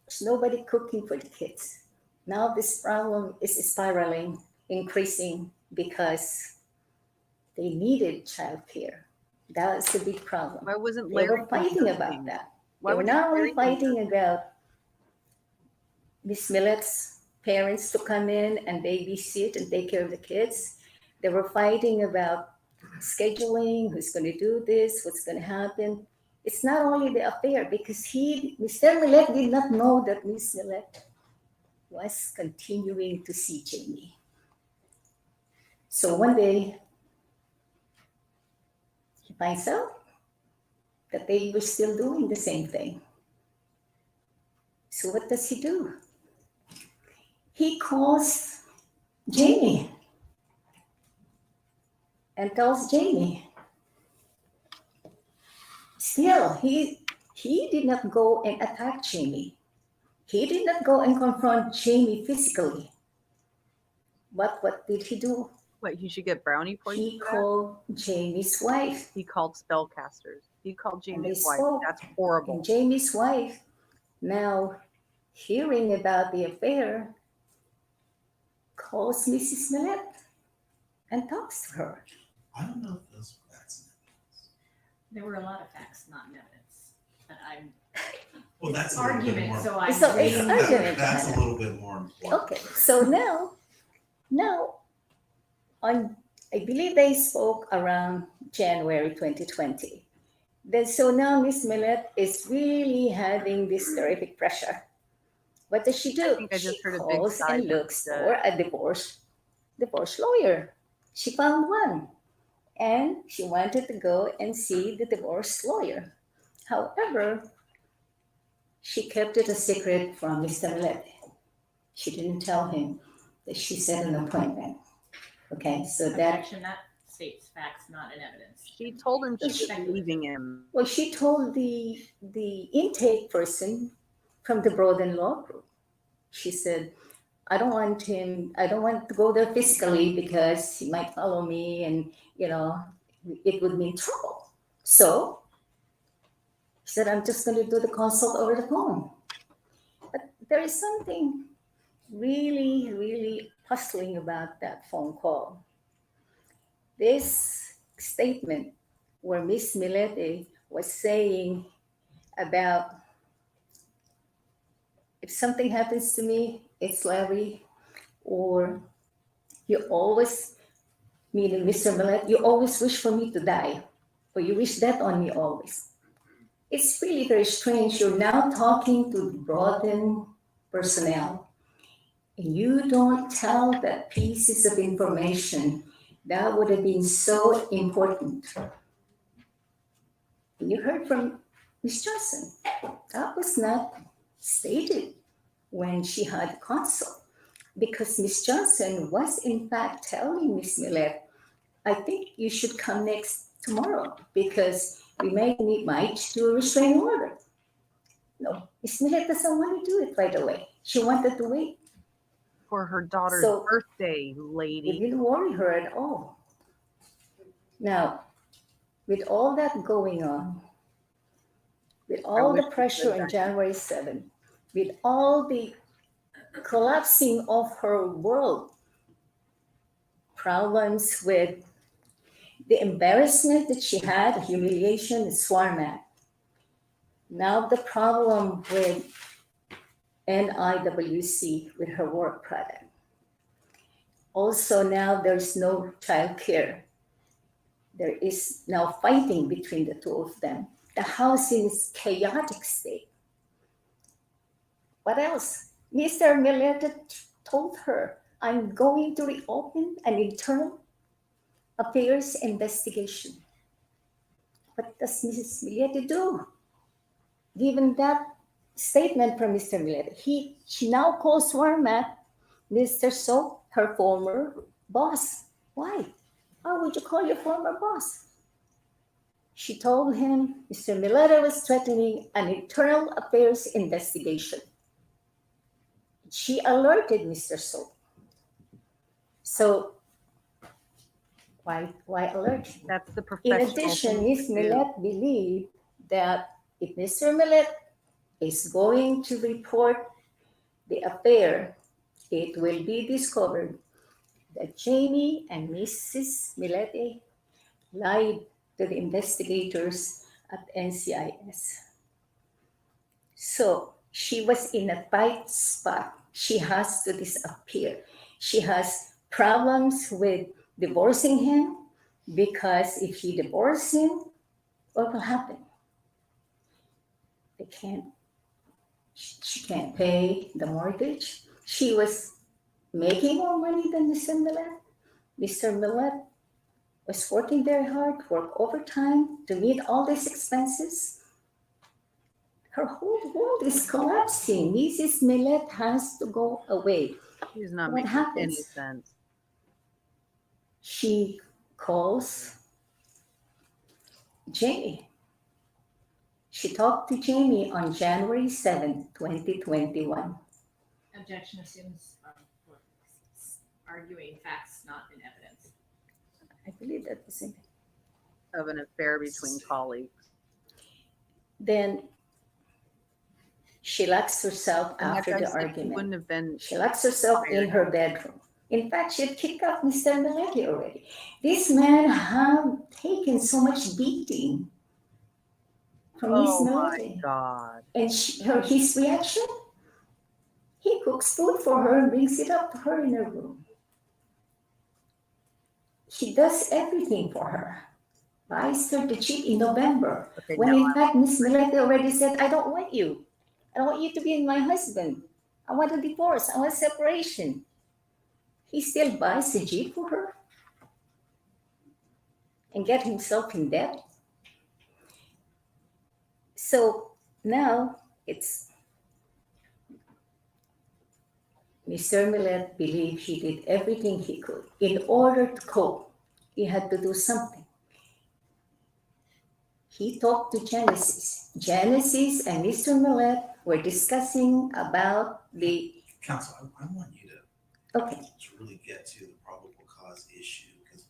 There's nobody cooking for the kids. Now this problem is spiraling, increasing because they needed childcare. That's a big problem. Why wasn't They Larry were fighting doing about things? that. Why They were wasn't not only Larry doing fighting about Miss Millete's parents to come in and babysit and take care of the kids. They were fighting about scheduling, who's going to do this, what's going to happen. It's not only the affair because Mr. Millete did not know that Miss Millete was continuing to see Jamie. So one day, he finds out that they were still doing the same thing. So what does he do? He calls Jamie and tells Jamie. Still, he did not go and attack Jamie. He did not go and confront Jamie physically. But what did he do? What, he should get brownie points He for that? called Jamie's wife. He called spellcasters. He called And they Jamie's wife. spoke. That's horrible. And Jamie's wife, now hearing about the affair, calls Mrs. Millete and talks to her. I don't know if those were facts. There were a lot of facts, not in evidence, but I'm Well, that's a little bit argument, more. so I'm So it's reading. argument. That's a little bit more important. Okay, so now on, I believe they spoke around January 2020. Then so now Miss Millete is really having this terrific pressure. What does she do? I think I just She heard a big calls sigh and from looks the- for a divorce lawyer. She found one, and she wanted to go and see the divorce lawyer. However, she kept it a secret from Mr. Millete. She didn't tell him that she set an appointment. Okay, so that, Objection, that states facts, not in evidence. She told him she's Speculative. leaving him. well, she told the intake person from the Broaden Law Group. She said, I don't want to go there physically because he might follow me and, it would mean trouble. So she said, I'm just going to do the consult over the phone. But there is something really, really puzzling about that phone call. This statement where Miss Millete was saying about, if something happens to me, it's Larry, or you always, meaning Mr. Millete, you always wish for me to die, or you wish death on me always. It's really very strange. You're now talking to Broaden personnel, and you don't tell that pieces of information that would have been so important. And you heard from Ms. Johnson. That was not stated when she had consult, because Ms. Johnson was in fact telling Ms. Millete, I think you should come tomorrow because we might do a restraining order. No, Ms. Millete doesn't want to do it right away. She wanted to wait. For her daughter's So- birthday, It lady. didn't worry her at all. Now, with all that going on, with all wish the we pressure could on back. January 7th, with all the collapsing of her world, problems with the embarrassment that she had, the humiliation, the swarm at. Now the problem with NIWC with her work product. Also now there's no child care. There is now fighting between the two of them. The house is chaotic state. What else? Mr. Millete told her, I'm going to reopen an internal affairs investigation. What does Mrs. Millete do? Given that statement from Mr. Millete, she now calls Warmat Mr. So, her former boss. Why? Why would you call your former boss? She told him Mr. Millete was threatening an internal affairs investigation. She alerted Mr. So. So, why alert him? That's the In professional. addition, thing Ms. to do. Millete believed that if Mr. Millete is going to report the affair, it will be discovered that Jamie and Mrs. Millete lied to the investigators at NCIS. So she was in a tight spot. She has to disappear. She has problems with divorcing him because if she divorces him, what will happen? She can't pay the mortgage. She was making more money than Mr. Millete. Mr. Millete was working very hard, work overtime to meet all these expenses. Her whole world is collapsing. Mrs. Millete has to go away. She's not What making happens? any sense. She calls Jamie. She talked to Jamie on January 7th, 2021. Objection assumes we're arguing facts, not in evidence. I believe that was it. Of an affair between colleagues. Then she locks herself And that after guy the said he argument. wouldn't have been. She locks herself in her bedroom. In fact, she had kicked out Mr. Millete already. This man had taken so much beating from Miss Oh my Millete. God. And his reaction? He cooks food for her and brings it up to her in her room. He does everything for her. Buys her the jeep in November. Okay, When now in fact, Miss Millete already said, I don't want you. I don't want you to be my husband. I want a divorce. I want separation. He still buys a jeep for her and get himself in debt. So now it's Mr. Millete believed he did everything he could. In order to cope, he had to do something. He talked to Genesis. Genesis and Mr. Millete were discussing about the, Council, I want you okay, to really get to the probable cause issue, because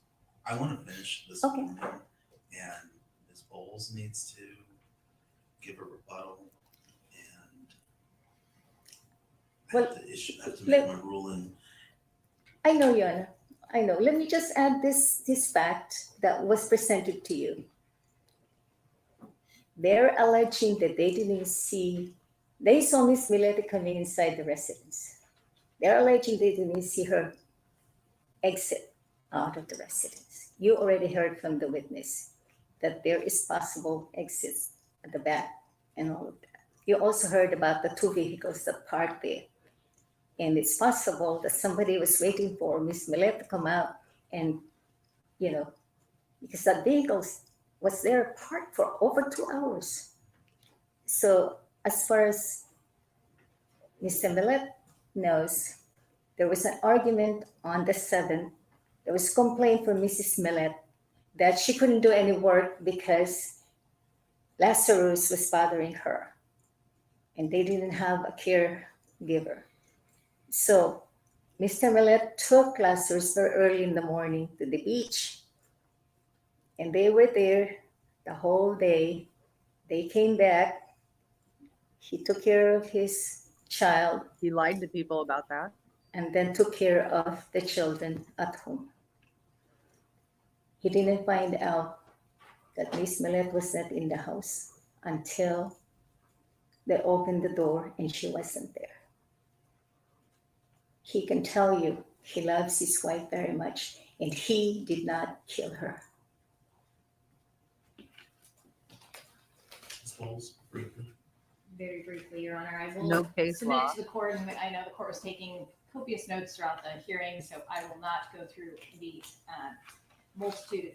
I want to finish this Okay. woman, and Ms. Bowles needs to give a rebuttal, and I have I have to make my ruling. I know, Your Honor. I know. Let me just add this fact that was presented to you. They're alleging that they saw Miss Millete coming inside the residence. They're alleging they didn't see her exit out of the residence. You already heard from the witness that there is possible exits at the back and all of that. You also heard about the two vehicles that parked there. And it's possible that somebody was waiting for Miss Millete to come out and, because that vehicle was there parked for over 2 hours. So as far as Mr. Millete knows, there was an argument on the 7th. There was a complaint from Mrs. Millete that she couldn't do any work because Lazarus was bothering her and they didn't have a caregiver. So Mr. Millete took Lazarus very early in the morning to the beach, and they were there the whole day. They came back. He took care of his child he lied to people about that. and then took care of the children at home. He didn't find out that Miss Millete was not in the house until they opened the door and she wasn't there. He can tell you he loves his wife very much, and he did not kill her. Ms. Bowles, briefly. Very briefly, Your Honor, I will No case submit law. to the court, and I know the court was taking copious notes throughout the hearing, so I will not go through the multitude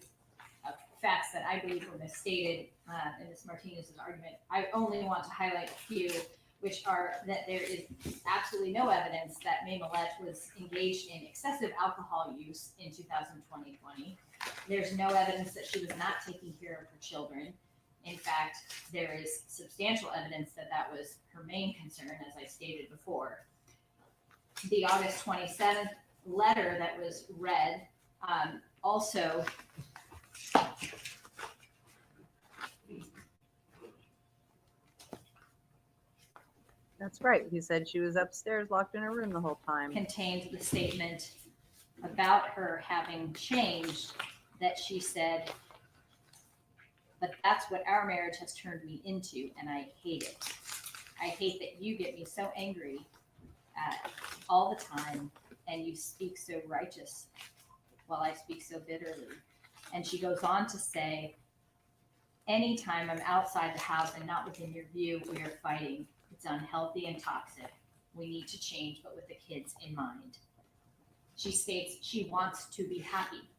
of facts that I believe were misstated in Ms. Martinez's argument. I only want to highlight a few, which are that there is absolutely no evidence that May Millete was engaged in excessive alcohol use in 2020. There's no evidence that she was not taking care of her children. In fact, there is substantial evidence that that was her main concern, as I stated before. The August 27th letter that was read also That's right. He said she was upstairs locked in her room the whole time. contained the statement about her having changed, that she said, but that's what our marriage has turned me into, and I hate it. I hate that you get me so angry all the time, and you speak so righteous while I speak so bitterly. And she goes on to say, anytime I'm outside the house and not within your view, we are fighting. It's unhealthy and toxic. We need to change, but with the kids in mind. She states she wants to be happy.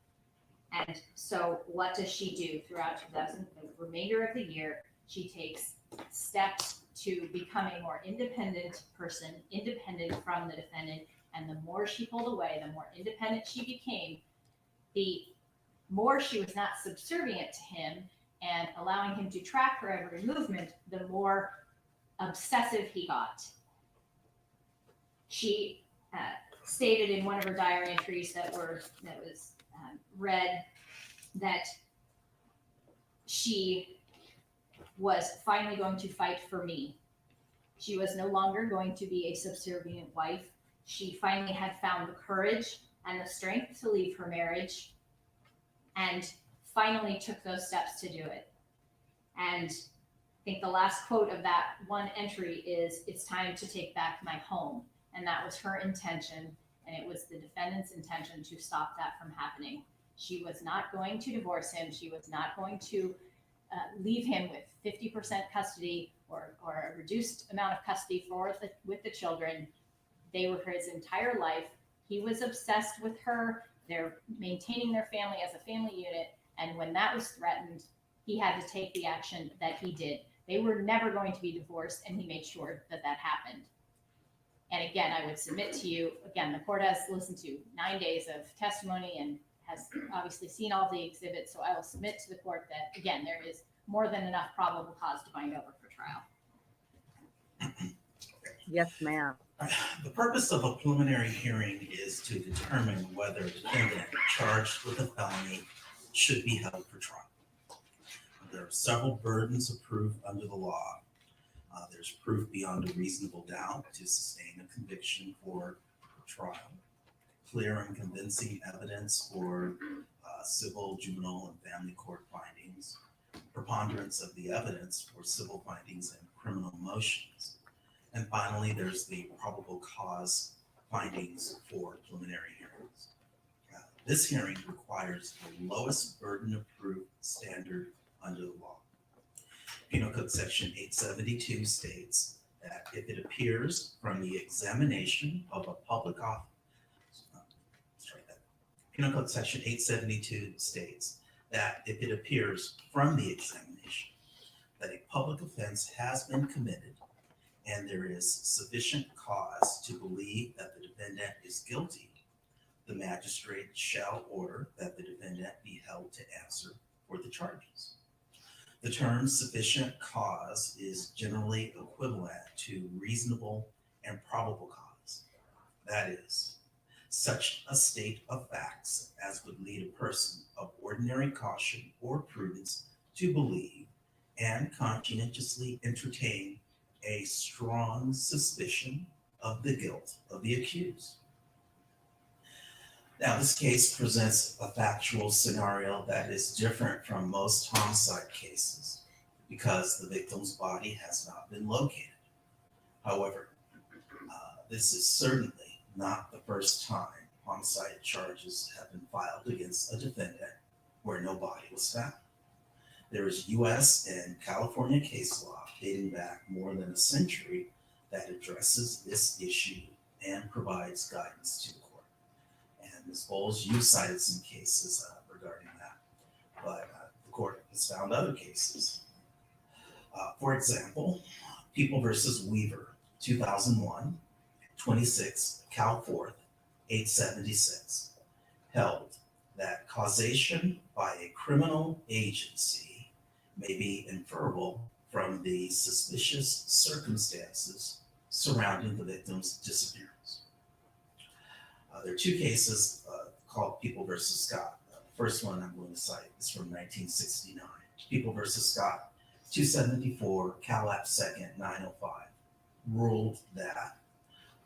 And so what does she do throughout the remainder of the year? She takes steps to become a more independent person, independent from the defendant. And the more she pulled away, the more independent she became, the more she was not subservient to him and allowing him to track her every movement, the more obsessive he got. She stated in one of her diary entries that was read that she was finally going to fight for me. She was no longer going to be a subservient wife. She finally had found the courage and the strength to leave her marriage and finally took those steps to do it. And I think the last quote of that one entry is, "It's time to take back my home." And that was her intention, and it was the defendant's intention to stop that from happening. She was not going to divorce him. She was not going to leave him with 50% custody or a reduced amount of custody with the children. They were his entire life. He was obsessed with her. They're maintaining their family as a family unit. And when that was threatened, he had to take the action that he did. They were never going to be divorced, and he made sure that that happened. And again, I would submit to you, again, the court has listened to 9 days of testimony and has obviously seen all the exhibits. So I will submit to the court that, again, there is more than enough probable cause to bind over for trial. Yes, ma'am. The purpose of a preliminary hearing is to determine whether a defendant charged with a felony should be held for trial. There are several burdens of proof under the law. There's proof beyond a reasonable doubt to sustain a conviction for trial, clear and convincing evidence for civil, juvenile, and family court findings, preponderance of the evidence for civil findings and criminal motions. And finally, there's the probable cause findings for preliminary hearings. This hearing requires the lowest burden of proof standard under the law. Penal Code Section 872 states that if it appears from the examination of a public office, Penal Code Section 872 states that if it appears from the examination that a public offense has been committed and there is sufficient cause to believe that the defendant is guilty, the magistrate shall order that the defendant be held to answer for the charges. The term sufficient cause is generally equivalent to reasonable and probable cause. That is, such a state of facts as would lead a person of ordinary caution or prudence to believe and conscientiously entertain a strong suspicion of the guilt of the accused. Now, this case presents a factual scenario that is different from most homicide cases because the victim's body has not been located. However, this is certainly not the first time homicide charges have been filed against a defendant where no body was found. There is U.S. and California case law dating back more than a century that addresses this issue and provides guidance to the court. And Ms. Bowles, you cited some cases regarding that, but the court has found other cases. For example, People versus Weaver, 2001, 26 Cal 4th, 876, held that causation by a criminal agency may be inferable from the suspicious circumstances surrounding the victim's disappearance. There are two cases called People versus Scott. The first one I'm going to cite is from 1969. People versus Scott, 274 Cal App 2nd, 905, ruled that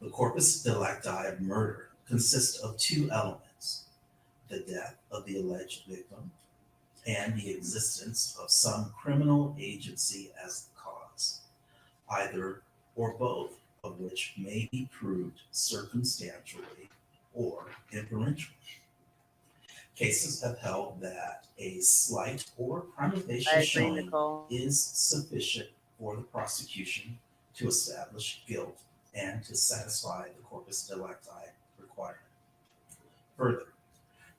the corpus delicti of murder consists of two elements: the death of the alleged victim and the existence of some criminal agency as the cause, either or both of which may be proved circumstantially or inferentially. Cases have held that a slight or prima facie showing is sufficient for the prosecution to establish guilt and to satisfy the corpus delicti requirement. Further,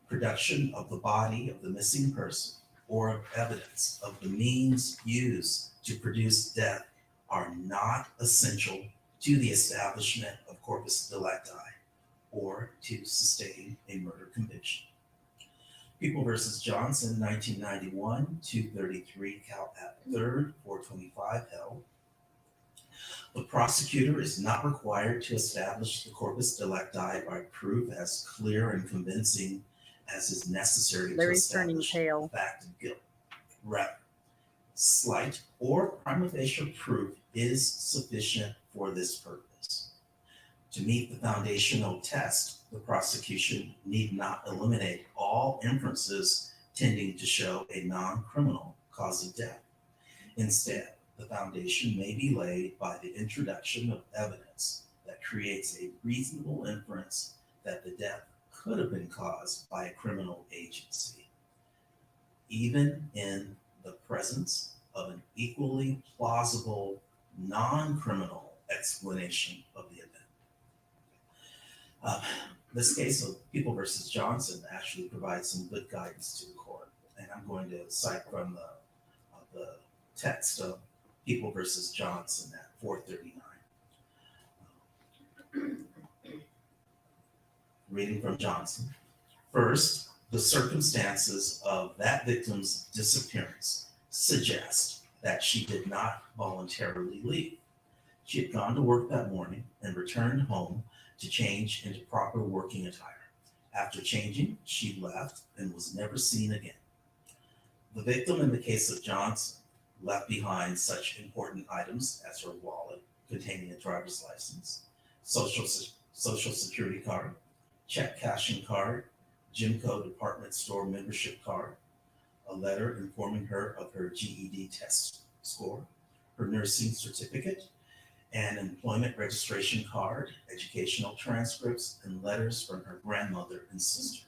production of the body of the missing person, or of evidence of the means used to produce death are not essential to the establishment of corpus delicti or to sustain a murder conviction. People versus Johnson, 1991, 233 Cal App 3rd, 425 held. The prosecutor is not required to establish the corpus delicti by proof as clear and convincing as is necessary to Larry's turning establish pale. the fact of guilt. Rather, slight or prima facie proof is sufficient for this purpose. To meet the foundational test, the prosecution need not eliminate all inferences tending to show a non-criminal cause of death. Instead, the foundation may be laid by the introduction of evidence that creates a reasonable inference that the death could have been caused by a criminal agency, even in the presence of an equally plausible non-criminal explanation of the event. This case of People versus Johnson actually provides some good guidance to the court, and I'm going to cite from the text of People versus Johnson at 439. Reading from Johnson. First, the circumstances of that victim's disappearance suggest that she did not voluntarily leave. She had gone to work that morning and returned home to change into proper working attire. After changing, she left and was never seen again. The victim in the case of Johnson left behind such important items as her wallet containing a driver's license, social security card, check cashing card, Jimco department store membership card, a letter informing her of her GED test score, her nursing certificate, an employment registration card, educational transcripts, and letters from her grandmother and sister.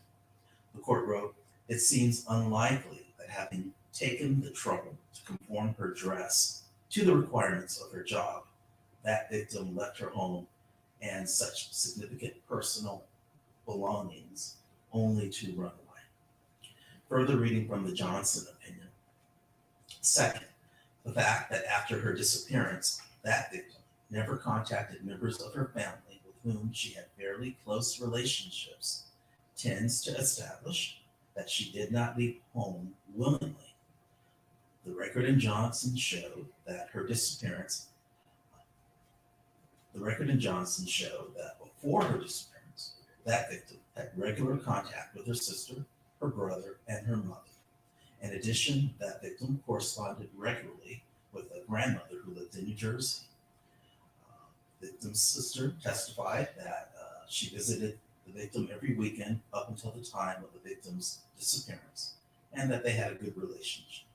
The court wrote, "It seems unlikely that having taken the trouble to conform her dress to the requirements of her job, that victim left her home and such significant personal belongings only to run away." Further reading from the Johnson opinion. Second, the fact that after her disappearance, that victim never contacted members of her family with whom she had fairly close relationships tends to establish that she did not leave home willingly. The record in Johnson showed that before her disappearance, that victim had regular contact with her sister, her brother, and her mother. In addition, that victim corresponded regularly with a grandmother who lived in New Jersey. Victim's sister testified that she visited the victim every weekend up until the time of the victim's disappearance, and that they had a good relationship.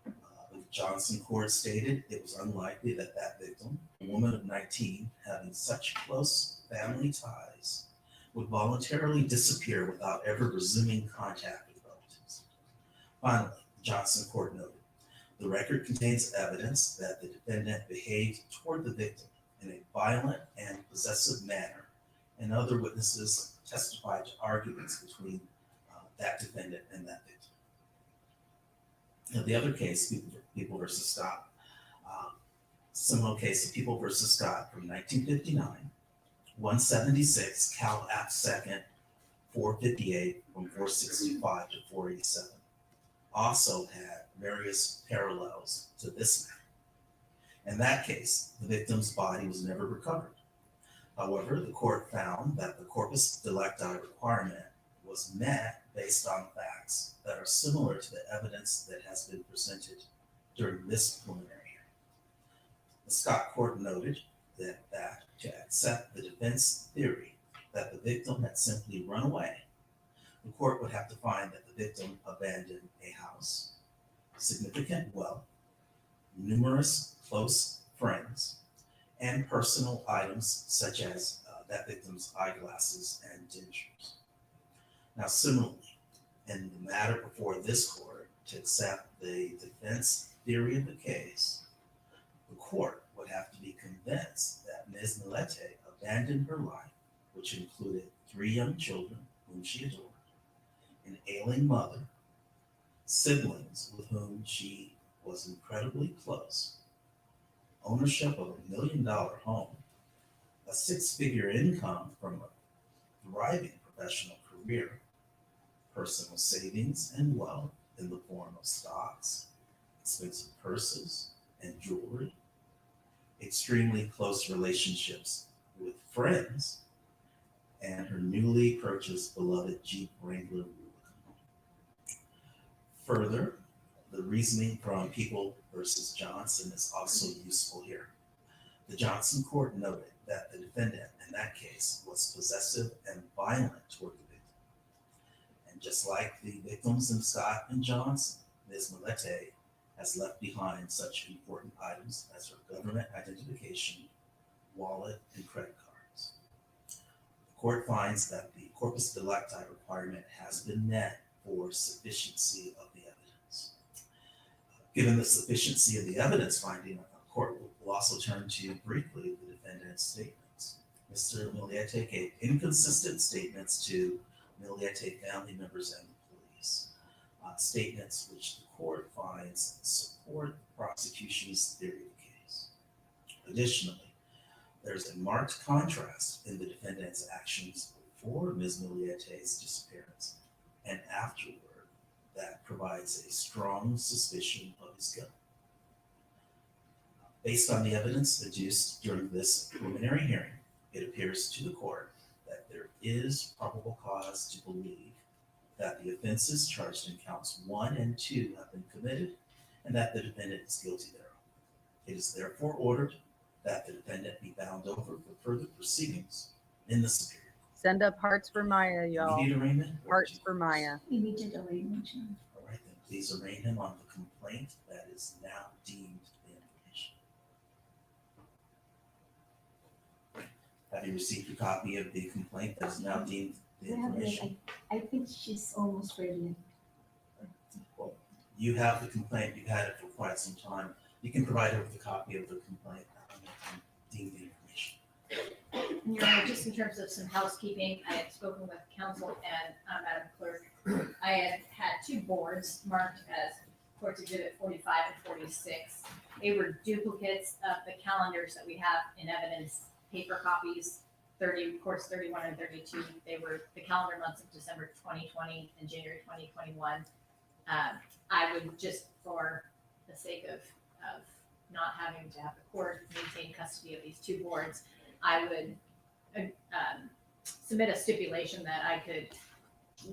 The Johnson court stated it was unlikely that that victim, a woman of 19, having such close family ties, would voluntarily disappear without ever resuming contact with relatives. Finally, the Johnson court noted, the record contains evidence that the defendant behaved toward the victim in a violent and possessive manner, and other witnesses testified to arguments between that defendant and that victim. Now, the other case, People versus Scott, similar case of People versus Scott from 1959, 176 Cal App 2nd, 458 from 465 to 487, also had various parallels to this matter. In that case, the victim's body was never recovered. However, the court found that the corpus delicti requirement was met based on facts that are similar to the evidence that has been presented during this preliminary hearing. The Scott court noted that to accept the defense theory that the victim had simply run away, the court would have to find that the victim abandoned a house, significant wealth, numerous close friends, and personal items such as that victim's eyeglasses and dentures. Now, similarly, in the matter before this court, to accept the defense theory of the case, the court would have to be convinced that Ms. Millete abandoned her life, which included 3 young children whom she adored, an ailing mother, siblings with whom she was incredibly close, ownership of $1 million home, a 6-figure income from a thriving professional career, personal savings and wealth in the form of stocks, expensive purses and jewelry, extremely close relationships with friends, and her newly purchased beloved Jeep Wrangler Rubicon. Further, the reasoning from People versus Johnson is also useful here. The Johnson court noted that the defendant in that case was possessive and violent toward the victim. And just like the victims in Scott and Johnson, Ms. Millete has left behind such important items as her government identification, wallet, and credit cards. The court finds that the corpus delicti requirement has been met for sufficiency of the evidence. Given the sufficiency of the evidence finding, the court will also turn to briefly the defendant's statements. Mr. Millete gave inconsistent statements to Millete family members and the police, statements which the court finds support the prosecution's theory of the case. Additionally, there's a marked contrast in the defendant's actions before Ms. Milliete's disappearance and afterward that provides a strong suspicion of his guilt. Based on the evidence adduced during this preliminary hearing, it appears to the court that there is probable cause to believe that the offenses charged in counts 1 and 2 have been committed and that the defendant is guilty thereof. It is therefore ordered that the defendant be bound over for further proceedings in the Superior Court. Send up hearts for Maya, y'all. You need arraignment? Hearts for Maya. Immediate arraignment, Your Honor. All right, then please arraign him on the complaint that is now deemed the information. Have you received a copy of the complaint that is now deemed the information? I think she's almost ready. Well, you have the complaint, you've had it for quite some time. You can provide her with a copy of the complaint and deem the information. And Your Honor, just in terms of some housekeeping, I had spoken with counsel and Madam Clerk. I had 2 boards marked as Courts Exhibit 45 and 46. They were duplicates of the calendars that we have in evidence, paper copies, courts 31 and 32. They were the calendar months of December 2020 and January 2021. I would just, for the sake of not having to have the court maintain custody of these 2 boards, I would submit a stipulation that I could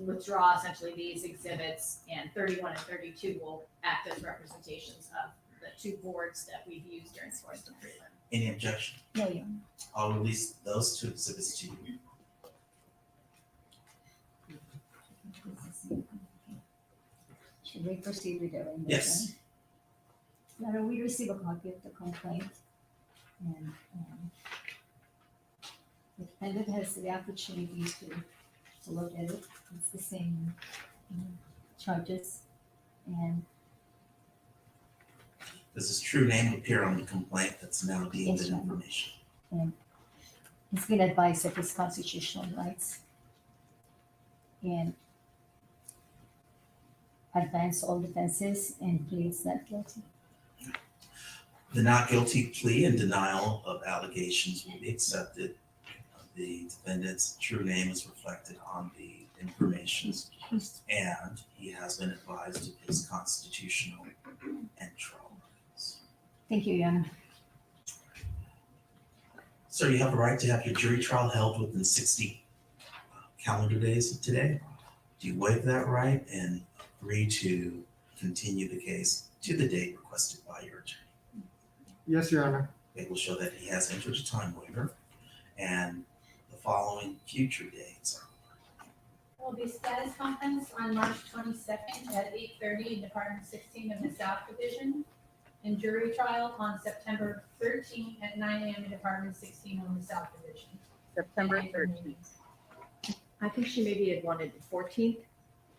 withdraw essentially these exhibits, and 31 and 32 will act as representations of the 2 boards that we've used during the course of the prelim. Any objection? No, Your Honor. I'll release those 2 exhibits to you. Should we proceed with the arraignment? Yes. Your Honor, we receive a copy of the complaint, and the defendant has the opportunity to look at it. It's the same charges, and Does his true name appear on the complaint that's now deemed Yes, the Your Honor. information? he's been advised of his constitutional rights and advance all defenses and pleads not guilty. The not guilty plea and denial of allegations will be accepted. The defendant's true name is reflected on the information, and he has been advised of his constitutional and trial rights. Thank you, Your Honor. Sir, you have a right to have your jury trial held within 60 calendar days of today. Do you waive that right and agree to continue the case to the date requested by your attorney? Yes, Your Honor. It will show that he has entered a time waiver, and the following future dates are There will be a status conference on March 22nd at 8:30 in Department 16 of the South Division, and jury trial on September 13th at 9 a.m. in Department 16 on the South Division. September 13th. I think she maybe had wanted the 14th.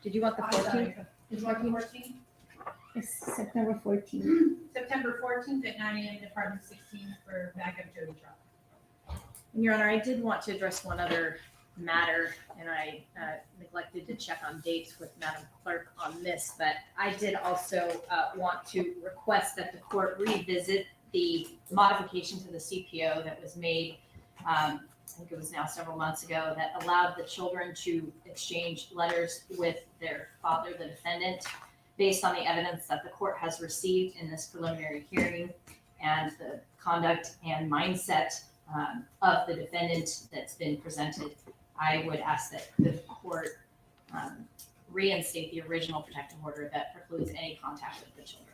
Did you want the 14th? Is what, 14th? It's September 14th. September 14th at 9 a.m. in Department 16 for backup jury trial. And Your Honor, I did want to address one other matter, and I neglected to check on dates with Madam Clerk on this, but I did also want to request that the court revisit the modification to the CPO that was made, I think it was now several months ago, that allowed the children to exchange letters with their father, the defendant, based on the evidence that the court has received in this preliminary hearing and the conduct and mindset of the defendant that's been presented. I would ask that the court reinstate the original protective order that precludes any contact with the children.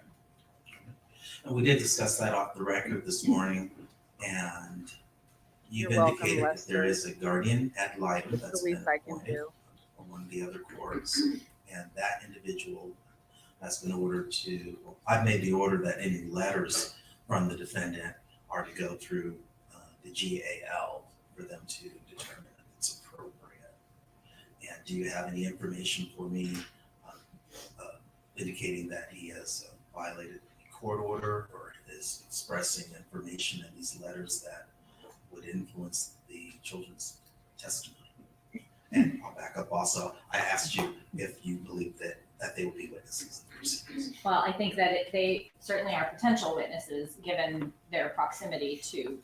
And we did discuss that off the record this morning, and you've You're welcome, indicated that Leslie. there is a guardian ad litem It's that's the been least I can appointed do. from one of the other courts, and that individual has been ordered to, well, I've made the order that any letters from the defendant are to go through the GAL for them to determine if it's appropriate. And do you have any information for me indicating that he has violated a court order or is expressing information in these letters that would influence the children's testimony? And I'll back up also, I asked you if you believe that they will be witnesses in the proceedings. Well, I think that they certainly are potential witnesses, given their proximity to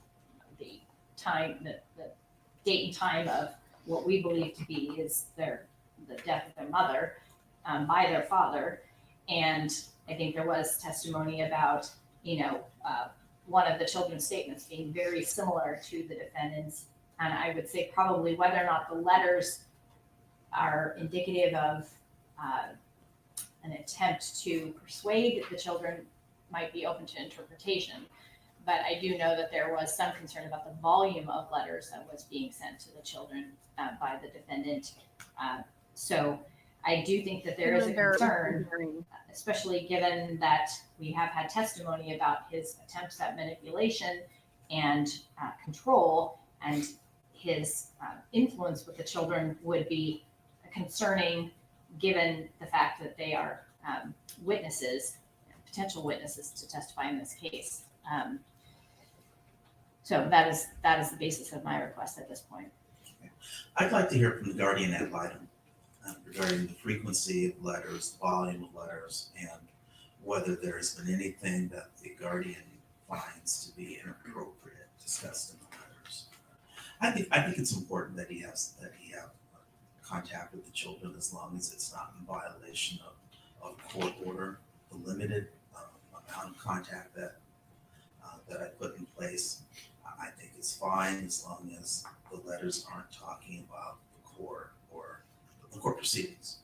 the time, the date and time of what we believe to be the death of their mother by their father. And I think there was testimony about, one of the children's statements being very similar to the defendant's. And I would say probably whether or not the letters are indicative of an attempt to persuade the children might be open to interpretation. But I do know that there was some concern about the volume of letters that was being sent to the children by the defendant. So I do think that there is a concern, especially given that we have had testimony about his attempts at manipulation and control, and his influence with the children would be concerning, given the fact that they are witnesses, potential witnesses to testify in this case. So that is the basis of my request at this point. I'd like to hear from the guardian ad litem regarding the frequency of letters, the volume of letters, and whether there's been anything that the guardian finds to be inappropriate discussed in the letters. I think it's important that he have contact with the children as long as it's not in violation of court order. The limited amount of contact that I put in place, I think is fine as long as the letters aren't talking about the court or the court proceedings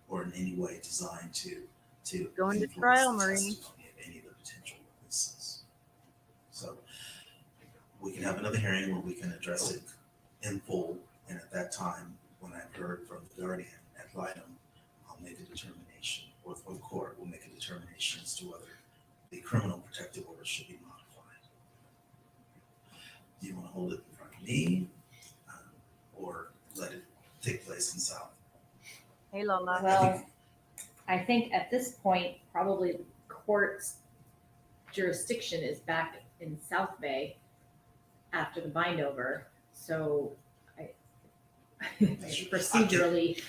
or in any way designed to Going to influence trial, the Marie. testimony of any of the potential witnesses. So we can have another hearing where we can address it in full, and at that time, when I've heard from the guardian ad litem, I'll make a determination, or the court will make a determination as to whether the criminal protective order should be modified. Do you want to hold it in front of me, or let it take place in South? Hey, Lola. Well, I think at this point, probably the court's jurisdiction is back in South Bay after the bind over. So procedurally,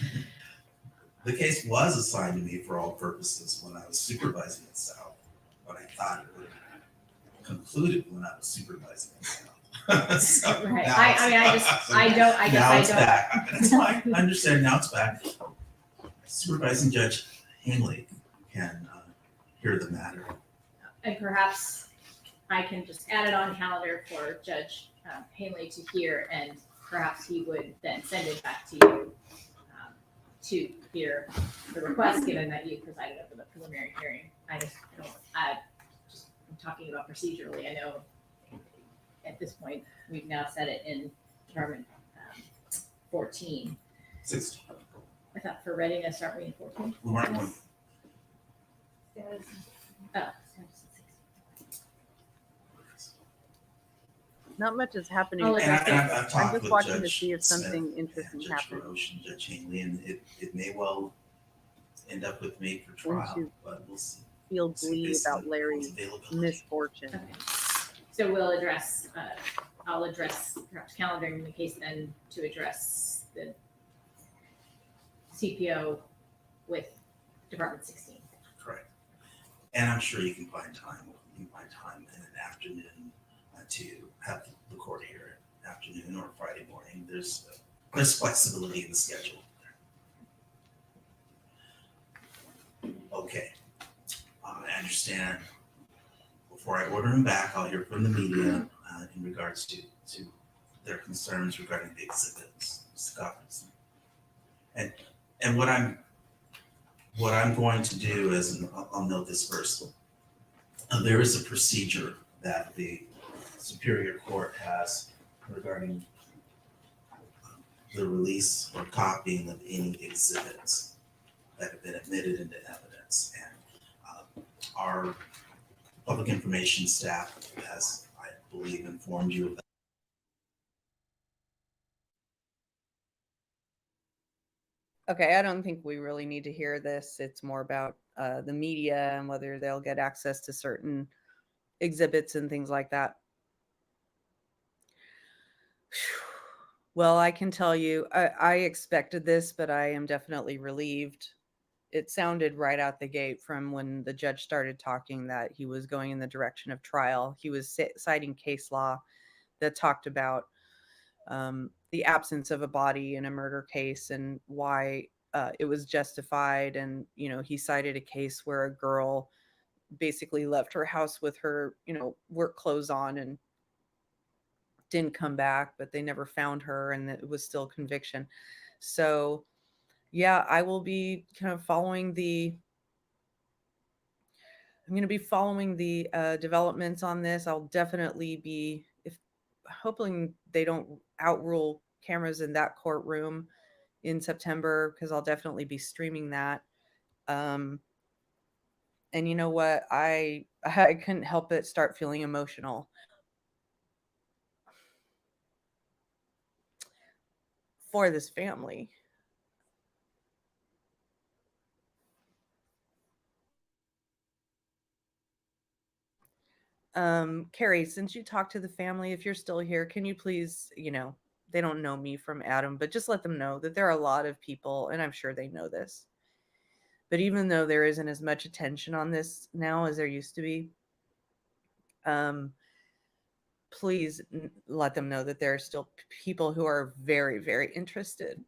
The case was assigned to me for all purposes when I was supervising in South, but I thought it would have concluded when I was supervising in South. So right. now I it's- guess I don't. back. That's fine. I understand. Now it's back. Supervising Judge Hanley can hear the matter. And perhaps I can just add it on calendar for Judge Hanley to hear, and perhaps he would then send it back to you to hear the request, given that you presided over the preliminary hearing. I'm talking about procedurally. I know at this point, we've now set it in Department 14. 16. I thought for readiness, aren't we in 14? We weren't going. Oh, Not much is happening. Oh, And I've talked I'm just with watching to Judge see if Smith something and interesting Judge happens. Roche and Judge Hanley, and it may well end up with me for Once trial, you but we'll see. Feel We'll see glee based about on Larry's availability. misfortune. okay. So we'll address, I'll address perhaps calendaring the case then to address the CPO with Department 16. Correct. And I'm sure you can find time in an afternoon to have the court here afternoon or Friday morning. There's flexibility in the schedule. Okay. I understand. Before I order them back, I'll hear from the media in regards to their concerns regarding the exhibits, Mr. Goffins. And what I'm going to do is, and I'll note this first, there is a procedure that the Superior Court has regarding the release or copying of any exhibits that have been admitted into evidence. And our public information staff has, I believe, informed you of that. Okay, I don't think we really need to hear this. It's more about the media and whether they'll get access to certain exhibits and things like that. Well, I can tell you, I expected this, but I am definitely relieved. It sounded right out the gate from when the judge started talking that he was going in the direction of trial. He was citing case law that talked about the absence of a body in a murder case and why it was justified. And, you know, he cited a case where a girl basically left her house with her, you know, work clothes on and didn't come back, but they never found her and it was still conviction. So, yeah, I will be kind of following I'm going to be following the developments on this. I'll definitely be, if hoping they don't outrule cameras in that courtroom in September, because I'll definitely be streaming that. And you know what? I couldn't help but start feeling emotional for this family. Carrie, since you talked to the family, if you're still here, can you please, you know, they don't know me from Adam, but just let them know that there are a lot of people, and I'm sure they know this. But even though there isn't as much attention on this now as there used to be, please let them know that there are still people who are very, very interested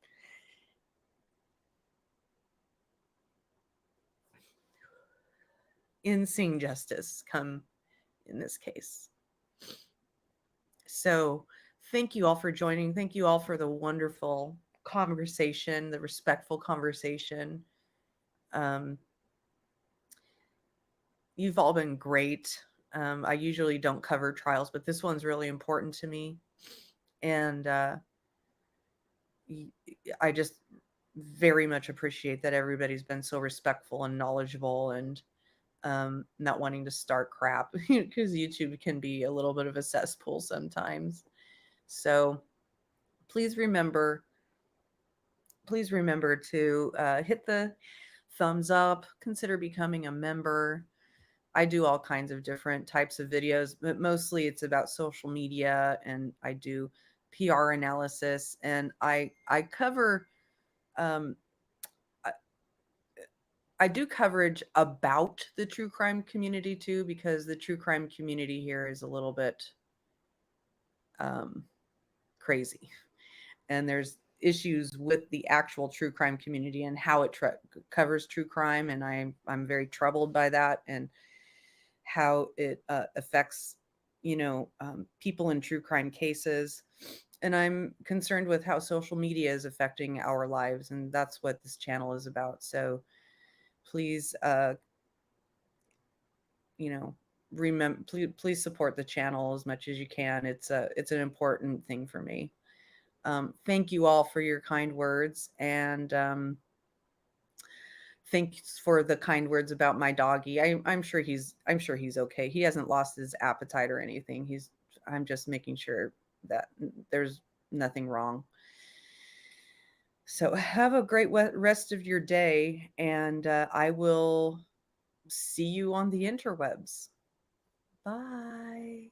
in seeing justice come in this case. So thank you all for joining. Thank you all for the wonderful conversation, the respectful conversation. You've all been great. I usually don't cover trials, but this one's really important to me. And I just very much appreciate that everybody's been so respectful and knowledgeable and not wanting to start crap, because YouTube can be a little bit of a cesspool sometimes. So please remember to hit the thumbs up, consider becoming a member. I do all kinds of different types of videos, but mostly it's about social media, and I do PR analysis, and I cover I do coverage about the true crime community too, because the true crime community here is a little bit crazy, and there's issues with the actual true crime community and how it covers true crime, and I'm very troubled by that and how it affects, you know, people in true crime cases. And I'm concerned with how social media is affecting our lives, and that's what this channel is about. So please, you know, remember, please support the channel as much as you can. It's an important thing for me. Thank you all for your kind words, and thanks for the kind words about my doggy. I'm sure he's okay. He hasn't lost his appetite or anything. I'm just making sure that there's nothing wrong. So have a great rest of your day, and I will see you on the interwebs. Bye.